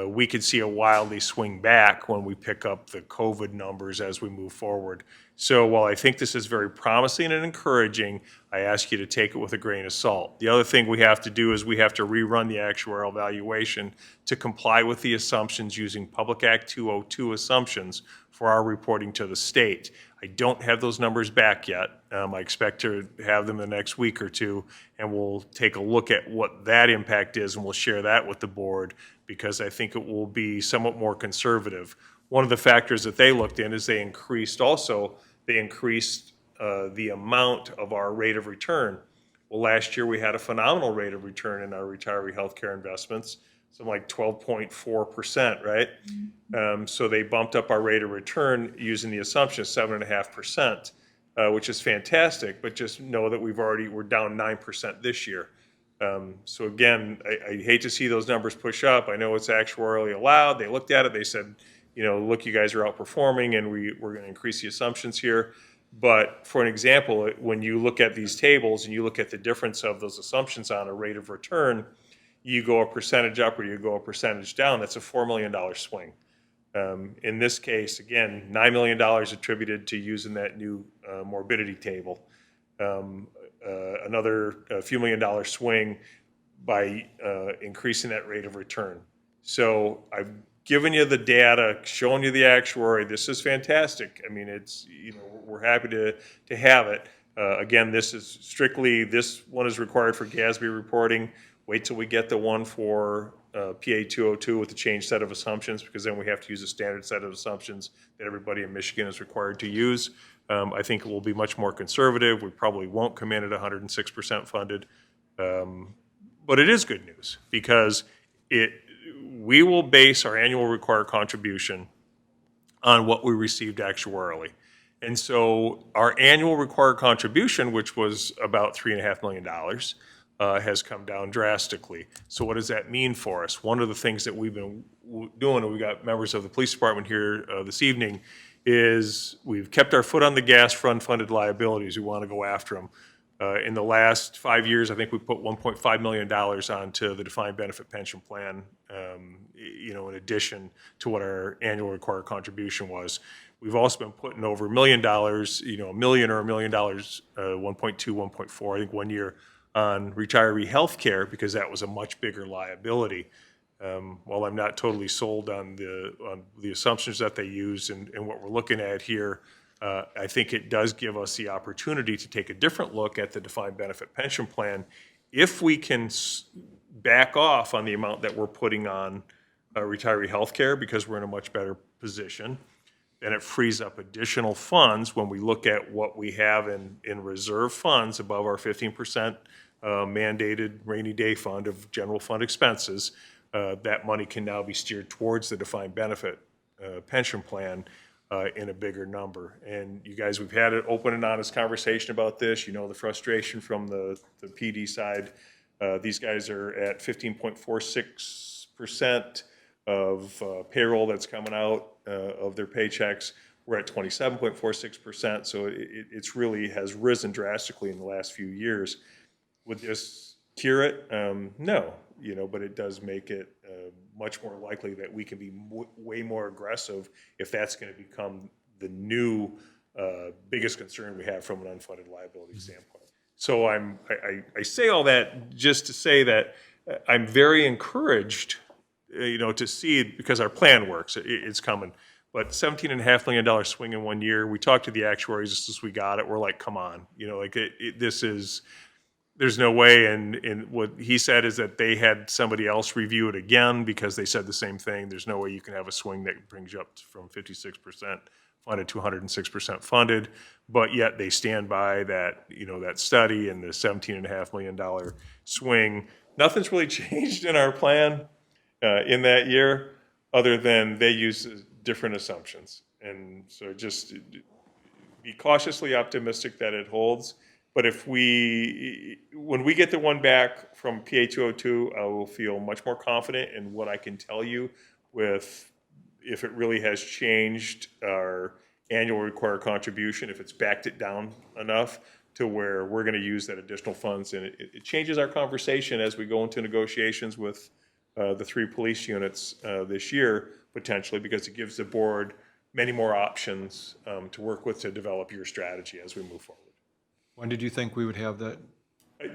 we could see a wildly swing back when we pick up the COVID numbers as we move forward. So while I think this is very promising and encouraging, I ask you to take it with a grain of salt. The other thing we have to do is we have to rerun the actuarial valuation to comply with the assumptions using Public Act 202 assumptions for our reporting to the state. I don't have those numbers back yet. I expect to have them the next week or two, and we'll take a look at what that impact is, and we'll share that with the board because I think it will be somewhat more conservative. One of the factors that they looked in is they increased the amount of our rate of return. Well, last year we had a phenomenal rate of return in our retiree healthcare investments, something like 12.4%, right? So they bumped up our rate of return using the assumption of 7.5%, which is fantastic, but just know that we're down 9% this year. So again, I hate to see those numbers push up. I know it's actuarially allowed. They looked at it, they said, look, you guys are outperforming and we're going to increase the assumptions here. But for an example, when you look at these tables and you look at the difference of those assumptions on a rate of return, you go a percentage up or you go a percentage down, that's a $4 million swing. In this case, again, $9 million attributed to using that new morbidity table. Another few $1 million swing by increasing that rate of return. So I've given you the data, showing you the actuary. This is fantastic. I mean, it's, we're happy to have it. Again, this one is required for GASB reporting. Wait till we get the one for PA 202 with the changed set of assumptions, because then we have to use a standard set of assumptions that everybody in Michigan is required to use. I think it will be much more conservative. We probably won't come in at 106% funded. But it is good news because we will base our annual required contribution on what we received actuarially. And so our annual required contribution, which was about $3.5 million, has come down drastically. So what does that mean for us? One of the things that we've been doing, and we got members of the police department here this evening, is we've kept our foot on the gas for unfunded liabilities. We want to go after them. In the last 5 years, I think we put $1.5 million onto the defined benefit pension plan, in addition to what our annual required contribution was. We've also been putting over $1 million, $1 million or $1 million, 1.2, 1.4, I think 1 year, on retiree health care because that was a much bigger liability. While I'm not totally sold on the assumptions that they use and what we're looking at here, I think it does give us the opportunity to take a different look at the defined benefit pension plan if we can back off on the amount that we're putting on retiree health care because we're in a much better position, then it frees up additional funds when we look at what we have in reserve funds above our 15% mandated rainy day fund of general fund expenses. That money can now be steered towards the defined benefit pension plan in a bigger number. And you guys, we've had an open and honest conversation about this. You know the frustration from the PD side. These guys are at 15.46% of payroll that's coming out of their paychecks. We're at 27.46%, so it's really has risen drastically in the last few years. Would this cure it? No, but it does make it much more likely that we can be way more aggressive if that's going to become the new biggest concern we have from an unfunded liability standpoint. So I say all that just to say that I'm very encouraged, to see it because our plan works. It's coming. But $17.5 million swing in 1 year, we talked to the actuaries just as we got it. We're like, come on, this is, there's no way. And what he said is that they had somebody else review it again because they said the same thing. There's no way you can have a swing that brings you up from 56% funded to 106% funded, but yet they stand by that, that study and the $17.5 million swing. Nothing's really changed in our plan in that year, other than they use different assumptions. And so just be cautiously optimistic that it holds. But when we get the one back from PA 202, I will feel much more confident in what I can tell you with if it really has changed our annual required contribution, if it's backed it down enough to where we're going to use that additional funds. And it changes our conversation as we go into negotiations with the 3 police units this year, potentially, because it gives the board many more options to work with to develop your strategy as we move forward. When did you think we would have that?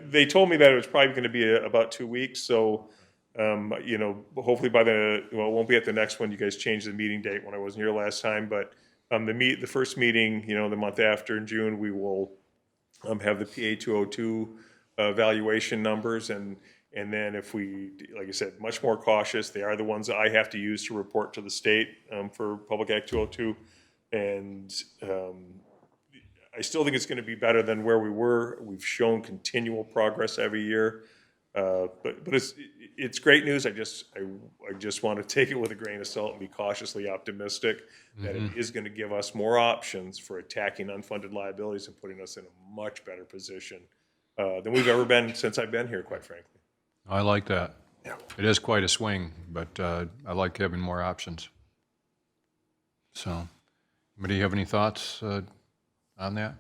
They told me that it was probably going to be about 2 weeks, so hopefully by it won't be at the next one. You guys changed the meeting date when I wasn't here last time, but the first meeting, the month after in June, we will have the PA 202 valuation numbers, and then if we, like I said, much more cautious. They are the ones that I have to use to report to the state for Public Act 202, and I still think it's going to be better than where we were. We've shown continual progress every year, but it's great news. I just want to take it with a grain of salt and be cautiously optimistic that it is going to give us more options for attacking unfunded liabilities and putting us in a much better position than we've ever been since I've been here, quite frankly. I like that. Yeah. It is quite a swing, but I like having more options. So, anybody have any thoughts on that? I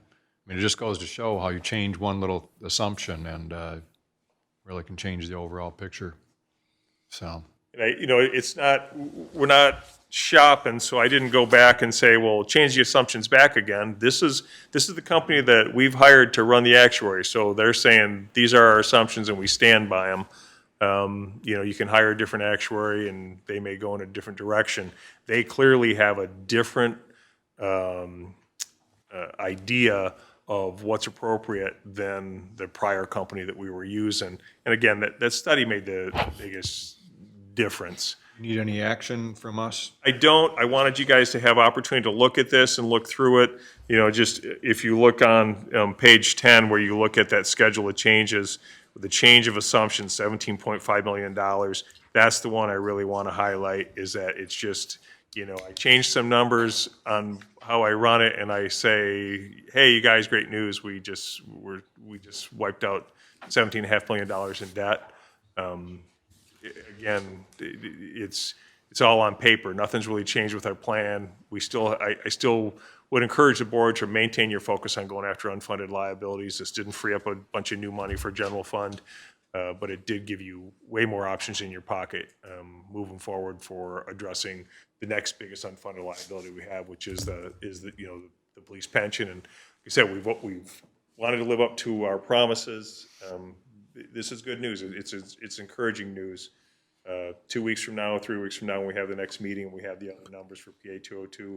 mean, it just goes to show how you change one little assumption and really can change the overall picture. So, we're not shopping, so I didn't go back and say, well, change the assumptions back again. This is the company that we've hired to run the actuary, so they're saying these are our assumptions and we stand by them. You can hire a different actuary and they may go in a different direction. They clearly have a different idea of what's appropriate than the prior company that we were using. And again, that study made the biggest difference. Need any action from us? I don't. I wanted you guys to have opportunity to look at this and look through it. Just if you look on page 10 where you look at that schedule of changes, with the change of assumptions, $17.5 million, that's the one I really want to highlight, is that it's just, I changed some numbers on how I run it, and I say, hey, you guys, great news. We just wiped out $17.5 million in debt. Again, it's all on paper. Nothing's really changed with our plan. I still would encourage the board to maintain your focus on going after unfunded liabilities. This didn't free up a bunch of new money for general fund, but it did give you way more options in your pocket moving forward for addressing the next biggest unfunded liability we have, which is the police pension. And like I said, we've wanted to live up to our promises. This is good news. It's encouraging news. 2 weeks from now, 3 weeks from now, when we have the next meeting, we have the other numbers for PA 202.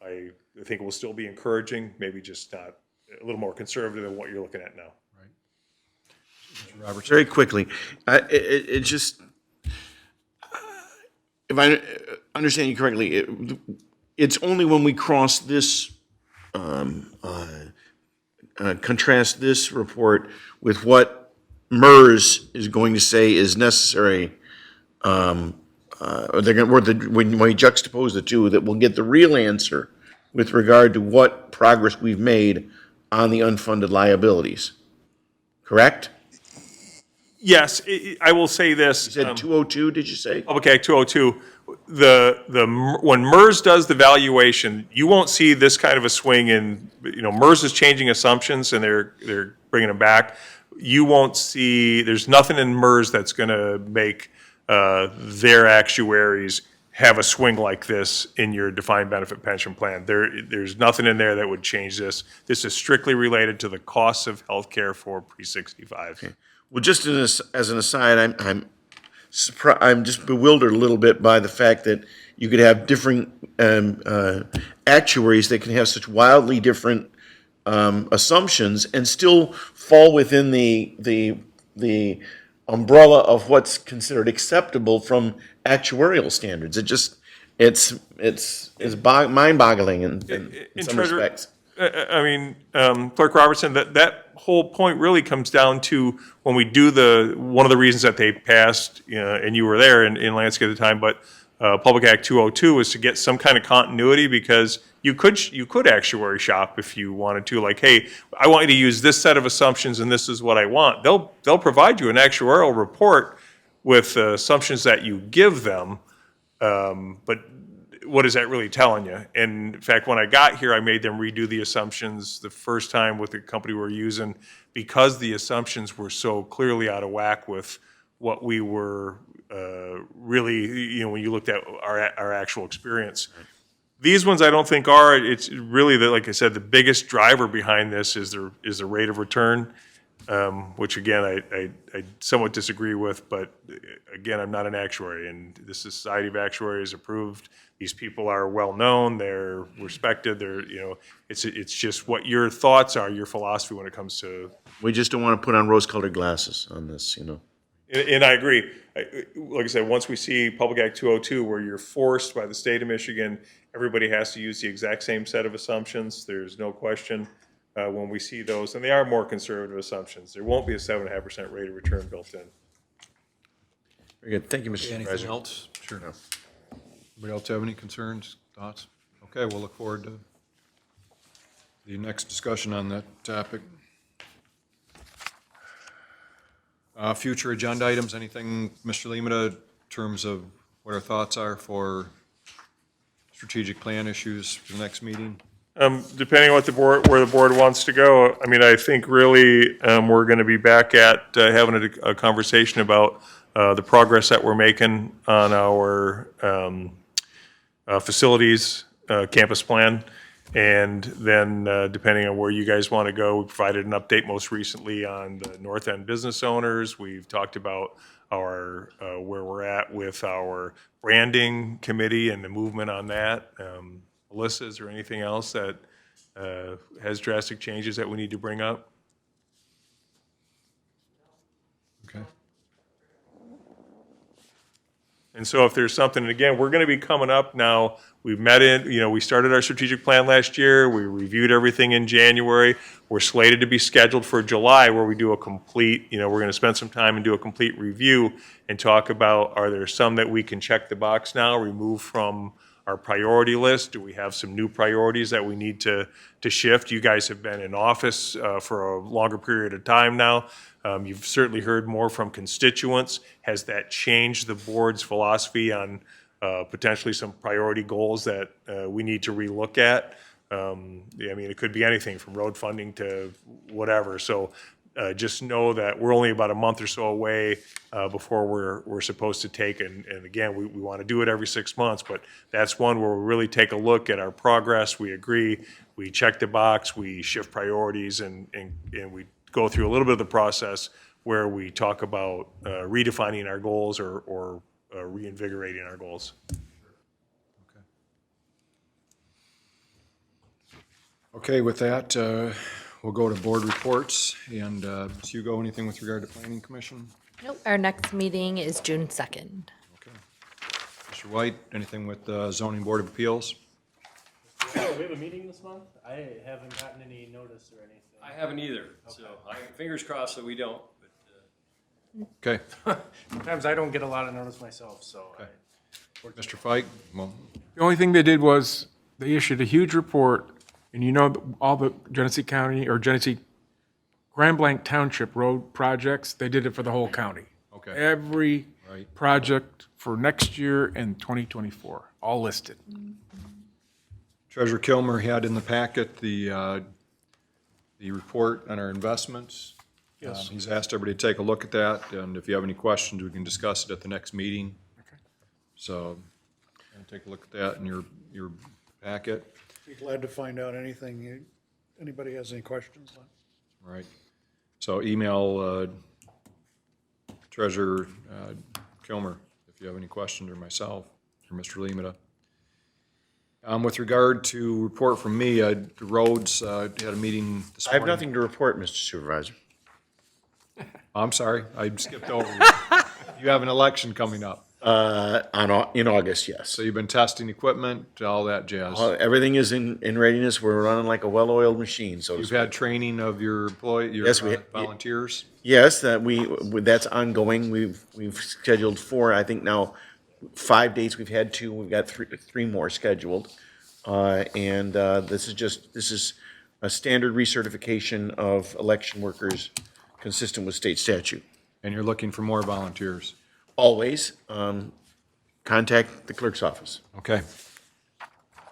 I think it will still be encouraging, maybe just not a little more conservative than what you're looking at now. Robertson. Very quickly, it just, if I understand you correctly, it's only when we cross this, contrast this report with what MERS is going to say is necessary, or they're going, when we juxtapose the two, that we'll get the real answer with regard to what progress we've made on the unfunded liabilities. Correct? Yes, I will say this. You said 202, did you say? Public Act 202, when MERS does the valuation, you won't see this kind of a swing in, MERS is changing assumptions and they're bringing them back. You won't see, there's nothing in MERS that's going to make their actuaries have a swing like this in your defined benefit pension plan. There's nothing in there that would change this. This is strictly related to the costs of healthcare for pre-65. Okay. Well, just as an aside, I'm just bewildered a little bit by the fact that you could have different actuaries that can have such wildly different assumptions and still fall within the umbrella of what's considered acceptable from actuarial standards. It's mind-boggling in some Treasurer, respects. Clerk Robertson, that whole point really comes down to when we do one of the reasons that they passed, and you were there in landscape at the time, but Public Act 202 was to get some kind of continuity because you could actuary shop if you wanted to, like, hey, I want you to use this set of assumptions and this is what I want. They'll provide you an actuarial report with assumptions that you give them, but what is that really telling you? And in fact, when I got here, I made them redo the assumptions the first time with the company we're using because the assumptions were so clearly out of whack with what we were really, when you looked at our actual experience. These ones I don't think are. It's really, like I said, the biggest driver behind this is the rate of return, which again, I somewhat disagree with, but again, I'm not an actuary, and the Society of Actuaries approved. These people are well-known, they're respected, it's just what your thoughts are, your philosophy when it comes to. We just don't want to put on rose-colored glasses on this, And I agree. Like I said, once we see Public Act 202, where you're forced by the state of Michigan, everybody has to use the exact same set of assumptions, there's no question. When we see those, and they are more conservative assumptions, there won't be a 7.5% rate of return built in. Very good. Thank you, Mr. Anything President. else? Sure. Anybody else have any concerns, thoughts? Okay, we'll look forward to the next discussion on that topic. Future agenda items, anything, Mr. Lemata, in terms of what our thoughts are for strategic plan issues for the next meeting? Depending on where the board wants to go, I think really we're going to be back at having a conversation about the progress that we're making on our facilities campus plan. And then depending on where you guys want to go, we provided an update most recently on the North End business owners. We've talked about our where we're at with our branding committee and the movement on that. Melissa, is there anything else that has drastic changes that we need to bring up? Okay. And so if there's something, and again, we're going to be coming up now, we've met we started our strategic plan last year, we reviewed everything in January, we're slated to be scheduled for July where we do a complete, we're going to spend some time and do a complete review and talk about, are there some that we can check the box now, remove from our priority list? Do we have some new priorities that we need to shift? You guys have been in office for a longer period of time now. You've certainly heard more from constituents. Has that changed the board's philosophy on potentially some priority goals that we need to relook at? It could be anything from road funding to whatever. So just know that we're only about a month or so away before we're supposed to take, and again, we want to do it every 6 months, but that's one where we really take a look at our progress. We agree, we check the box, we shift priorities, and we go through a little bit of the process where we talk about redefining our goals or reinvigorating our goals. Okay, with that, we'll go to board reports. And Ms. Hugo, anything with regard to planning commission? Nope, our next meeting is June 2nd. Okay. Mr. White, anything with the zoning board of appeals? We have a meeting this month? I haven't gotten any notice or anything. I haven't either, so fingers crossed that we don't. Okay. Sometimes I don't get a lot of notice myself, so. Mr. Fike? Well, The only thing they did was they issued a huge report, and you know, all the Genesee County or Genesee Grand Blanc Township road projects, they did it for the whole county. Okay. Every Right. project for next year and 2024, all listed. Treasurer Kilmer had in the packet the report on our investments. Yes. He's asked everybody to take a look at that, and if you have any questions, we can discuss it at the next meeting. Okay. So, take a look at that in your packet. Be glad to find out anything, anybody has any questions on. Right. So email Treasurer Kilmer if you have any questions, or myself, or Mr. Lemata. With regard to report from me, the roads had a meeting this I have morning. nothing to report, Mr. Supervisor. I'm sorry, I skipped over you. You have an election coming up. In August, yes. So you've been testing equipment, all that jazz. Everything is in readiness. We're running like a well-oiled machine, so to You've speak. had training of your Yes, we volunteers? Yes, that's ongoing. We've scheduled 4, I think now 5 dates. We've had 2. We've got 3 more scheduled. This is a standard recertification of election workers consistent with state statute. And you're looking for more volunteers? Always. Contact the clerk's office. Okay.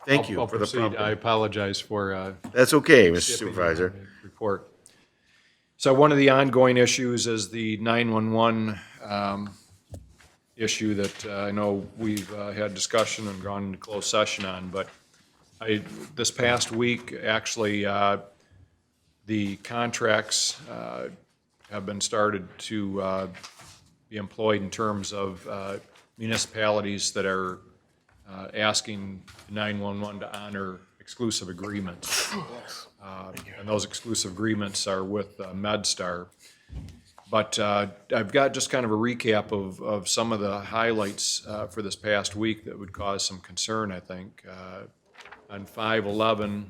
Thank you I'll for the proceed. prompt. I apologize for. That's okay, Mr. skipping Supervisor. the report. So one of the ongoing issues is the 911 issue that I know we've had discussion and gone into closed session on, but this past week, actually, the contracts have been started to be employed in terms of municipalities that are asking 911 to honor exclusive agreements. And those exclusive agreements are with MedStar. But I've got just kind of a recap of some of the highlights for this past week that would cause some concern, I think. On 5/11,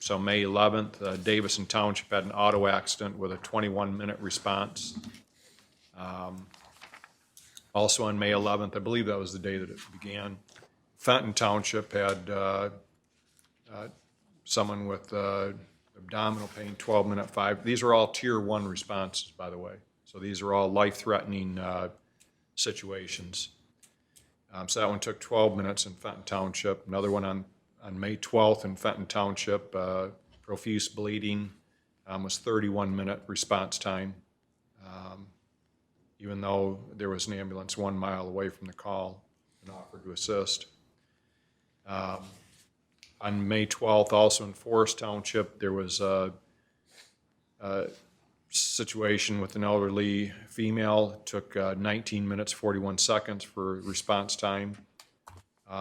so May 11th, Davison Township had an auto accident with a 21-minute response. Also on May 11th, I believe that was the day that it began, Fenton Township had someone with abdominal pain, 12-minute 5. These are all Tier 1 responses, by the way. So these are all life-threatening situations. So that one took 12 minutes in Fenton Township. Another one on May 12th in Fenton Township, profuse bleeding was 31-minute response time, even though there was an ambulance 1 mile away from the call and offered to assist. On May 12th, also in Forest Township, there was a situation with an elderly female. It took 19 minutes, 41 seconds for response time.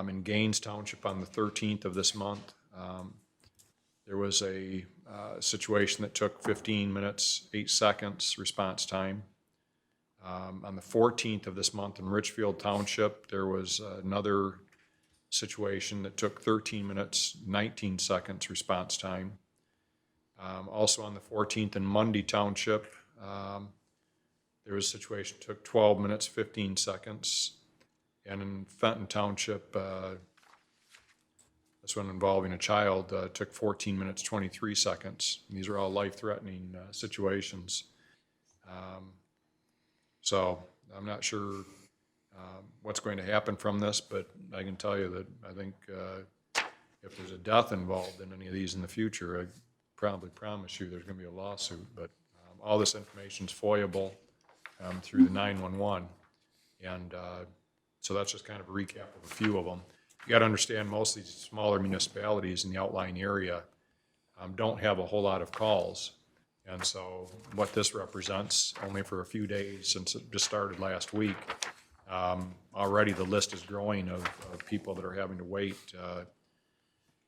In Gaines Township on the 13th of this month, there was a situation that took 15 minutes, 8 seconds response time. On the 14th of this month in Richfield Township, there was another situation that took 13 minutes, 19 seconds response time. Also on the 14th in Mundy Township, there was a situation that took 12 minutes, 15 seconds. And in Fenton Township, this one involving a child, took 14 minutes, 23 seconds. And these are all life-threatening situations. So I'm not sure what's going to happen from this, but I can tell you that I think if there's a death involved in any of these in the future, I probably promise you there's going to be a lawsuit. But all this information is FOIA-able through the 911. And so that's just kind of a recap of a few of them. You got to understand most of these smaller municipalities in the outlying area don't have a whole lot of calls. And so what this represents, only for a few days since it just started last week, already the list is growing of people that are having to wait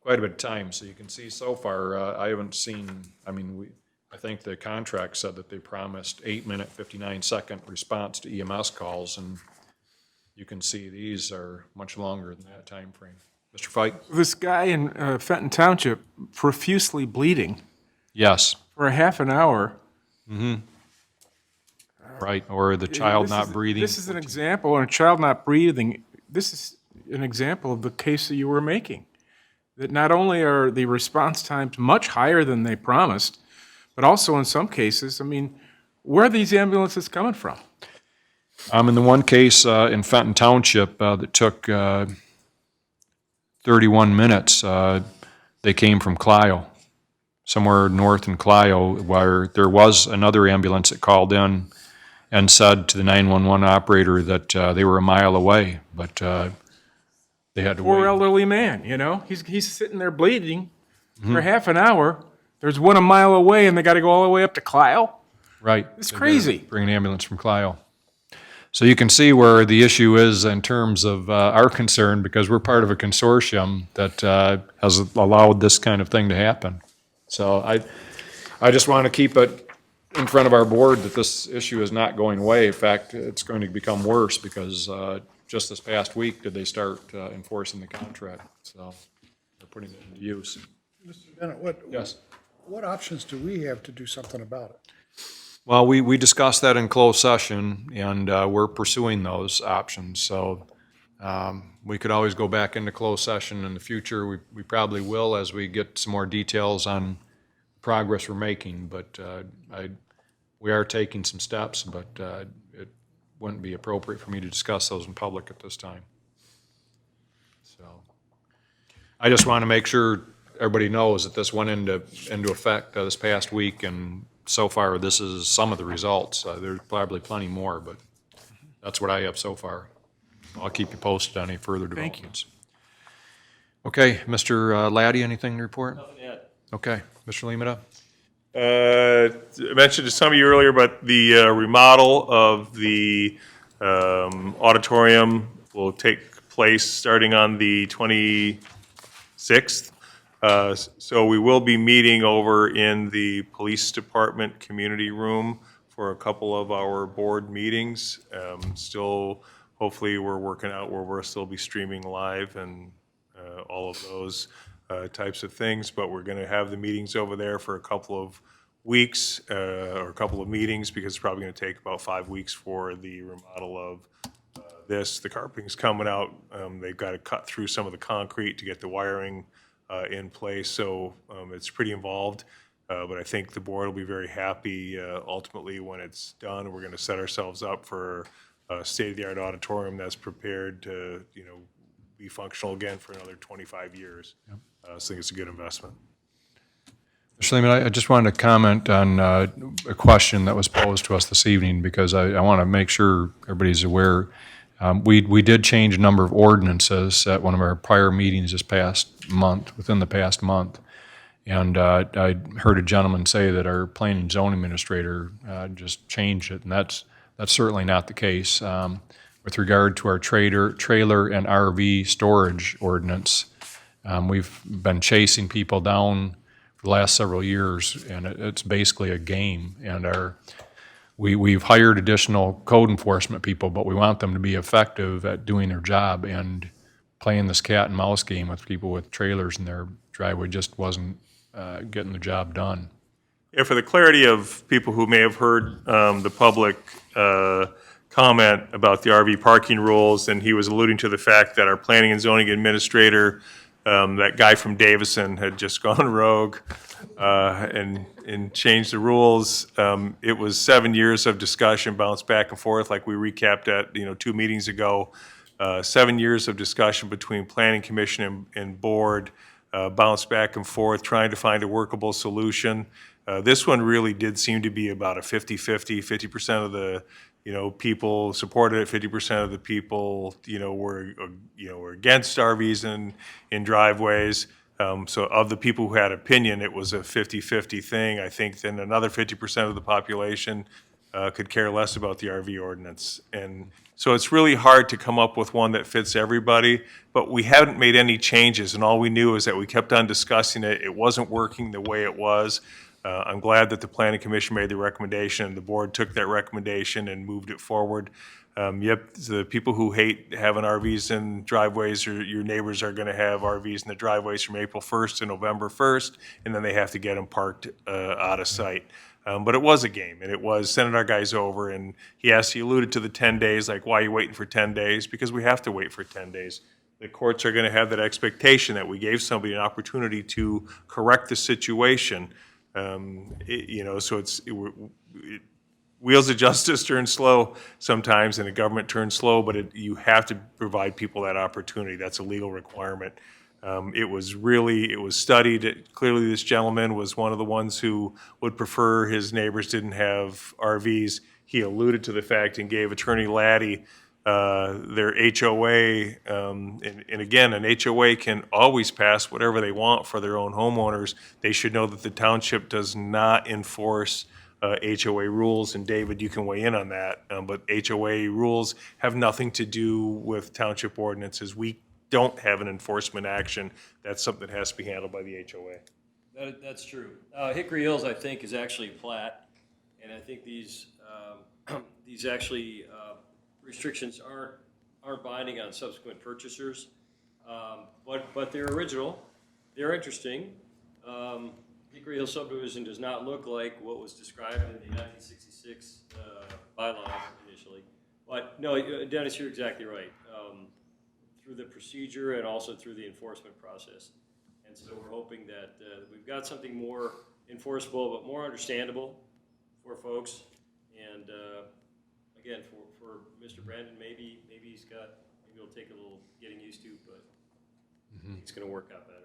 quite a bit of time. So you can see so far, I haven't seen, I think the contract said that they promised 8-minute, 59-second response to EMS calls, and you can see these are much longer than that time frame. Mr. Fite? This guy in Fenton Township profusely bleeding Yes. for a half an hour. Right, or the child This not is- breathing. This is an example, and a child not breathing, this is an example of the case that you were making. That not only are the response times much higher than they promised, but also in some cases, where are these ambulances coming from? In the one case in Fenton Township that took 31 minutes, they came from Clio, somewhere north in Clio, where there was another ambulance that called in and said to the 911 operator that they were a mile away, but they had to Poor wait. elderly man, he's sitting there bleeding for half an hour. There's one a mile away, and they got to go all the way up to Clio? Right. It's They crazy. gotta bring an ambulance from Clio. So you can see where the issue is in terms of our concern, because we're part of a consortium that has allowed this kind of thing to happen. So I just want to keep it in front of our board that this issue is not going away. In fact, it's going to become worse, because just this past week did they start enforcing the contract. So they're putting it into use. Mr. Bennett, Yes. what options do we have to do something about it? Well, we discussed that in closed session, and we're pursuing those options. So we could always go back into closed session in the future. We probably will as we get some more details on progress we're making. But we are taking some steps, but it wouldn't be appropriate for me to discuss those in public at this time. So I just want to make sure everybody knows that this went into effect this past week, and so far, this is some of the results. There's probably plenty more, but that's what I have so far. I'll keep you posted on any further developments. Okay, Mr. Laddie, anything to report? Nothing yet. Okay, Mr. Limita? I mentioned to some of you earlier, but the remodel of the auditorium will take place starting on the 26th. So we will be meeting over in the police department community room for a couple of our board meetings. Still, hopefully, we're working out where we'll still be streaming live and all of those types of things. But we're going to have the meetings over there for a couple of weeks or a couple of meetings, because it's probably going to take about 5 weeks for the remodel of this. The carpeting's coming out. They've got to cut through some of the concrete to get the wiring in place, so it's pretty involved, but I think the board will be very happy ultimately when it's done. We're going to set ourselves up for a state-of-the-art auditorium that's prepared to, be functional again for another 25 years. So I think it's a good investment. Mr. Lehman, I just wanted to comment on a question that was posed to us this evening, because I want to make sure everybody's aware. We did change a number of ordinances at one of our prior meetings this past month, within the past month. And I heard a gentleman say that our planning and zoning administrator just changed it, and that's certainly not the case. With regard to our trailer and RV storage ordinance, we've been chasing people down for the last several years, and it's basically a game. And we've hired additional code enforcement people, but we want them to be effective at doing their job, and playing this cat and mouse game with people with trailers in their driveway just wasn't getting the job done. Yeah, for the clarity of people who may have heard the public comment about the RV parking rules, and he was alluding to the fact that our planning and zoning administrator, that guy from Davison, had just gone rogue and changed the rules. It was 7 years of discussion, bounced back and forth, like we recapped at 2 meetings ago. 7 years of discussion between planning commission and board, bounced back and forth, trying to find a workable solution. This one really did seem to be about a 50-50. 50% of the people supported it. 50% of the people were against RVs in driveways. So of the people who had opinion, it was a 50-50 thing. I think then another 50% of the population could care less about the RV ordinance. And so it's really hard to come up with one that fits everybody, but we haven't made any changes, and all we knew is that we kept on discussing it. It wasn't working the way it was. I'm glad that the planning commission made the recommendation, and the board took that recommendation and moved it forward. Yep, the people who hate having RVs in driveways, or your neighbors are gonna have RVs in the driveways from April 1st to November 1st, and then they have to get them parked out of sight. But it was a game, and it was sending our guys over, and he alluded to the 10 days, like, why are you waiting for 10 days? Because we have to wait for 10 days. The courts are gonna have that expectation that we gave somebody an opportunity to correct the situation. So wheels of justice turn slow sometimes, and the government turns slow, but you have to provide people that opportunity. That's a legal requirement. It was studied. Clearly, this gentleman was one of the ones who would prefer his neighbors didn't have RVs. He alluded to the fact and gave Attorney Laddie their HOA. And again, an HOA can always pass whatever they want for their own homeowners. They should know that the township does not enforce HOA rules, and David, you can weigh in on that. But HOA rules have nothing to do with township ordinances. We don't have an enforcement action. That's something that has to be handled by the HOA. That's true. Hickory Hills, I think, is actually plat, and I think these restrictions aren't binding on subsequent purchasers, but they're original. They're interesting. Hickory Hill subdivision does not look like what was described in the 1966 bylaws initially. But no, Dennis, you're exactly right. Through the procedure and also through the enforcement process. And so we're hoping that we've got something more enforceable but more understandable for folks. And again, for Mr. Brandon, maybe it'll take a little getting used to, but it's going to work out better.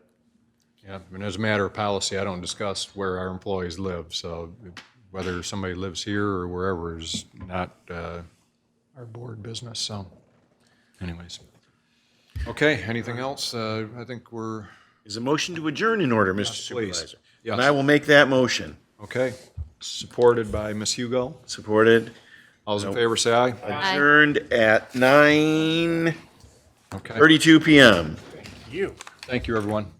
Yeah, and as a matter of policy, I don't discuss where our employees live, so whether somebody lives here or wherever is not our board business, so anyways. Okay, anything else? I think we're... Is a motion to adjourn in order, Mr. Please. Supervisor? Yes. And I will make that motion. Okay, supported by Ms. Hugo. Supported. All those in favor say aye. Adjourned at 9:32 p.m. Thank you, everyone.